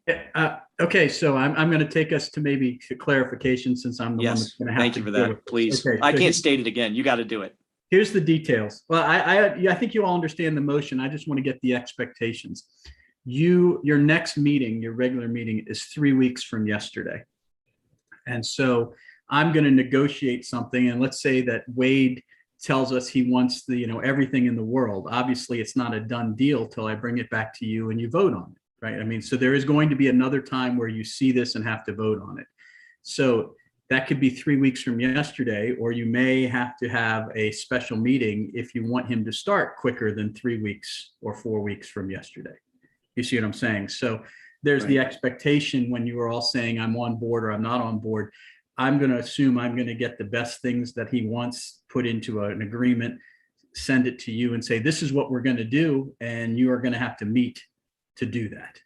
Speaker 6: Okay, so I'm going to take us to maybe to clarification, since I'm the one that's going to have
Speaker 2: thank
Speaker 6: to
Speaker 2: you for
Speaker 6: deal
Speaker 2: that,
Speaker 6: with this.
Speaker 2: please.
Speaker 6: Okay,
Speaker 2: I
Speaker 6: so
Speaker 2: can't state it again. You got to do it.
Speaker 6: Here's the details. Well, I think you all understand the motion. I just want to get the expectations. Your next meeting, your regular meeting, is 3 weeks from yesterday. And so I'm going to negotiate something. And let's say that Wade tells us he wants the, you know, everything in the world. Obviously, it's not a done deal till I bring it back to you and you vote on it, right? I mean, so there is going to be another time where you see this and have to vote on it. So that could be 3 weeks from yesterday, or you may have to have a special meeting if you want him to start quicker than 3 weeks or 4 weeks from yesterday. You see what I'm saying? So there's the expectation when you are all saying I'm on board or I'm not on board. I'm going to assume I'm going to get the best things that he wants put into an agreement, send it to you and say, this is what we're going to do. And you are going to have to meet to do that.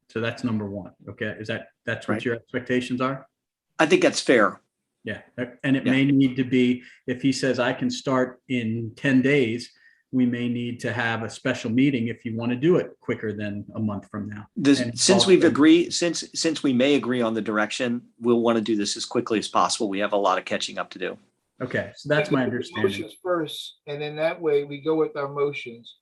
Speaker 6: So that's number one. Okay. That's what your expectations are?
Speaker 2: I think that's fair.
Speaker 6: Yeah. And it may need to be, if he says I can start in 10 days, we may need to have a special meeting if you want to do it quicker than a month from now.
Speaker 2: Since we've agreed, since we may agree on the direction, we'll want to do this as quickly as possible. We have a lot of catching up to do.
Speaker 6: Okay. So that's my understanding.
Speaker 5: Motions first, and then that way we go with our motions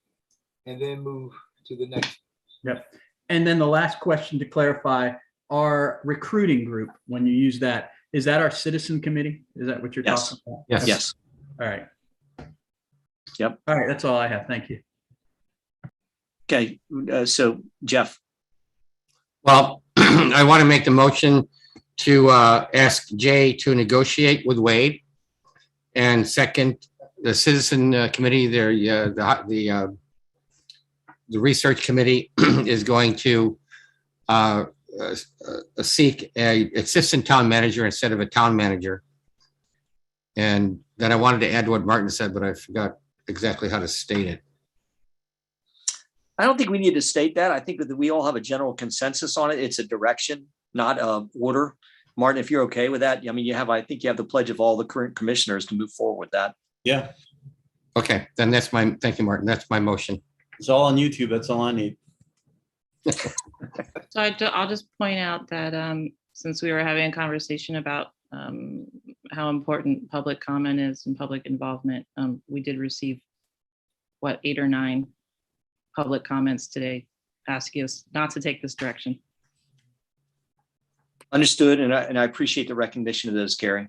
Speaker 5: and then move to the next.
Speaker 6: Yep. And then the last question to clarify, our recruiting group, when you use that, is that our citizen committee? Is that what you're talking about?
Speaker 3: Yes.
Speaker 2: Yes.
Speaker 6: All right.
Speaker 2: Yep.
Speaker 6: All right. That's all I have. Thank you.
Speaker 2: Okay, so Jeff,
Speaker 3: Well, I want to make the motion to ask Jay to negotiate with Wade. And second, the citizen committee, the research committee is going to seek a assistant town manager instead of a town manager. And then I wanted to add what Martin said, but I forgot exactly how to state it.
Speaker 2: I don't think we need to state that. I think that we all have a general consensus on it. It's a direction, not a order. Martin, if you're okay with that, I mean, I think you have the pledge of all the current commissioners to move forward with that.
Speaker 1: Yeah,
Speaker 3: Okay, then thank you, Martin. That's my motion.
Speaker 1: it's all on YouTube. That's all I need.
Speaker 4: So I'll just point out that since we were having a conversation about how important public comment is and public involvement, we did receive 8 or 9 public comments today asking us not to take this direction.
Speaker 2: Understood, and I appreciate the recognition of those, Gary.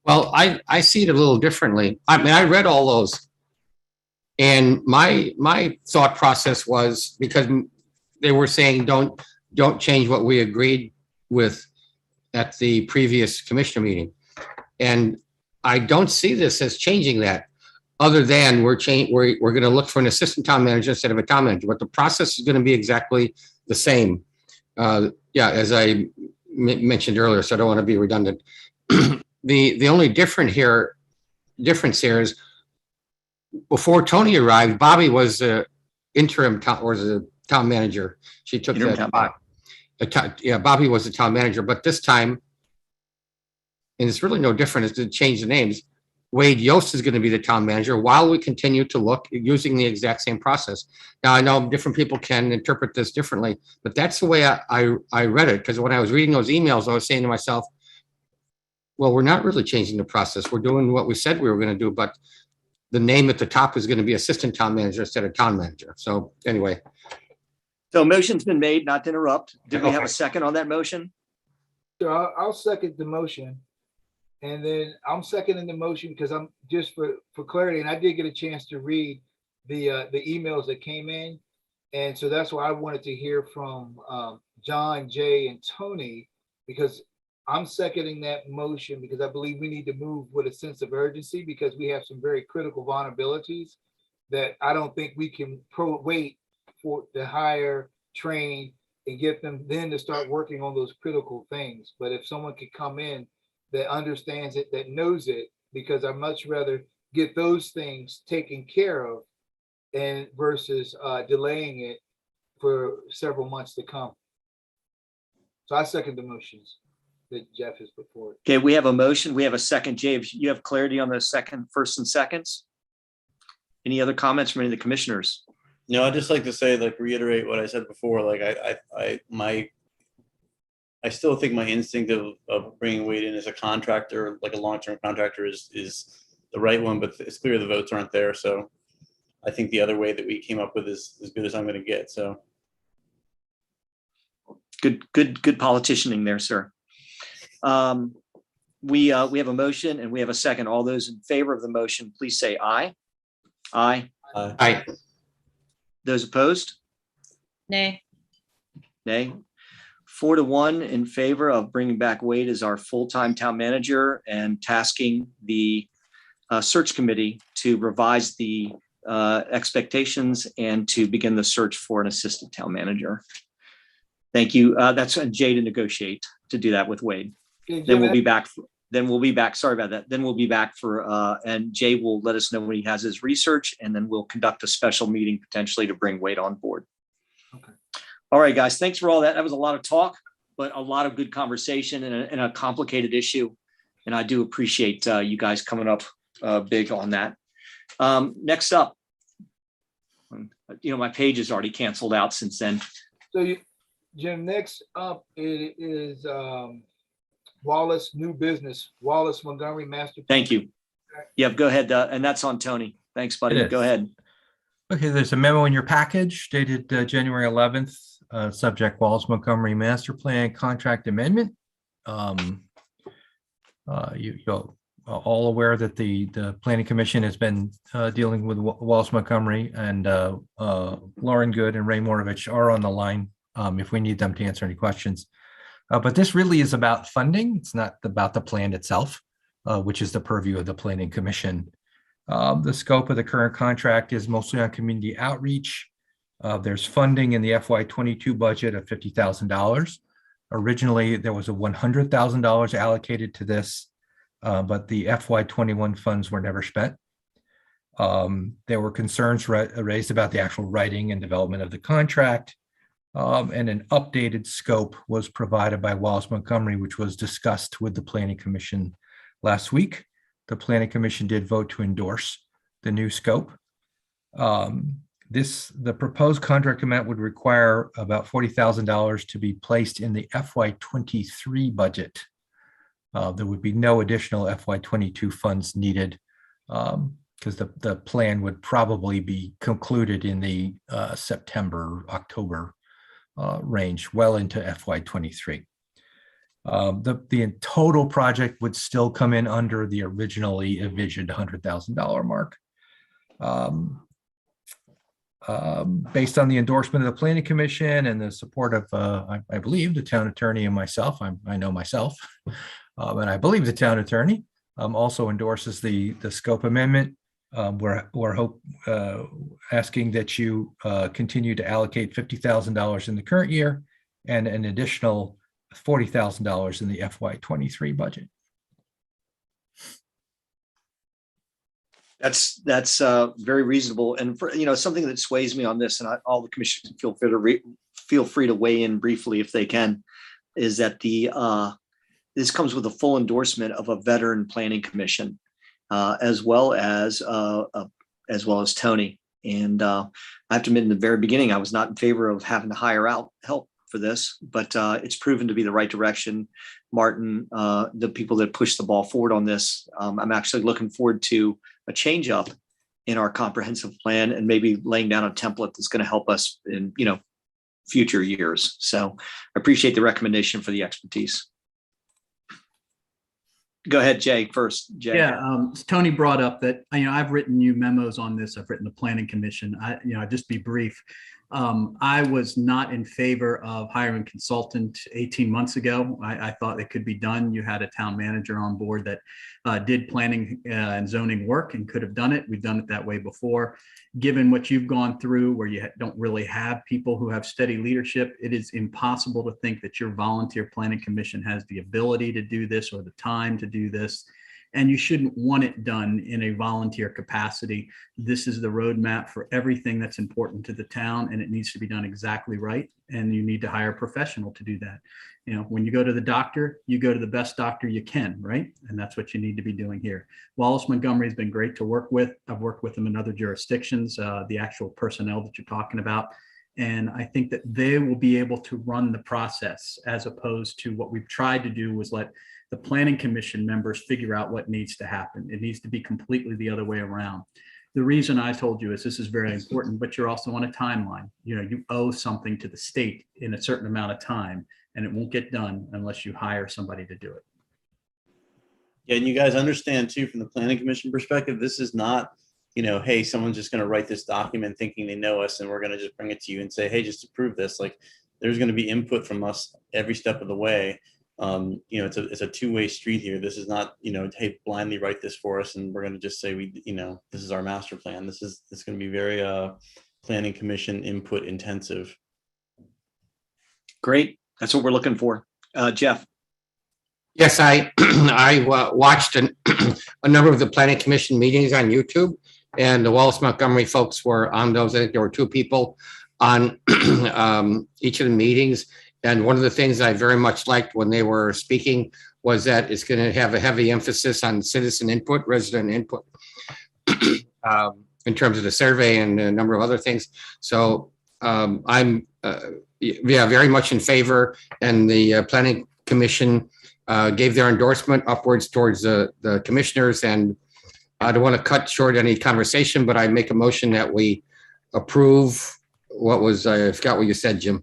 Speaker 3: Well, I see it a little differently. I mean, I read all those. And my thought process was, because they were saying, don't change what we agreed with at the previous commissioner meeting. And I don't see this as changing that, other than we're going to look for an assistant town manager instead of a town manager, but the process is going to be exactly the same. Yeah, as I mentioned earlier, so I don't want to be redundant. The only difference here is, before Tony arrived, Bobby was interim town manager. She took that. Bobby was the town manager, but this time, and it's really no different, is to change the names. Wade Yost is going to be the town manager while we continue to look using the exact same process. Now, I know different people can interpret this differently, but that's the way I read it. Because when I was reading those emails, I was saying to myself, well, we're not really changing the process. We're doing what we said we were going to do, but the name at the top is going to be assistant town manager instead of town manager. So anyway.
Speaker 2: So a motion's been made, not to interrupt. Did we have
Speaker 3: Okay.
Speaker 2: a second on that motion?
Speaker 5: So I'll second the motion. And then I'm seconding the motion because I'm just for clarity, and I did get a chance to read the emails that came in. And so that's why I wanted to hear from John, Jay, and Tony, because I'm seconding that motion because I believe we need to move with a sense of urgency, because we have some very critical vulnerabilities that I don't think we can wait for to hire, train, and get them then to start working on those critical things. But if someone could come in that understands it, that knows it, because I'd much rather get those things taken care of and versus delaying it for several months to come. So I second the motions that Jeff has put forward.
Speaker 2: Okay, we have a motion. We have a second. Jay, if you have clarity on the first and seconds? Any other comments from any of the commissioners?
Speaker 1: No, I'd just like to say, reiterate what I said before. I still think my instinct of bringing Wade in as a contractor, like a long-term contractor, is the right one, but it's clear the votes aren't there. So I think the other way that we came up with is as good as I'm going to get. So
Speaker 2: Good politicianing there, sir. We have a motion and we have a second. All those in favor of the motion, please say aye. Aye.
Speaker 3: Aye.
Speaker 2: Those opposed?
Speaker 4: Nay.
Speaker 2: Nay. 4-1 in favor of bringing back Wade as our full-time town manager and tasking the search committee to revise the expectations and to begin the search for an assistant town manager. Thank you. That's Jay to negotiate to do that with Wade. Then we'll be back. Sorry about that. Then we'll be back and Jay will let us know when he has his research, and then we'll conduct a special meeting potentially to bring Wade on board.
Speaker 5: Okay.
Speaker 2: All right, guys, thanks for all that. That was a lot of talk, but a lot of good conversation and a complicated issue. And I do appreciate you guys coming up big on that. Next up, my page is already canceled out since then.
Speaker 5: So Jim, next up it is Wallace, new business, Wallace Montgomery Master.
Speaker 2: Thank you. Yeah, go ahead. And that's on Tony. Thanks, buddy.
Speaker 8: It is.
Speaker 2: Go ahead.
Speaker 8: Okay, there's a memo in your package dated January 11th, subject Wallace Montgomery Master Plan Contract Amendment. all aware that the Planning Commission has been dealing with Wallace Montgomery, and Lauren Good and Ray Morovich are on the line if we need them to answer any questions. But this really is about funding. It's not about the plan itself, which is the purview of the Planning Commission. The scope of the current contract is mostly on community outreach. There's funding in the FY22 budget of $50,000. Originally, there was a $100,000 allocated to this, but the FY21 funds were never spent. There were concerns raised about the actual writing and development of the contract, and an updated scope was provided by Wallace Montgomery, which was discussed with the Planning Commission last week. The Planning Commission did vote to endorse the new scope. The proposed contract amount would require about $40,000 to be placed in the FY23 budget. There would be no additional FY22 funds needed because the plan would probably be concluded in the September, October range, well into FY23. The total project would still come in under the originally envisioned $100,000 mark. Based on the endorsement of the Planning Commission and the support of, I believe, the town attorney and myself, I know myself, and I believe the town attorney also endorses the scope amendment. We're asking that you continue to allocate $50,000 in the current year and an additional $40,000 in the FY23 budget.
Speaker 2: That's very reasonable, and for something that sways me on this, and all the commissioners feel free to weigh in briefly if they can, is that this comes with a full endorsement of a veteran planning commission, as well as Tony. And I have to admit, in the very beginning, I was not in favor of having to hire out help for this, but it's proven to be the right direction. Martin, the people that pushed the ball forward on this, I'm actually looking forward to a change up in our comprehensive plan and maybe laying down a template that's going to help us in future years. So I appreciate the recommendation for the expertise. Go ahead, Jay, first. Jay.
Speaker 6: Yeah, Tony brought up that, I've written you memos on this. I've written the Planning Commission. Just be brief. I was not in favor of hiring a consultant 18 months ago. I thought it could be done. You had a town manager on board that did planning and zoning work and could have done it. We've done it that way before. Given what you've gone through, where you don't really have people who have steady leadership, it is impossible to think that your volunteer planning commission has the ability to do this or the time to do this. And you shouldn't want it done in a volunteer capacity. This is the roadmap for everything that's important to the town, and it needs to be done exactly right. And you need to hire a professional to do that. When you go to the doctor, you go to the best doctor you can, right? And that's what you need to be doing here. Wallace Montgomery has been great to work with. I've worked with them in other jurisdictions, the actual personnel that you're talking about. And I think that they will be able to run the process, as opposed to what we've tried to do was let the Planning Commission members figure out what needs to happen. It needs to be completely the other way around. The reason I told you is this is very important, but you're also on a timeline. You owe something to the state in a certain amount of time, and it won't get done unless you hire somebody to do it.
Speaker 1: Yeah, and you guys understand too, from the Planning Commission perspective, this is not, hey, someone's just going to write this document thinking they know us and we're going to just bring it to you and say, hey, just approve this. Like, there's going to be input from us every step of the way. It's a two-way street here. This is not, hey, blindly write this for us and we're going to just say this is our master plan. It's going to be very Planning Commission input intensive.
Speaker 2: Great. That's what we're looking for. Jeff.
Speaker 3: Yes, I watched a number of the Planning Commission meetings on YouTube, and the Wallace Montgomery folks were on those. I think there were two people on each of the meetings. And one of the things I very much liked when they were speaking was that it's going to have a heavy emphasis on citizen input, resident input, in terms of the survey and a number of other things. So I'm very much in favor, and the Planning Commission gave their endorsement upwards towards the commissioners. And I don't want to cut short any conversation, but I make a motion that we approve I forgot what you said, Jim.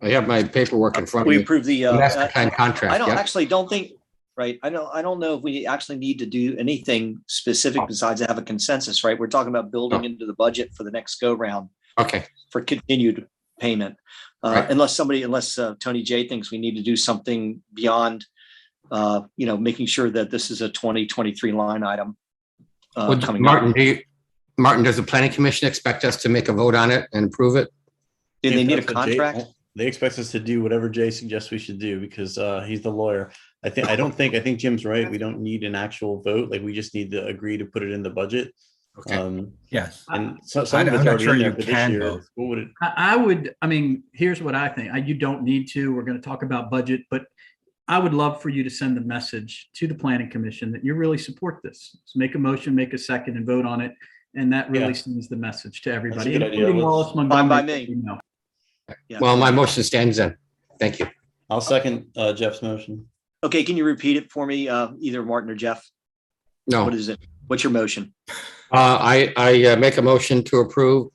Speaker 3: I have my paperwork in front of me.
Speaker 2: We approve the
Speaker 3: master plan contract.
Speaker 2: I don't think right? I don't know if we actually need to do anything specific besides have a consensus, right? We're talking about building into the budget for the next go round
Speaker 3: Okay,
Speaker 2: for continued payment.
Speaker 3: Right.
Speaker 2: Unless Tony J thinks we need to do something beyond, making sure that this is a 2023 line item. Coming
Speaker 3: Martin,
Speaker 2: up.
Speaker 3: Martin, does the planning commission expect us to make a vote on it and approve it?
Speaker 2: Do they
Speaker 1: If
Speaker 2: need a
Speaker 1: that's what Jay-
Speaker 2: contract?
Speaker 1: They expect us to do whatever Jay suggests we should do because he's the lawyer. I think Jim's right. We don't need an actual vote. Like we just need to agree to put it in the budget.
Speaker 3: Okay.
Speaker 8: Yes.
Speaker 1: And some of
Speaker 8: I'm
Speaker 1: it's
Speaker 8: not
Speaker 1: already
Speaker 8: sure
Speaker 1: in there
Speaker 8: you
Speaker 1: for this
Speaker 8: can
Speaker 1: year.
Speaker 8: vote.
Speaker 1: What would it?
Speaker 6: I would, here's what I think. You don't need to. We're going to talk about budget, but I would love for you to send a message to the planning commission that you really support this. So make a motion, make a second and vote on it. And that really
Speaker 1: Yeah.
Speaker 6: sends the message to everybody,
Speaker 1: good idea.
Speaker 6: including
Speaker 1: Let's-
Speaker 6: Wallace
Speaker 2: Fine
Speaker 6: Montgomery.
Speaker 2: by me.
Speaker 6: you know.
Speaker 2: Yeah.
Speaker 3: Well, my motion stands then. Thank you.
Speaker 1: I'll second Jeff's motion.
Speaker 2: Okay, can you repeat it for me, either Martin or Jeff?
Speaker 3: No,
Speaker 2: What is it? What's your motion?
Speaker 3: I make a motion to approve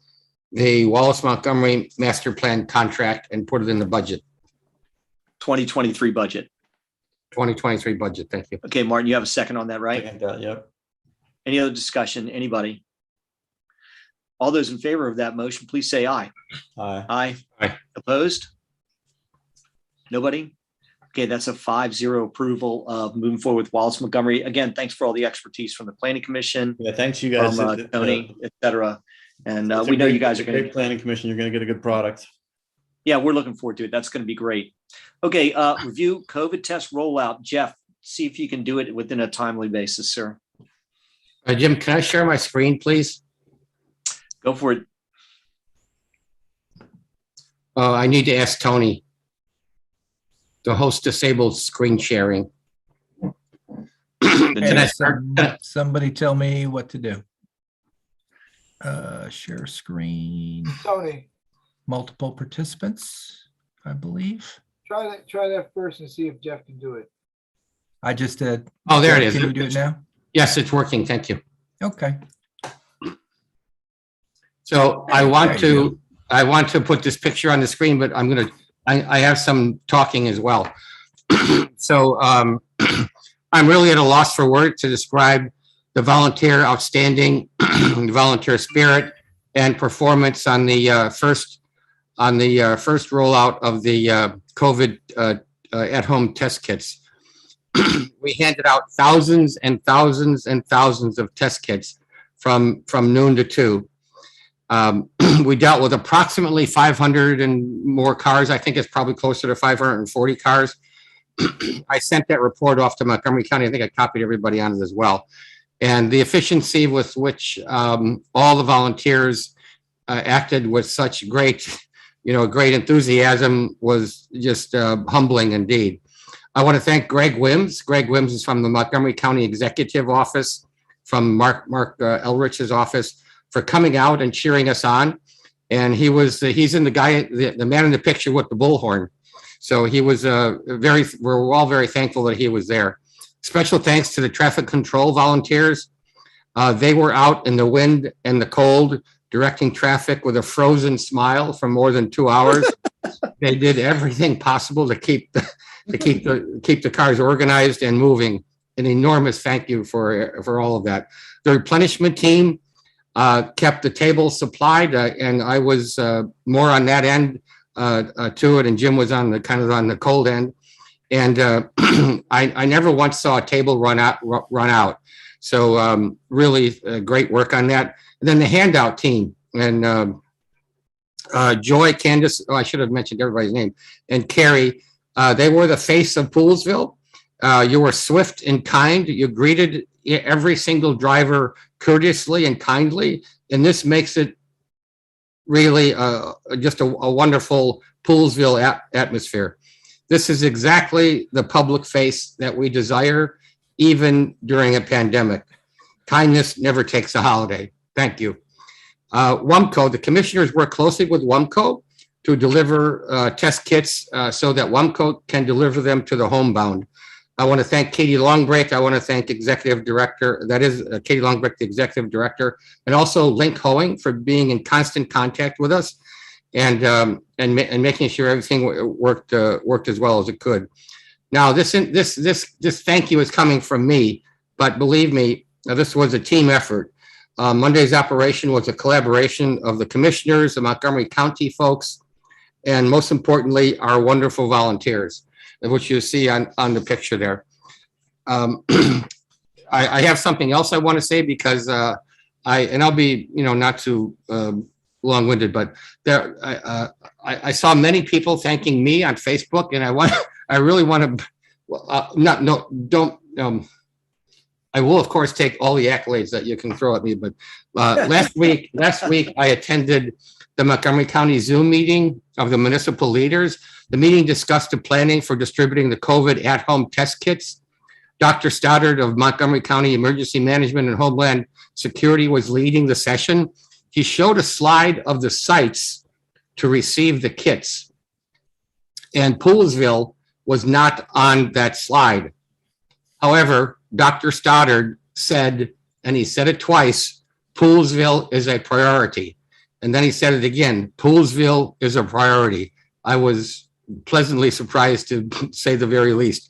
Speaker 3: the Wallace Montgomery master plan contract and put it in the budget,
Speaker 2: 2023 budget.
Speaker 3: 2023 budget. Thank you.
Speaker 2: Okay, Martin, you have a second on that, right?
Speaker 1: Second that, yep.
Speaker 2: Any other discussion? Anybody? All those in favor of that motion, please say aye.
Speaker 1: Aye.
Speaker 2: Aye.
Speaker 3: Aye.
Speaker 2: Opposed? Nobody? Okay, that's a 5-0 approval of moving forward with Wallace Montgomery. Again, thanks for all the expertise from the planning commission,
Speaker 1: Yeah, thanks you guys.
Speaker 2: from Tony, et cetera. And
Speaker 1: It's a
Speaker 2: we know
Speaker 1: great-
Speaker 2: you guys are
Speaker 1: it's a
Speaker 2: going to,
Speaker 1: great planning commission. You're going to get a good product.
Speaker 2: yeah, we're looking forward to it. That's going to be great. Okay, review COVID test rollout. Jeff, see if you can do it within a timely basis, sir.
Speaker 3: Jim, can I share my screen, please?
Speaker 2: Go for it.
Speaker 3: I need to ask Tony. The host disabled screen sharing. Can I
Speaker 8: Hey,
Speaker 3: start?
Speaker 8: somebody tell me what to do. Share screen,
Speaker 5: Tony,
Speaker 8: multiple participants, I believe.
Speaker 5: try that first and see if Jeff can do it.
Speaker 8: I just did.
Speaker 3: Oh, there it is.
Speaker 8: Can you do it now?
Speaker 3: Yes, it's working. Thank you.
Speaker 8: Okay.
Speaker 3: So I want to put this picture on the screen, but I have some talking as well. So I'm really at a loss for words to describe the volunteer outstanding volunteer spirit and performance on the first rollout of the COVID at-home test kits. We handed out thousands and thousands and thousands of test kits from noon to 2. We dealt with approximately 500 and more cars. I think it's probably closer to 540 cars. I sent that report off to Montgomery County. I think I copied everybody on it as well. And the efficiency with which all the volunteers acted with such great enthusiasm was just humbling indeed. I want to thank Greg Wims. Greg Wims is from the Montgomery County Executive Office, from Mark Elrich's office, for coming out and cheering us on. And he's in the man in the picture with the bullhorn. So he was we're all very thankful that he was there. Special thanks to the traffic control volunteers. They were out in the wind and the cold, directing traffic with a frozen smile for more than 2 hours. They did everything possible to keep the cars organized and moving. An enormous thank you for all of that. The replenishment team kept the table supplied, and I was more on that end to it, and Jim was on the cold end. And I never once saw a table run out. So really great work on that. And then the handout team and Joy, Candace, I should have mentioned everybody's name, and Carrie, they were the face of Poolesville. You were swift and kind. You greeted every single driver courteously and kindly. And this makes it really just a wonderful Poolesville atmosphere. This is exactly the public face that we desire, even during a pandemic. Kindness never takes a holiday. Thank you. WUMCO, the commissioners work closely with WUMCO to deliver test kits so that WUMCO can deliver them to the homebound. I want to thank Katie Longbreak. I want to thank Executive Director, that is Katie Longbreak, the Executive Director, and also Link Hoeing for being in constant contact with us and making sure everything worked as well as it could. Now, this thank you is coming from me, but believe me, this was a team effort. Monday's operation was a collaboration of the commissioners, the Montgomery County folks, and most importantly, our wonderful volunteers, which you see on the picture there. I have something else I want to say because I'll be, not too long-winded, but there, I saw many people thanking me on Facebook, and I really want to, I will of course take all the accolades that you can throw at me, but last week I attended the Montgomery County Zoom meeting of the municipal leaders. The meeting discussed the planning for distributing the COVID at-home test kits. Dr. Stoddard of Montgomery County Emergency Management and Homeland Security was leading the session. He showed a slide of the sites to receive the kits. And Poolesville was not on that slide. However, Dr. Stoddard said, and he said it twice, Poolesville is a priority. And then he said it again, Poolesville is a priority. I was pleasantly surprised, to say the very least.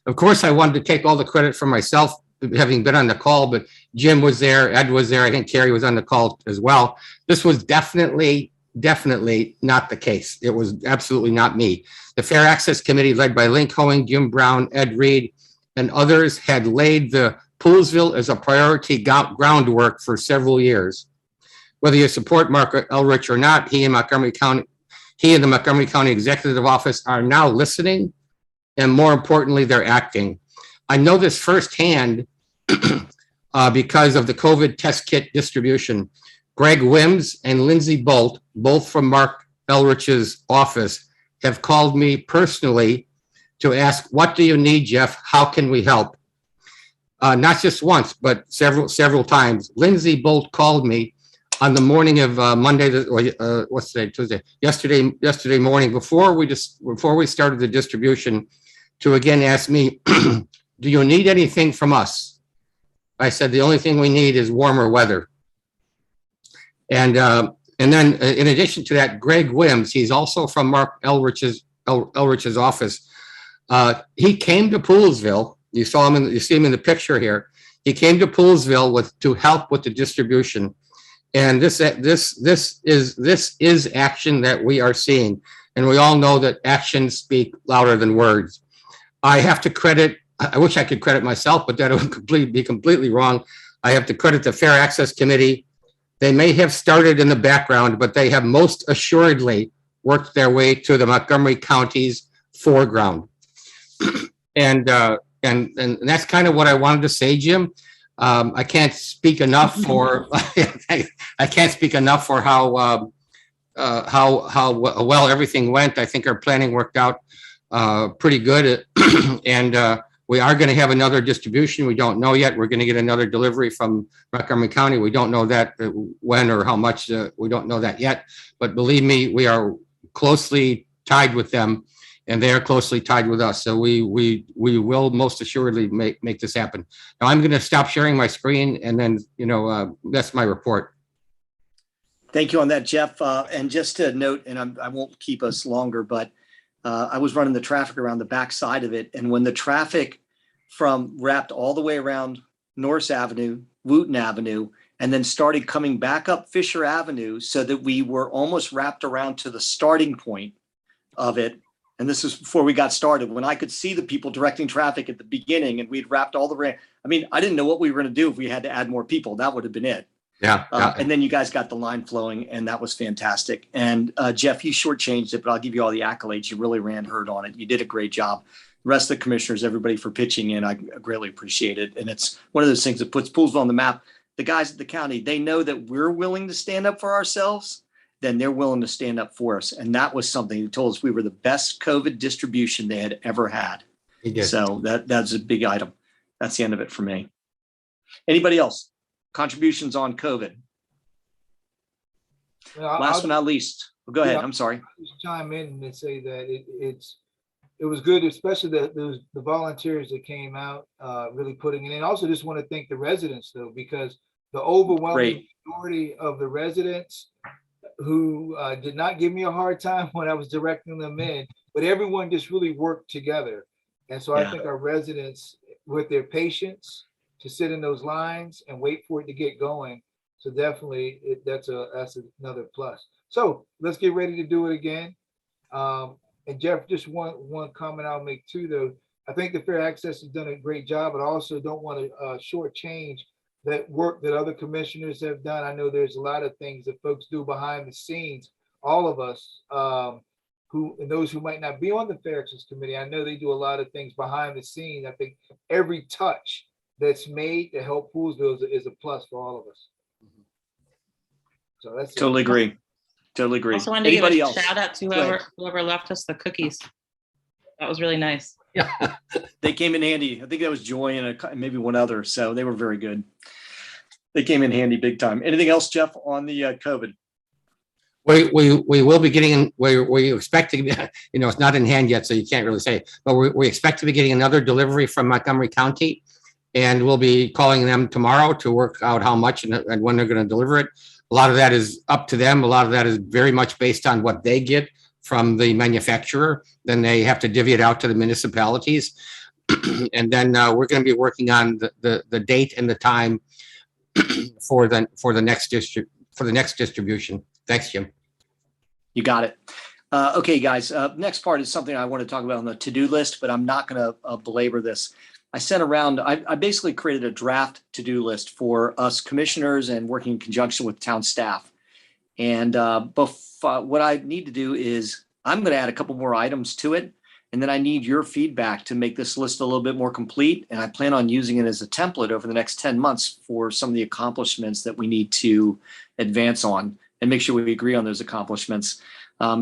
Speaker 3: Of course, I wanted to take all the credit for myself, having been on the call, but Jim was there, Ed was there, I think Carrie was on the call as well. This was definitely not the case. It was absolutely not me. The Fair Access Committee, led by Link Hoeing, Jim Brown, Ed Reed, and others, had laid the Poolesville as a priority groundwork for several years. Whether you support Mark Elrich or not, he and the Montgomery County Executive Office are now listening, and more importantly, they're acting. I know this firsthand because of the COVID test kit distribution. Greg Wims and Lindsay Bolt, both from Mark Elrich's office, have called me personally to ask, what do you need, Jeff? How can we help? Not just once, but several times. Lindsay Bolt called me on the morning of Monday, what's today, Tuesday, yesterday morning, before we started the distribution, to again ask me, do you need anything from us? I said, the only thing we need is warmer weather. And then in addition to that, Greg Wims, he's also from Mark Elrich's office. He came to Poolesville. You see him in the picture here. He came to Poolesville to help with the distribution. And this is action that we are seeing. And we all know that actions speak louder than words. I have to credit, I wish I could credit myself, but that would be completely wrong. I have to credit the Fair Access Committee. They may have started in the background, but they have most assuredly worked their way to the Montgomery County's foreground. And that's kind of what I wanted to say, Jim. I can't speak enough for how well everything went. I think our planning worked out pretty good, and we are going to have another distribution. We don't know yet. We're going to get another delivery from Montgomery County. We don't know that when or how much. We don't know that yet. But believe me, we are closely tied with them, and they are closely tied with us. So we will most assuredly make this happen. Now I'm going to stop sharing my screen, and then that's my report.
Speaker 2: Thank you on that, Jeff. And just to note, and I won't keep us longer, but I was running the traffic around the back side of it. And when the traffic wrapped all the way around Norris Avenue, Wooten Avenue, and then started coming back up Fisher Avenue, so that we were almost wrapped around to the starting point of it. And this was before we got started, when I could see the people directing traffic at the beginning, and we'd wrapped all the way. I mean, I didn't know what we were going to do if we had to add more people. That would have been it.
Speaker 3: Yeah.
Speaker 2: And then you guys got the line flowing, and that was fantastic. And Jeff, you shortchanged it, but I'll give you all the accolades. You really ran herd on it. You did a great job. The rest of the commissioners, everybody for pitching in, I greatly appreciate it. And it's one of those things that puts Poolesville on the map. The guys at the county, they know that we're willing to stand up for ourselves, then they're willing to stand up for us. And that was something he told us we were the best COVID distribution they had ever had.
Speaker 3: He did.
Speaker 2: So that's a big item. That's the end of it for me. Anybody else? Contributions on COVID? Last but not least, go ahead. I'm sorry.
Speaker 5: I'll just chime in and say that it was good, especially the volunteers that came out, really putting it in. Also, just want to thank the residents though, because the overwhelming majority of the residents who did not give me a hard time when I was directing them in, but everyone just really worked together. And so I
Speaker 2: Yeah.
Speaker 5: think our residents, with their patience to sit in those lines and wait for it to get going. So definitely that's another plus. So let's get ready to do it again. And Jeff, just one comment I'll make too, though. I think the Fair Access has done a great job, but I also don't want to shortchange that work that other commissioners have done. I know there's a lot of things that folks do behind the scenes. All of us, and those who might not be on the Fair Access Committee, I know they do a lot of things behind the scenes. I think every touch that's made to help Poolesville is a plus for all of us. So that's it.
Speaker 2: Totally agree. Totally agree.
Speaker 4: Also wanted to
Speaker 2: Anybody
Speaker 4: give a
Speaker 2: else?
Speaker 4: shout out to
Speaker 2: Go ahead.
Speaker 4: whoever left us the cookies. That was really nice.
Speaker 2: They came in handy. I think that was Joy and maybe one other. So they were very good. They came in handy big time. Anything else, Jeff, on the COVID?
Speaker 3: We will be getting, we expect to, it's not in hand yet, so you can't really say, but we expect to be getting another delivery from Montgomery County. And we'll be calling them tomorrow to work out how much and when they're going to deliver it. A lot of that is up to them. A lot of that is very much based on what they get from the manufacturer. Then they have to divvy it out to the municipalities. And then we're going to be working on the date and the time for the next distribution. Thanks, Jim.
Speaker 2: You got it. Okay, guys. Next part is something I want to talk about on the to-do list, but I'm not going to belabor this. I sent around, I basically created a draft to-do list for us commissioners and working in conjunction with town staff. And what I need to do is I'm going to add a couple more items to it. And then I need your feedback to make this list a little bit more complete. And I plan on using it as a template over the next 10 months for some of the accomplishments that we need to advance on and make sure we agree on those accomplishments.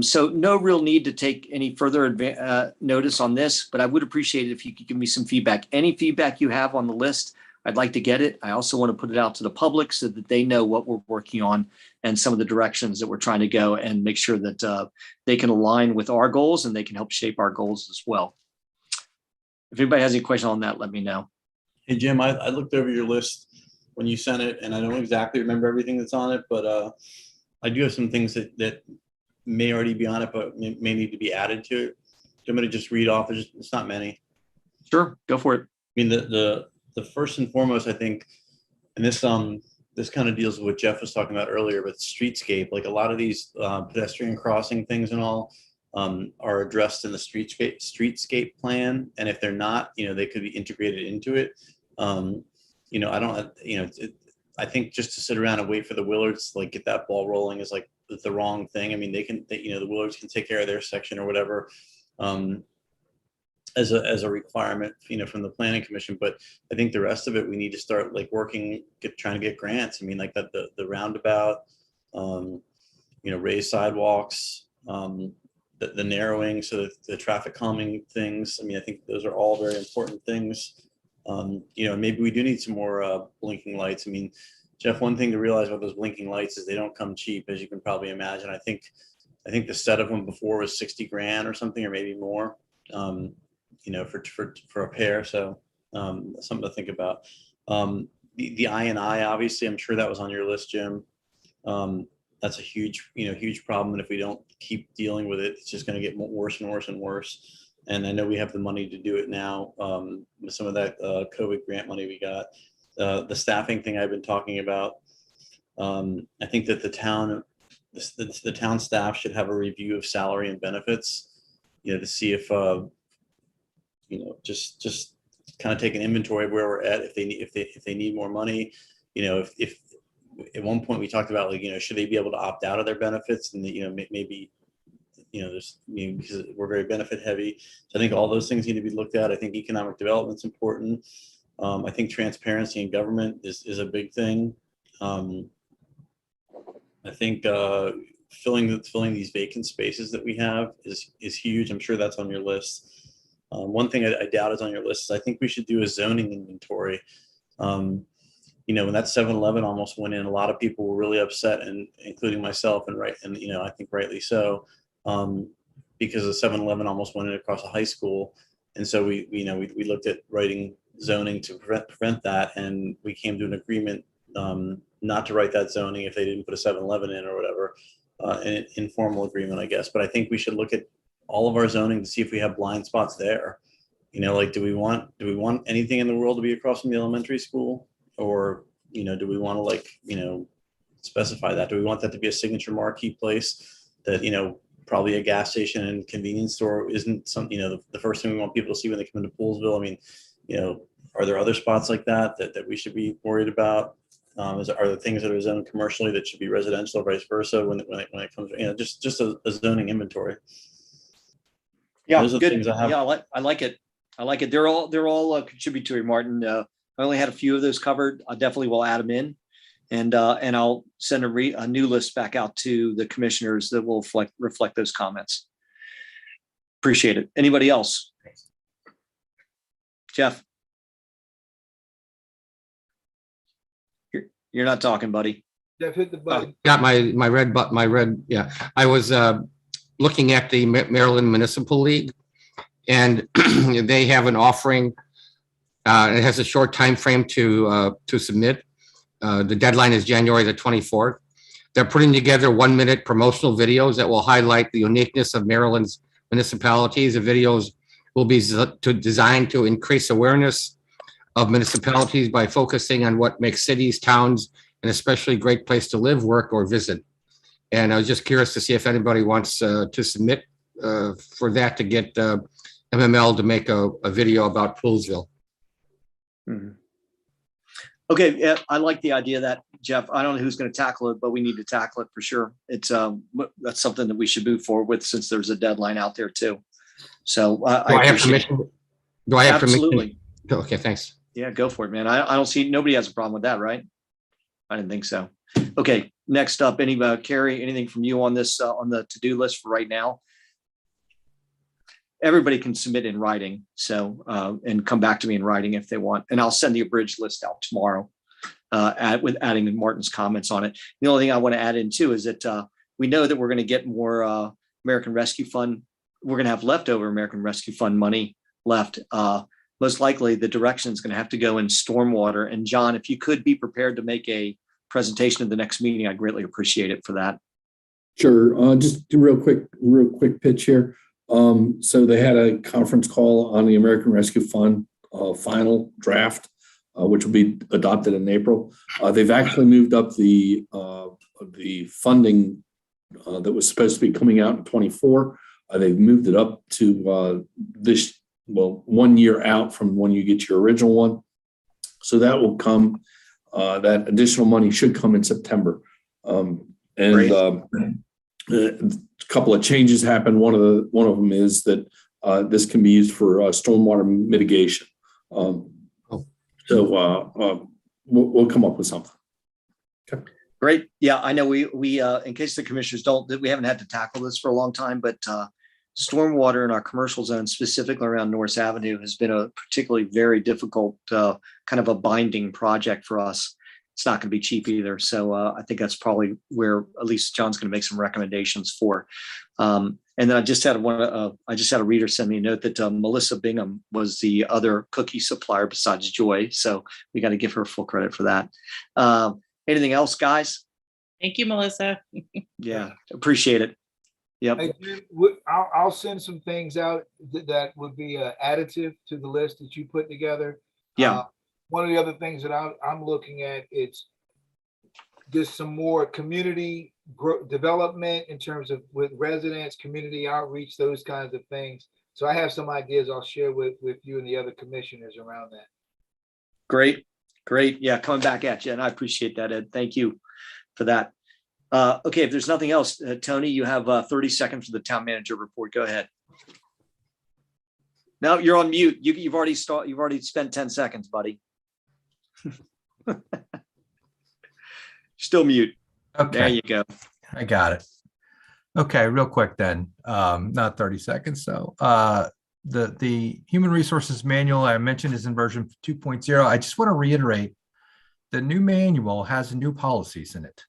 Speaker 2: So no real need to take any further notice on this, but I would appreciate it if you could give me some feedback. Any feedback you have on the list, I'd like to get it. I also want to put it out to the public so that they know what we're working on and some of the directions that we're trying to go, and make sure that they can align with our goals and they can help shape our goals as well. If anybody has any question on that, let me know.
Speaker 1: Hey, Jim, I looked over your list when you sent it, and I don't exactly remember everything that's on it, but I do have some things that may already be on it, but may need to be added to it. I'm going to just read off. It's not many.
Speaker 2: Sure, go for it.
Speaker 1: I mean, the first and foremost, I think, and this kind of deals with what Jeff was talking about earlier, but streetscape, like a lot of these pedestrian crossing things and all are addressed in the streetscape plan. And if they're not, they could be integrated into it. I don't, I think just to sit around and wait for the Willards, like get that ball rolling is like the wrong thing. I mean, the Willards can take care of their section or whatever. As a requirement, from the planning commission, but I think the rest of it, we need to start like trying to get grants. I mean, like the roundabout, raised sidewalks, the narrowing, so that the traffic calming things. I mean, I think those are all very important things. Maybe we do need some more blinking lights. I mean, Jeff, one thing to realize about those blinking lights is they don't come cheap, as you can probably imagine. I think the set of them before was 60 grand or something, or maybe more. For a pair. So something to think about. The I&I, obviously, I'm sure that was on your list, Jim. That's a huge problem. And if we don't keep dealing with it, it's just going to get worse and worse and worse. And I know we have the money to do it now with some of that COVID grant money we got. The staffing thing I've been talking about. I think that the town staff should have a review of salary and benefits, to see if, just kind of take an inventory of where we're at. If they need more money, if at one point we talked about, like, should they be able to opt out of their benefits, and maybe, there's, because we're very benefit heavy. So I think all those things need to be looked at. I think economic development's important. I think transparency in government is a big thing. I think filling these vacant spaces that we have is huge. I'm sure that's on your list. One thing I doubt is on your list is I think we should do a zoning inventory. When that 7-Eleven almost went in, a lot of people were really upset, and including myself, and I think rightly so, because the 7-Eleven almost went in across a high school. And so we looked at writing zoning to prevent that, and we came to an agreement not to write that zoning if they didn't put a 7-Eleven in or whatever, an informal agreement, I guess. But I think we should look at all of our zoning to see if we have blind spots there. You know, like, do we want anything in the world to be across from the elementary school? Or, you know, do we want to, like, you know, specify that? Do we want that to be a signature marquee place that, you know, probably a gas station and convenience store isn't some, you know, the first thing we want people to see when they come into Poolesville? I mean, you know, are there other spots like that we should be worried about? Are there things that are zoned commercially that should be residential or vice versa when it comes, you know, just a zoning inventory?
Speaker 2: Yeah,
Speaker 1: Those are the
Speaker 2: good.
Speaker 1: things I have.
Speaker 2: Yeah, I like it. I like it. They're all contributory, Martin. I only had a few of those covered. I definitely will add them in, and I'll send a new list back out to the commissioners that will reflect those comments. Appreciate it. Anybody else? Jeff, you're not talking, buddy.
Speaker 5: Jeff, hit the button.
Speaker 3: Got my red button, yeah. I was looking at the Maryland Municipal League, and they have an offering. It has a short time frame to submit. The deadline is January the 24th. They're putting together 1-minute promotional videos that will highlight the uniqueness of Maryland's municipalities. The videos will be designed to increase awareness of municipalities by focusing on what makes cities, towns, and especially great place to live, work, or visit. And I was just curious to see if anybody wants to submit for that, to get MML to make a video about Poolesville.
Speaker 2: Mm-hmm. Okay, yeah, I like the idea of that, Jeff. I don't know who's going to tackle it, but we need to tackle it for sure. It's that's something that we should move forward with, since there's a deadline out there too. So
Speaker 3: I have permission? Do I have
Speaker 2: Absolutely.
Speaker 3: permission? Okay, thanks.
Speaker 2: Yeah, go for it, man. I don't see, nobody has a problem with that, right? I didn't think so. Okay, next up, Carrie, anything from you on this, on the to-do list for right now? Everybody can submit in writing, so and come back to me in writing if they want, and I'll send the abridged list out tomorrow with adding Martin's comments on it. The only thing I want to add in too is that we know that we're going to get more American Rescue Fund. We're going to have leftover American Rescue Fund money left. Most likely the direction is going to have to go in stormwater. And John, if you could be prepared to make a presentation at the next meeting, I'd greatly appreciate it for that.
Speaker 7: Sure. Just a real quick pitch here. So they had a conference call on the American Rescue Fund final draft, which will be adopted in April. They've actually moved up the funding that was supposed to be coming out in 24. They've moved it up to 1 year out from when you get your original one. So that will come. That additional money should come in September. A couple of changes happened. One of them is that this can be used for stormwater mitigation. So we'll come up with something. Okay.
Speaker 2: Great. Yeah, I know we in case the commissioners we haven't had to tackle this for a long time, but stormwater in our commercial zone, specifically around Norris Avenue, has been a particularly very difficult kind of a binding project for us. It's not going to be cheap either. So I think that's probably where at least John's going to make some recommendations for. And then I just had a reader send me a note that Melissa Bingham was the other cookie supplier besides Joy. So we got to give her full credit for that. Anything else, guys?
Speaker 4: Thank you, Melissa.
Speaker 2: Yeah, appreciate it. Yep.
Speaker 5: Hey, Jim, I'll send some things out that would be additive to the list that you put together.
Speaker 2: Yeah.
Speaker 5: One of the other things that I'm looking at, it's just some more community development in terms of with residents, community outreach, those kinds of things. So I have some ideas I'll share with you and the other commissioners around that.
Speaker 2: Great. Yeah, coming back at you. And I appreciate that, Ed. Thank you for that. Okay, if there's nothing else, Tony, you have 30 seconds for the town manager report. Go ahead. No, you're on mute. You've already spent 10 seconds, buddy. Still mute.
Speaker 8: Okay.
Speaker 2: There you go.
Speaker 8: I got it. Okay, real quick then. Not 30 seconds. So the Human Resources Manual I mentioned is in version 2.0. I just want to reiterate the new manual has new policies in it.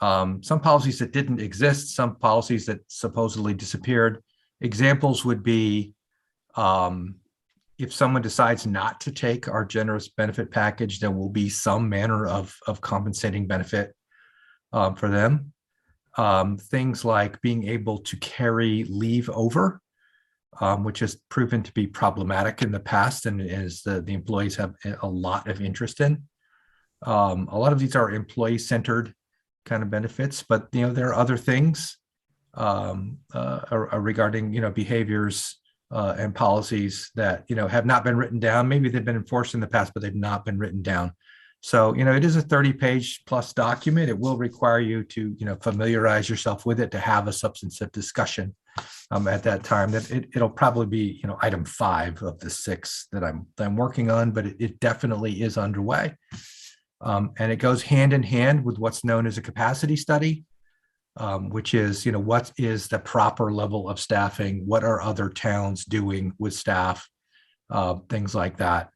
Speaker 8: Some policies that didn't exist, some policies that supposedly disappeared. Examples would be if someone decides not to take our generous benefit package, there will be some manner of compensating benefit for them. Things like being able to carry leave over which has proven to be problematic in the past and is the employees have a lot of interest in. A lot of these are employee-centered kind of benefits, but there are other things regarding behaviors and policies that have not been written down. Maybe they've been enforced in the past, but they've not been written down. So it is a 30-page plus document. It will require you to familiarize yourself with it to have a substantive discussion at that time. That it'll probably be item 5 of the 6 that I'm working on, but it definitely is underway. And it goes hand in hand with what's known as a capacity study, which is, what is the proper level of staffing? What are other towns doing with staff? Things like that.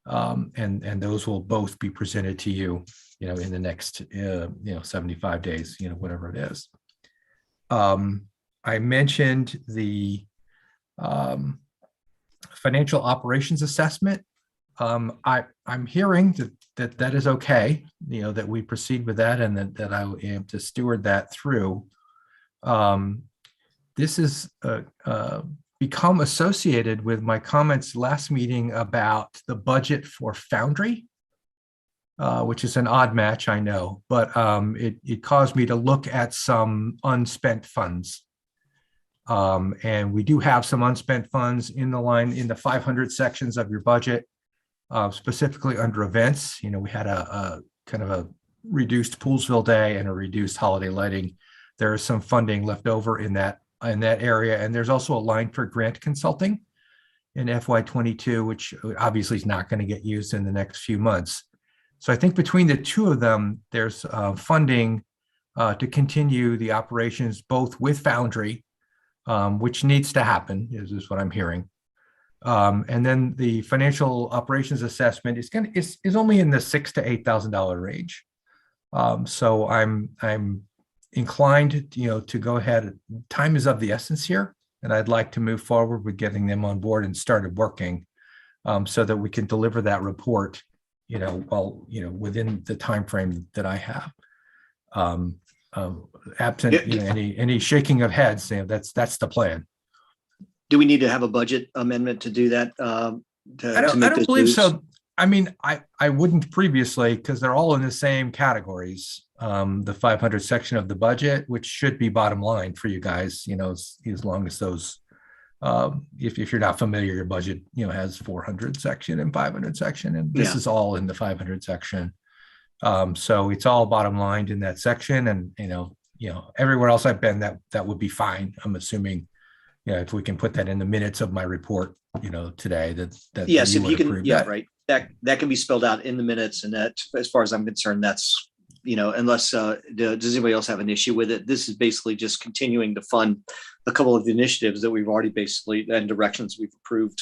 Speaker 8: And those will both be presented to you, in the next, 75 days, whatever it is. I mentioned the financial operations assessment. I'm hearing that is okay, that we proceed with that and that I am to steward that through. This has become associated with my comments last meeting about the budget for Foundry, which is an odd match, I know, but it caused me to look at some unspent funds. And we do have some unspent funds in the 500 sections of your budget. Specifically under events, we had a kind of a reduced Poolesville Day and a reduced holiday lighting. There is some funding left over in that area, and there's also a line for grant consulting in FY22, which obviously is not going to get used in the next few months. So I think between the two of them, there's funding to continue the operations both with Foundry, which needs to happen, is what I'm hearing. And then the financial operations assessment is only in the $6,000 to $8,000 range. So I'm inclined, to go ahead. Time is of the essence here, and I'd like to move forward with getting them on board and started working, so that we can deliver that report, within the time frame that I have. Absent any shaking of heads, that's the plan.
Speaker 2: Do we need to have a budget amendment to do that?
Speaker 8: I don't believe so. I mean, I wouldn't previously, because they're all in the same categories. The 500 section of the budget, which should be bottom line for you guys, as long as those, if you're not familiar, your budget, has 400 section and 500 section, and this is all in the 500 section. So it's all bottom lined in that section, and everywhere else I've been, that would be fine. I'm assuming, if we can put that in the minutes of my report, today, that
Speaker 2: yes,
Speaker 8: you
Speaker 2: if you can,
Speaker 8: approve
Speaker 2: yeah,
Speaker 8: that.
Speaker 2: right. That can be spelled out in the minutes, and that, as far as I'm concerned, that's, unless does anybody else have an issue with it? This is basically just continuing to fund a couple of the initiatives that we've already and directions we've approved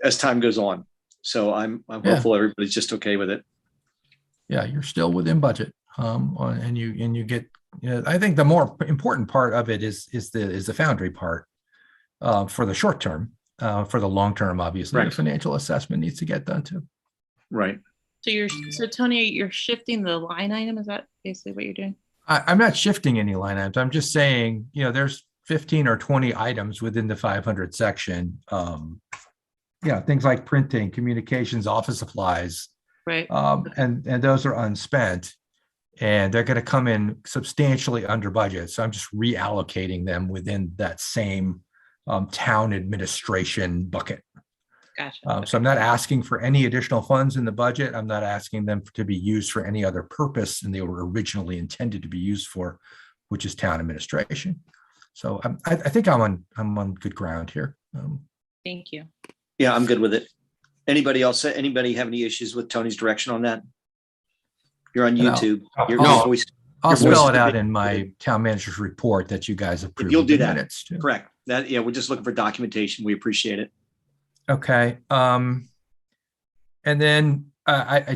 Speaker 2: as time goes on. So I'm hopeful everybody's just okay with it.
Speaker 8: Yeah, you're still within budget, and you get. I think the more important part of it is the Foundry part for the short term. For the long term, obviously,
Speaker 2: right.
Speaker 8: The financial assessment needs to get done too.
Speaker 2: Right.
Speaker 4: So Tony, you're shifting the line item. Is that basically what you're doing?
Speaker 8: I'm not shifting any line items. I'm just saying, there's 15 or 20 items within the 500 section. Things like printing, communications, office supplies,
Speaker 4: right?
Speaker 8: And those are unspent, and they're going to come in substantially under budget. So I'm just reallocating them within that same town administration bucket.
Speaker 4: Gotcha.
Speaker 8: So I'm not asking for any additional funds in the budget. I'm not asking them to be used for any other purpose than they were originally intended to be used for, which is town administration. So I think I'm on good ground here.
Speaker 4: Thank you.
Speaker 2: Yeah, I'm good with it. Anybody else? Anybody have any issues with Tony's direction on that? You're on YouTube.
Speaker 8: I'll spell it out in my town manager's report that you guys approved.
Speaker 2: You'll do that.
Speaker 8: Minutes too.
Speaker 2: Correct. We're just looking for documentation. We appreciate it.
Speaker 8: Okay. And then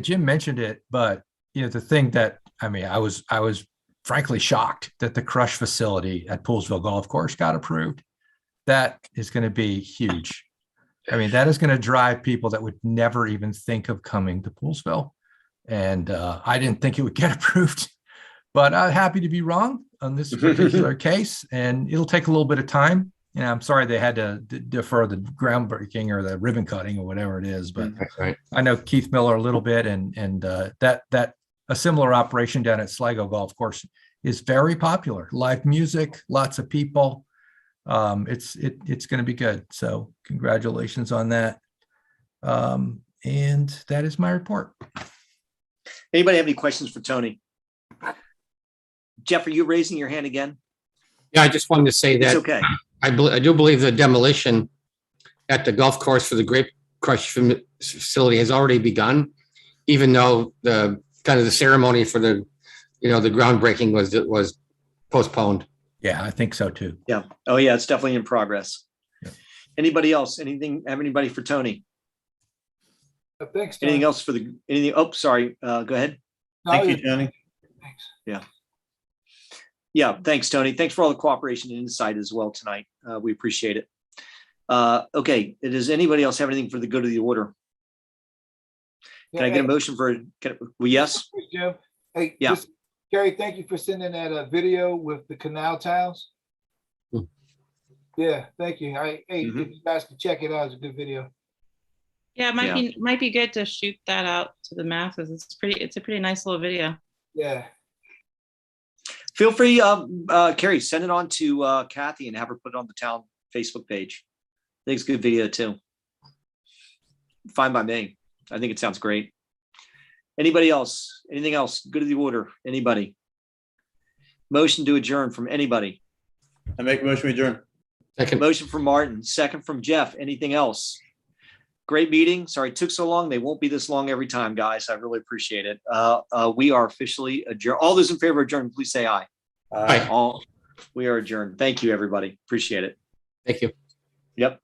Speaker 8: Jim mentioned it, but the thing that I was frankly shocked that the crush facility at Poolesville Golf Course got approved. That is going to be huge. That is going to drive people that would never even think of coming to Poolesville. And I didn't think it would get approved, but I'm happy to be wrong on this particular case. And it'll take a little bit of time. I'm sorry they had to defer the groundbreaking or the ribbon cutting or whatever it is, but
Speaker 3: Right.
Speaker 8: I know Keith Miller a little bit, and that a similar operation down at Sligo Golf Course is very popular. Live music, lots of people. It's going to be good. So congratulations on that. And that is my report.
Speaker 2: Anybody have any questions for Tony? Jeff, are you raising your hand again?
Speaker 3: Yeah, I just wanted to say
Speaker 2: It's
Speaker 3: that
Speaker 2: okay.
Speaker 3: I do believe the demolition at the golf course for the grape crush facility has already begun, even though the kind of the ceremony for the groundbreaking was postponed.
Speaker 8: Yeah, I think so too.
Speaker 2: Yeah. Oh yeah, it's definitely in progress.
Speaker 8: Yeah.
Speaker 2: Anybody else? Have anybody for Tony?
Speaker 5: Thanks, Tony.
Speaker 2: Anything else for anything? Oh, sorry. Go ahead.
Speaker 5: No,
Speaker 1: Thank you, Tony.
Speaker 5: Thanks.
Speaker 2: Yeah. Thanks, Tony. Thanks for all the cooperation and insight as well tonight. We appreciate it. Okay. Does anybody else have anything for the good of the order? Can I get a motion for? Yes.
Speaker 5: Jim. Hey,
Speaker 2: Yeah.
Speaker 5: Gary, thank you for sending that video with the canal towels.
Speaker 3: Hmm.
Speaker 5: Yeah, thank you. Hey, if you guys can check it out, it's a good video.
Speaker 4: Yeah, it might be good to shoot that out to the masses. It's a pretty nice little video.
Speaker 5: Yeah.
Speaker 2: Feel free, Carrie, send it on to Kathy and have her put it on the town Facebook page. I think it's a good video too. Fine by me. I think it sounds great. Anybody else? Anything else? Good of the order? Anybody? Motion to adjourn from anybody?
Speaker 1: I make a motion to adjourn.
Speaker 3: Second.
Speaker 2: Motion from Martin, second from Jeff. Anything else? Great meeting. Sorry it took so long. They won't be this long every time, guys. I really appreciate it. We are officially adjourned. All those in favor of adjourned, please say aye.
Speaker 3: Aye.
Speaker 2: We are adjourned. Thank you, everybody. Appreciate it.
Speaker 3: Thank you.
Speaker 2: Yep.